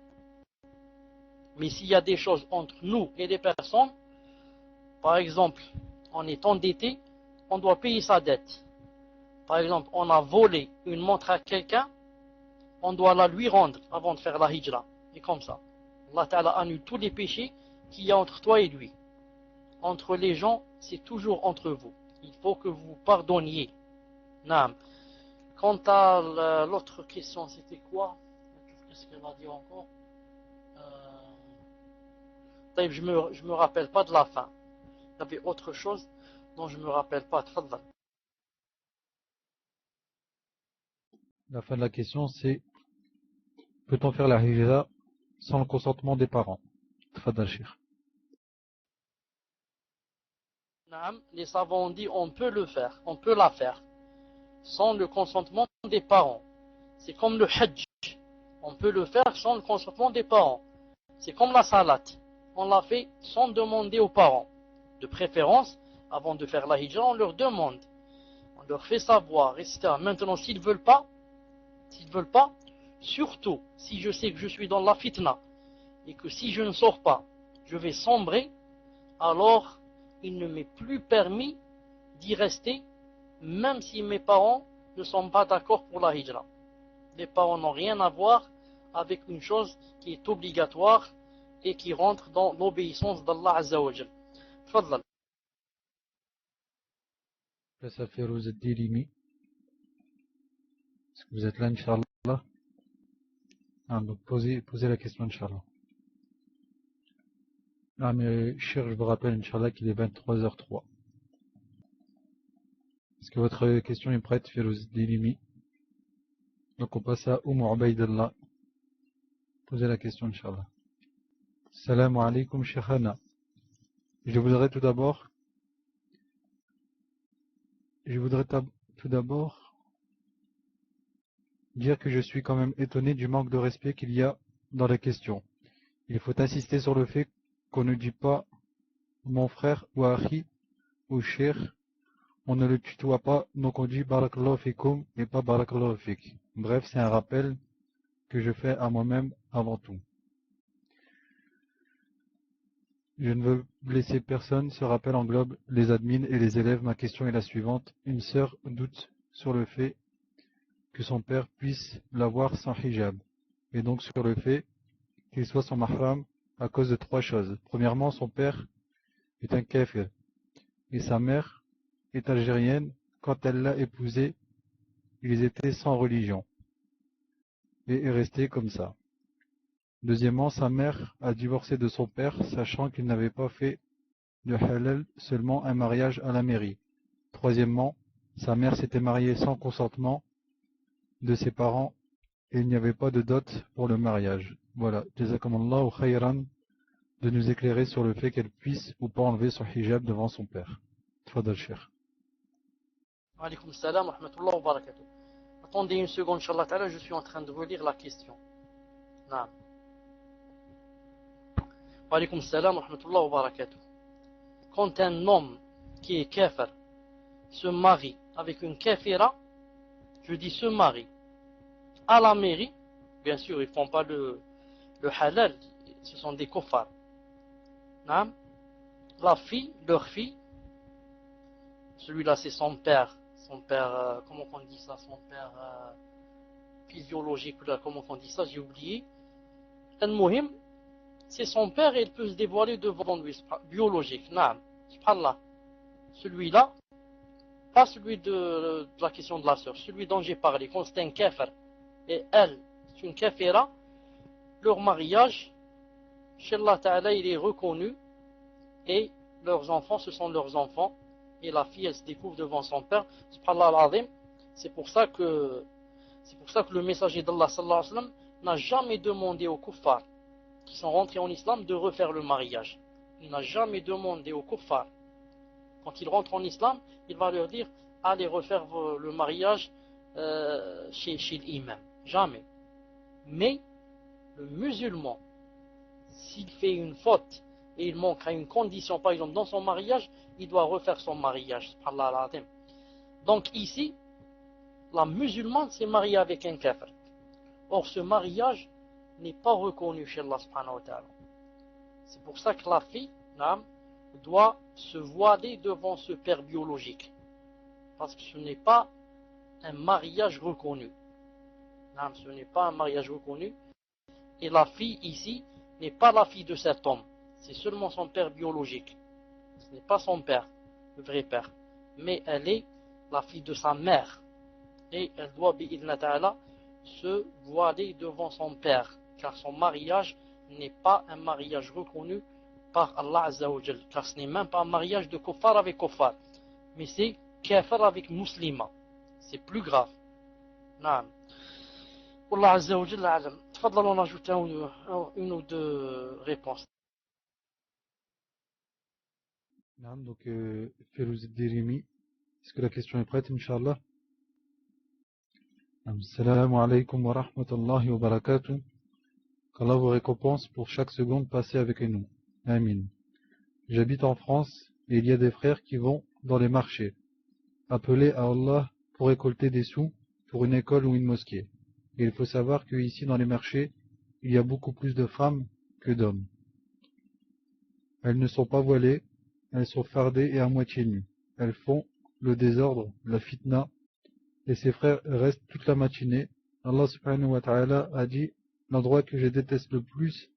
Mais s'il y a des choses entre nous et des personnes, par exemple, on est endetté, on doit payer sa dette. Par exemple, on a volé une montre à quelqu'un, on doit la lui rendre avant de faire la hijra. Et comme ça. Allah Ta'ala annule tous les péchés qu'il y a entre toi et lui. Entre les gens, c'est toujours entre vous. Il faut que vous pardonniez. Naam. Quant à l'autre question, c'était quoi? Qu'est-ce qu'elle a dit encore? Je me rappelle pas de la fin. Il y avait autre chose dont je me rappelle pas. Tfadal. La fin de la question, c'est peut-on faire la hijra sans le consentement des parents? Tfadal Cheikh. Naam. Les savants ont dit on peut le faire, on peut la faire sans le consentement des parents. C'est comme le hajj. On peut le faire sans le consentement des parents. C'est comme la salat. On l'a fait sans demander aux parents. De préférence, avant de faire la hijra, on leur demande. On leur fait savoir, etc. Maintenant, s'ils ne veulent pas, surtout si je sais que je suis dans la fitna et que si je ne sors pas, je vais sombrer, alors il ne m'est plus permis d'y rester, même si mes parents ne sont pas d'accord pour la hijra. Les parents n'ont rien à voir avec une chose qui est obligatoire et qui rentre dans l'obéissance d'Allah Azza wa Jal. Tfadlal. Ça fait Rose Dilimi. Est-ce que vous êtes là, Inch'Allah? Donc posez la question, Inch'Allah. Ah, mais cher, je vous rappelle, Inch'Allah, qu'il est 23h03. Est-ce que votre question est prête, Firouz Dilimi? Donc on passe à Ubaydallah. Posez la question, Inch'Allah. Salam alaikum, Sheikhana. Je voudrais tout d'abord dire que je suis quand même étonné du manque de respect qu'il y a dans les questions. Il faut insister sur le fait qu'on ne dit pas mon frère ou Akhi ou Cheikh. On ne le tutoie pas, donc on dit Barakallahu fikum et pas Barakallahu fik. Bref, c'est un rappel que je fais à moi-même avant tout. Je ne veux blesser personne, ce rappel englobe les admins et les élèves. Ma question est la suivante. Une sœur doute sur le fait que son père puisse l'avoir sans hijab, et donc sur le fait qu'il soit son mahram à cause de 3 choses. Premièrement, son père est un kafir, et sa mère est algérienne. Quand elle l'a épousé, ils étaient sans religion, et est resté comme ça. Deuxièmement, sa mère a divorcé de son père, sachant qu'il n'avait pas fait de halal, seulement un mariage à la mairie. Troisièmement, sa mère s'était mariée sans consentement de ses parents, et il n'y avait pas de dot pour le mariage. Voilà, jazakumullahu khayran, de nous éclairer sur le fait qu'elle puisse ou pas enlever son hijab devant son père. Tfadal Cheikh. Wa alaykoum salam wa rahmatullahi wa barakatuh. Attendez une seconde, Inch'Allah Ta'ala, je suis en train de relire la question. Naam. Wa alaykoum salam wa rahmatullahi wa barakatuh. Quand un homme qui est kafir se marie avec une kafira, je dis se marie, à la mairie, bien sûr, ils ne font pas le halal, ce sont des kuffars. La fille, leur fille, celui-là c'est son père, comment on dit ça, son père physiologique, comment on dit ça, j'ai oublié. Al-Muhim, c'est son père et il peut se dévoiler devant lui, biologique, naam, subhanallah. Celui-là, pas celui de la question de la sœur, celui dont j'ai parlé, quand c'est un kafir, et elle, c'est une kafira, leur mariage, chez Allah Ta'ala, il est reconnu, et leurs enfants, ce sont leurs enfants, et la fille, elle se découvre devant son père, subhanallah al-azim. C'est pour ça que le messager d'Allah sallallahu alayhi wa sallam n'a jamais demandé aux kuffars qui sont rentrés en islam de refaire le mariage. Il n'a jamais demandé aux kuffars, quand ils rentrent en islam, il va leur dire aller refaire le mariage chez l'imam. Jamais. Mais le musulman, s'il fait une faute et il manque à une condition, par exemple dans son mariage, il doit refaire son mariage. Donc ici, la musulmane s'est mariée avec un kafir. Or ce mariage n'est pas reconnu chez Allah subhanahu wa ta'ala. C'est pour ça que la fille doit se voiler devant ce père biologique. Parce que ce n'est pas un mariage reconnu. Ce n'est pas un mariage reconnu. Et la fille ici n'est pas la fille de cet homme. C'est seulement son père biologique. Ce n'est pas son père, le vrai père. Mais elle est la fille de sa mère. Et elle doit, bi'idna ta'ala, se voiler devant son père. Car son mariage n'est pas un mariage reconnu par Allah Azza wa Jal. Car ce n'est même pas un mariage de kuffar avec kuffar. Mais c'est kafir avec musulman. C'est plus grave. Naam. Allah Azza wa Jal a'lam. Tfadlal, on ajoute une ou deux réponses. Naam, donc Férouz Derimi, est-ce que la question est prête, Inch'Allah? Assalamu alaikum wa rahmatullahi wa barakatuh. Qu'Allah vous récompense pour chaque seconde passée avec nous. Amin. J'habite en France et il y a des frères qui vont dans les marchés, appelés à Allah pour récolter des sous pour une école ou une mosquée. Et il faut savoir qu'ici dans les marchés, il y a beaucoup plus de femmes que d'hommes. Elles ne sont pas voilées, elles sont fardées et à moitié nues. Elles font le désordre, la fitna, et ces frères restent toute la matinée. Allah subhanahu wa ta'ala a dit: l'endroit que je déteste le plus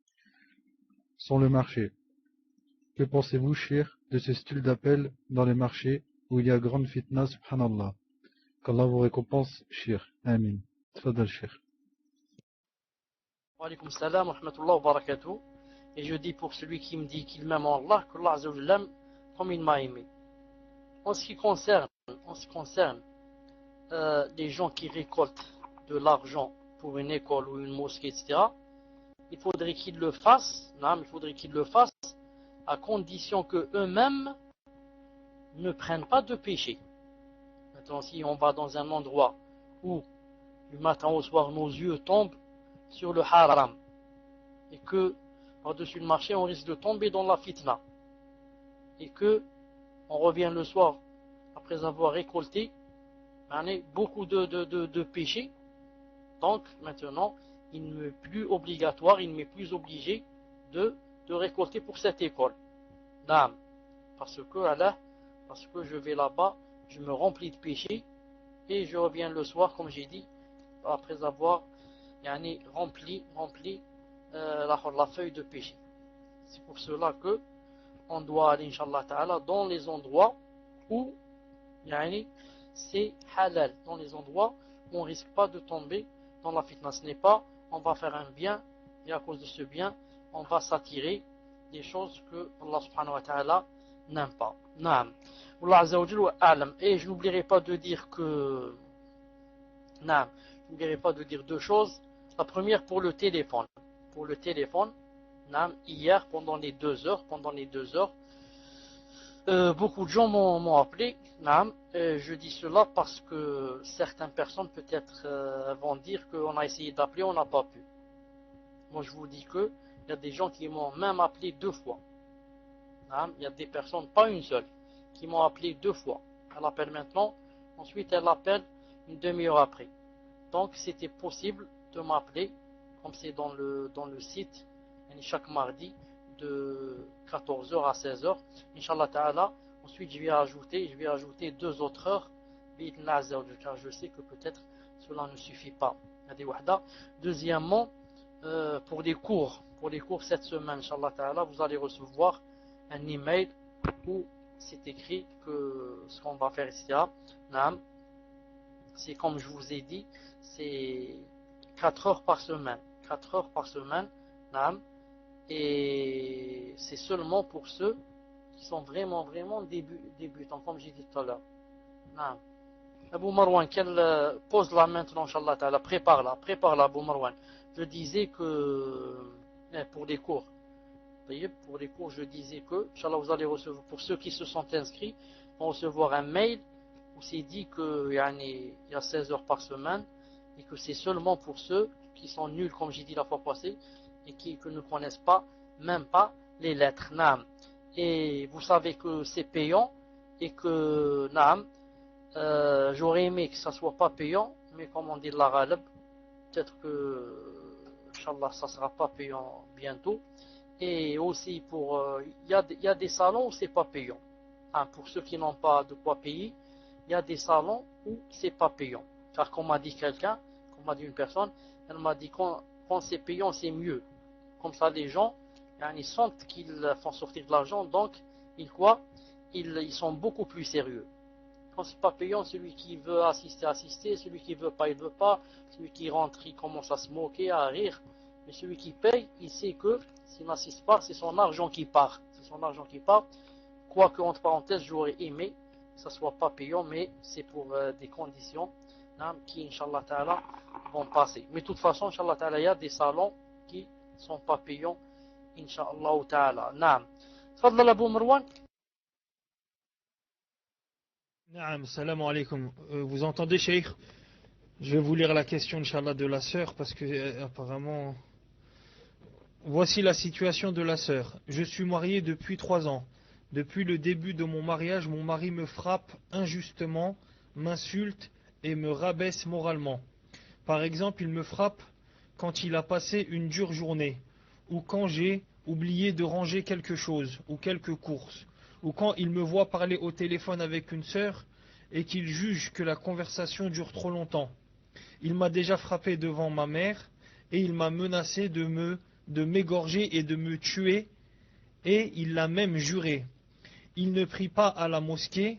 sont le marché. Que pensez-vous, Cheikh, de ce style d'appel dans les marchés où il y a grande fitna, subhanallah? Qu'Allah vous récompense, Cheikh. Amin. Tfadal, Cheikh. Wa alaykum salam wa rahmatullahi wa barakatuh. Et je dis pour celui qui me dit qu'il m'aime en Allah, que Allah Azza wa Jalla l'aime comme il m'a aimé. En ce qui concerne les gens qui récoltent de l'argent pour une école ou une mosquée, etc., il faudrait qu'ils le fassent, à condition qu'eux-mêmes ne prennent pas de péché. Maintenant, si on va dans un endroit où du matin au soir nos yeux tombent sur le haram et que par-dessus le marché on risque de tomber dans la fitna et que on revient le soir après avoir récolté beaucoup de péchés, donc maintenant il ne m'est plus obligatoire, il ne m'est plus obligé de récolter pour cette école. Naam. Parce que je vais là-bas, je me remplis de péchés et je reviens le soir, comme j'ai dit, après avoir rempli la feuille de péché. C'est pour cela que on doit aller, Inch'Allah Ta'ala, dans les endroits où c'est halal, dans les endroits où on ne risque pas de tomber dans la fitna. Ce n'est pas, on va faire un bien, et à cause de ce bien, on va s'attirer des choses que Allah subhanahu wa ta'ala n'aime pas. Naam. Allah Azza wa Jalla a'lam. Et je n'oublierai pas de dire deux choses. La première pour le téléphone. Hier, pendant les 2 heures, beaucoup de gens m'ont appelé. Je dis cela parce que certaines personnes peut-être vont dire qu'on a essayé d'appeler, on n'a pas pu. Moi je vous dis qu'il y a des gens qui m'ont même appelé 2 fois. Il y a des personnes, pas une seule, qui m'ont appelé 2 fois. Elle appelle maintenant, ensuite elle appelle une demi-heure après. Donc c'était possible de m'appeler, comme c'est dans le site, chaque mardi de 14h à 16h. Inch'Allah Ta'ala, ensuite je vais ajouter 2 autres heures, car je sais que peut-être cela ne suffit pas. Deuxièmement, pour les cours cette semaine, Inch'Allah Ta'ala, vous allez recevoir un email où c'est écrit que ce qu'on va faire ici, c'est comme je vous ai dit, c'est 4 heures par semaine, et c'est seulement pour ceux qui sont vraiment débutants, comme j'ai dit tout à l'heure. Abou Marwan, pose-la maintenant, Inch'Allah Ta'ala, prépare-la, Abou Marwan. Je disais que pour les cours, je disais que, Inch'Allah, vous allez recevoir, pour ceux qui se sont inscrits, vont recevoir un mail où c'est dit qu'il y a 16 heures par semaine et que c'est seulement pour ceux qui sont nuls, comme j'ai dit la fois passée, et qui ne connaissent pas, même pas les lettres. Naam. Et vous savez que c'est payant et que, naam, j'aurais aimé que ça soit pas payant, mais comme on dit la ghalab, peut-être que, Inch'Allah, ça sera pas payant bientôt. Et aussi pour, il y a des salons où c'est pas payant. Hein, pour ceux qui n'ont pas de quoi payer, il y a des salons où c'est pas payant. Car comme m'a dit quelqu'un, comme m'a dit une personne, elle m'a dit quand c'est payant, c'est mieux. Comme ça, les gens, ils sentent qu'ils font sortir de l'argent, donc ils sont beaucoup plus sérieux. Quand c'est pas payant, celui qui veut assister, celui qui veut pas, il veut pas, celui qui rentre, il commence à se moquer, à rire. Mais celui qui paye, il sait que s'il n'assiste pas, c'est son argent qui part. C'est son argent qui part. Quoique, entre parenthèses, j'aurais aimé que ça soit pas payant, mais c'est pour des conditions qui, Inch'Allah Ta'ala, vont passer. Mais de toute façon, Inch'Allah Ta'ala, il y a des salons qui sont pas payants, Inch'Allah Ta'ala. Naam. Tfadlal Abou Marwan. Naam, salam alaikum. Vous entendez, Cheikh? Je vais vous lire la question, Inch'Allah, de la sœur, parce que apparemment... Voici la situation de la sœur. Je suis marié depuis 3 ans. Depuis le début de mon mariage, mon mari me frappe injustement, m'insulte et me rabaisse moralement. Par exemple, il me frappe quand il a passé une dure journée, ou quand j'ai oublié de ranger quelque chose, ou quelques courses, ou quand il me voit parler au téléphone avec une sœur et qu'il juge que la conversation dure trop longtemps. Il m'a déjà frappé devant ma mère et il m'a menacé de m'égorger et de me tuer, et il l'a même juré. Il ne prie pas à la mosquée.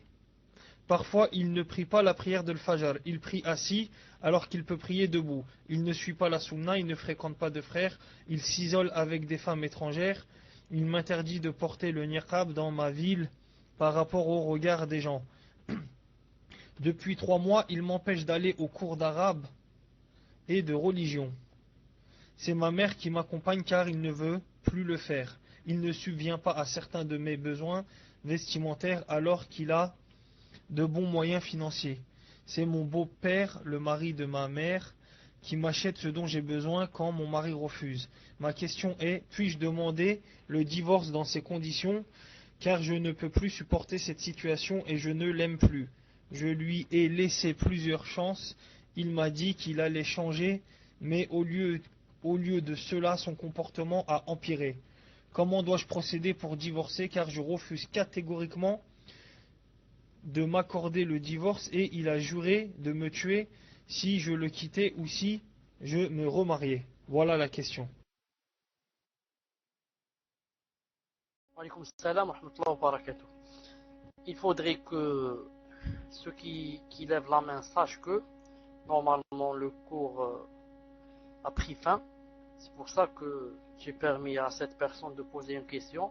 Parfois, il ne prie pas la prière de l'Fajr. Il prie assis alors qu'il peut prier debout. Il ne suit pas la sunna, il ne fréquente pas de frères. Il s'isole avec des femmes étrangères. Il m'interdit de porter le niqab dans ma ville par rapport au regard des gens. Depuis 3 mois, il m'empêche d'aller aux cours d'arabe et de religion. C'est ma mère qui m'accompagne car il ne veut plus le faire. Il ne subvient pas à certains de mes besoins vestimentaires alors qu'il a de bons moyens financiers. C'est mon beau-père, le mari de ma mère, qui m'achète ce dont j'ai besoin quand mon mari refuse. Ma question est, puis-je demander le divorce dans ces conditions, car je ne peux plus supporter cette situation et je ne l'aime plus. Je lui ai laissé plusieurs chances. Il m'a dit qu'il allait changer, mais au lieu de cela, son comportement a empiré. Comment dois-je procéder pour divorcer, car je refuse catégoriquement de m'accorder le divorce et il a juré de me tuer si je le quittais ou si je me remariais. Voilà la question. Alaykoum salam wa rahmatullahi wa barakatuh. Il faudrait que ceux qui lèvent la main sachent que normalement le cours a pris fin. C'est pour ça que j'ai permis à cette personne de poser une question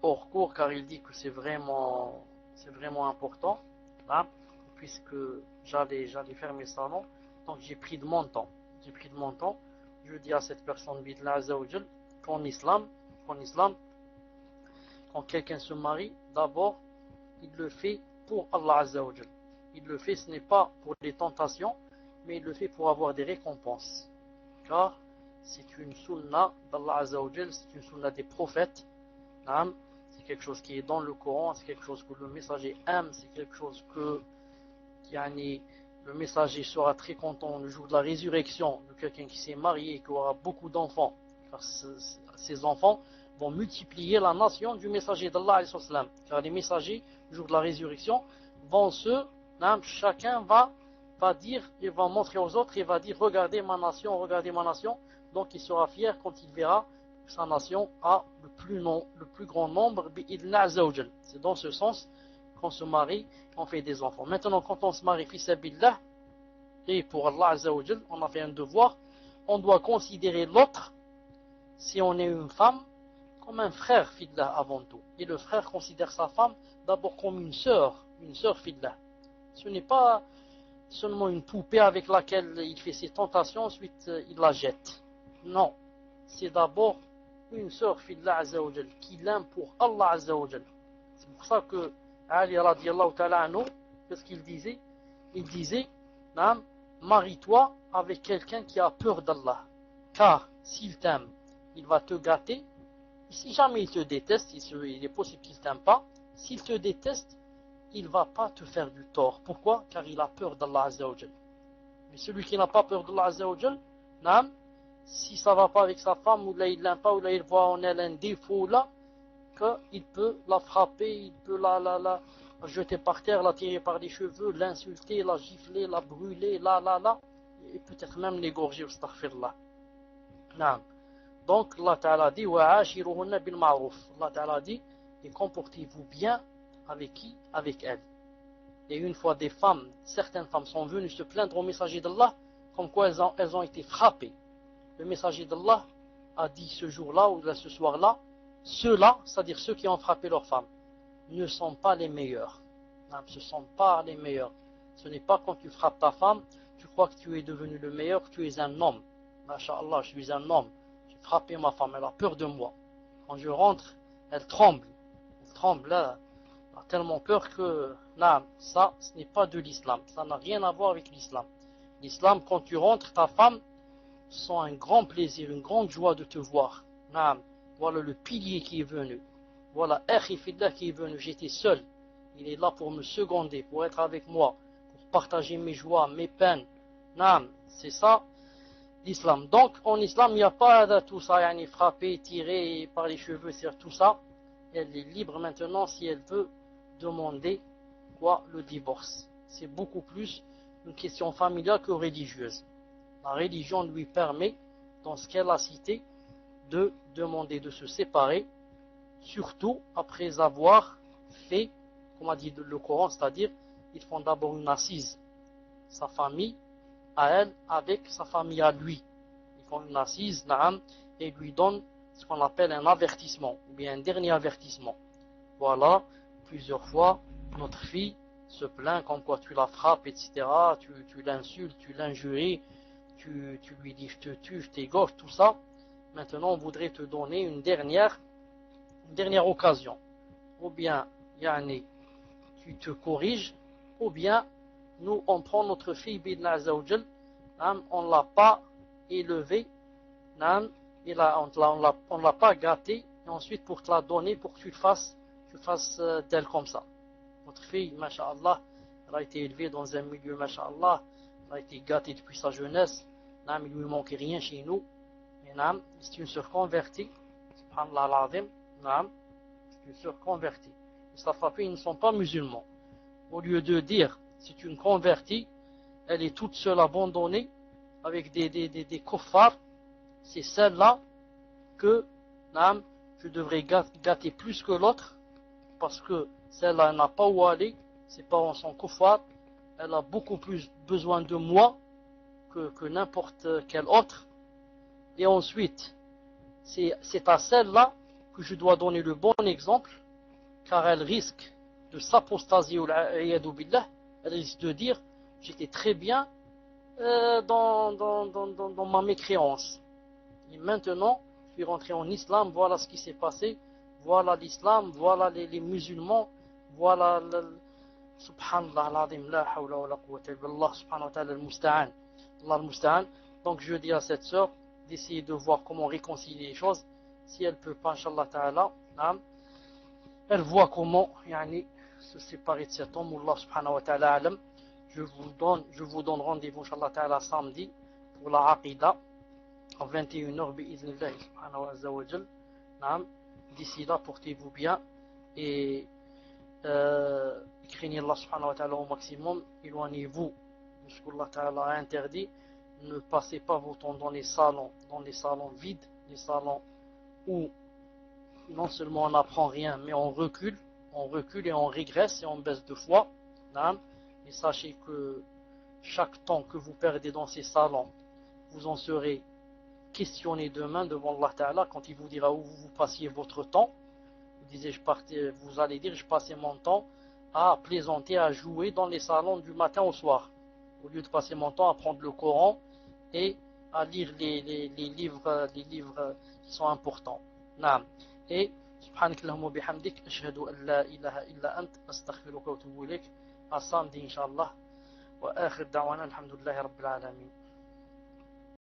hors cours, car il dit que c'est vraiment important, hein, puisque j'allais faire mes salons, donc j'ai pris de mon temps. Je dis à cette personne, Bidla Azzawajal, qu'en islam, quand quelqu'un se marie, d'abord, il le fait pour Allah Azzawajal. Il le fait, ce n'est pas pour les tentations, mais il le fait pour avoir des récompenses. Car c'est une sunna d'Allah Azzawajal, c'est une sunna des prophètes. C'est quelque chose qui est dans le Coran, c'est quelque chose que le messager aime, c'est quelque chose que le messager sera très content le jour de la résurrection de quelqu'un qui s'est marié et qui aura beaucoup d'enfants. Car ces enfants vont multiplier la nation du messager d'Allah. Car les messagers, le jour de la résurrection, chacun va dire, il va montrer aux autres, il va dire regardez ma nation, donc il sera fier quand il verra que sa nation a le plus grand nombre. C'est dans ce sens qu'on se marie, qu'on fait des enfants. Maintenant, quand on se marie fi sabilillah et pour Allah Azzawajal, on a fait un devoir, on doit considérer l'autre, si on est une femme, comme un frère fillah avant tout. Et le frère considère sa femme d'abord comme une sœur fillah. Ce n'est pas seulement une poupée avec laquelle il fait ses tentations, ensuite il la jette. Non, c'est d'abord une sœur fillah qui l'aime pour Allah Azzawajal. C'est pour ça que Ali radiallahu ta'ala anhu, qu'est-ce qu'il disait? Il disait, naam, marie-toi avec quelqu'un qui a peur d'Allah. Car s'il t'aime, il va te gâter. Et si jamais il te déteste, il est possible qu'il ne t'aime pas, s'il te déteste, il ne va pas te faire du tort. Pourquoi? Car il a peur d'Allah Azza wa Jal. Mais celui qui n'a pas peur d'Allah Azza wa Jal, naam, si ça ne va pas avec sa femme, ou là il ne l'aime pas, ou là il voit en elle un défaut, là, qu'il peut la frapper, il peut la jeter par terre, la tirer par les cheveux, l'insulter, la gifler, la brûler, et peut-être même l'égorger, astaghfirullah. Naam. Donc, Allah Ta'ala dit, وَعَاشِرُهُنَّ بِالْمَعْرُوفِ. Allah Ta'ala dit, et comportez-vous bien avec qui? Avec elle. Et une fois certaines femmes sont venues se plaindre au messager d'Allah, comme quoi elles ont été frappées. Le messager d'Allah a dit ce jour-là, ou ce soir-là, ceux-là, c'est-à-dire ceux qui ont frappé leurs femmes, ne sont pas les meilleurs. Non, ce ne sont pas les meilleurs. Ce n'est pas quand tu frappes ta femme, tu crois que tu es devenu le meilleur, que tu es un homme. Masha'Allah, je suis un homme. J'ai frappé ma femme, elle a peur de moi. Quand je rentre, elle tremble. Elle tremble, là. Elle a tellement peur que, non, ça, ce n'est pas de l'islam. Ça n'a rien à voir avec l'islam. L'islam, quand tu rentres, ta femme sent un grand plaisir, une grande joie de te voir. Non, voilà le pilier qui est venu. Voilà Akhi Fillah qui est venu. J'étais seul. Il est là pour me seconder, pour être avec moi, pour partager mes joies, mes peines. Non, c'est ça l'islam. Donc, en islam, il n'y a pas de tout ça, yani frapper, tirer par les cheveux, c'est tout ça. Elle est libre maintenant si elle veut demander le divorce. C'est beaucoup plus une question familiale que religieuse. La religion lui permet, dans ce qu'elle a cité, de demander de se séparer, surtout après avoir fait, comme a dit le Coran, c'est-à-dire, ils font d'abord une assise, sa famille à elle avec sa famille à lui. Ils font une assise, naam, et lui donnent ce qu'on appelle un avertissement, ou bien un dernier avertissement. Voilà, plusieurs fois, notre fille se plaint comme quoi tu la frappes, etc., tu l'insultes, tu l'injuries, tu lui dis je te tue, je t'égorge, tout ça. Maintenant, on voudrait te donner une dernière occasion. Ou bien, yani, tu te corriges, ou bien, nous, on prend notre fille, bidna azawjal, on ne l'a pas élevée, on ne l'a pas gâtée, et ensuite pour te la donner, pour que tu fasses d'elle comme ça. Notre fille, masha'Allah, elle a été élevée dans un milieu, masha'Allah, elle a été gâtée depuis sa jeunesse, il ne lui manque rien chez nous, et c'est une sœur convertie, subhanallah al-azim, c'est une sœur convertie. Et sa famille, ils ne sont pas musulmans. Au lieu de dire, c'est une convertie, elle est toute seule abandonnée, avec des kuffars, c'est celle-là que je devrais gâter plus que l'autre, parce que celle-là n'a pas où aller, ses parents sont kuffars, elle a beaucoup plus besoin de moi que n'importe quel autre. Et ensuite, c'est à celle-là que je dois donner le bon exemple, car elle risque de s'apostasier, elle risque de dire, j'étais très bien dans ma mécréance. Et maintenant, je suis rentré en islam, voilà ce qui s'est passé, voilà l'islam, voilà les musulmans, voilà subhanallah al-azim, la hawla wa la quwwata illa billah, subhanahu wa ta'ala al-musta'an, Allah al-musta'an. Donc je dis à cette sœur d'essayer de voir comment réconcilier les choses. Si elle peut pas, inshallah ta'ala, elle voit comment se séparer de cet homme. Allah subhanahu wa ta'ala alam. Je vous donne rendez-vous, inshallah ta'ala, samedi pour la aqida à 21h bi'idhnillah subhanahu wa ta'ala. D'ici là, portez-vous bien et craignez Allah subhanahu wa ta'ala au maximum. Éloignez-vous de ce qu'Allah ta'ala a interdit. Ne passez pas vos temps dans les salons vides, les salons où non seulement on n'apprend rien, mais on recule et on régresse et on baisse de foi. Et sachez que chaque temps que vous perdez dans ces salons, vous en serez questionné demain devant Allah Ta'ala quand il vous dira où vous passiez votre temps. Vous allez dire, je passais mon temps à plaisanter, à jouer dans les salons du matin au soir, au lieu de passer mon temps à prendre le Coran et à lire les livres qui sont importants. Et subhanakallahumma bihamdik ashhadu an la ilaha illa ant astaghfiruka wa atubu ilayk. à samedi, Inch'Allah. وآخر دعوانا الحمد لله رب العالمين.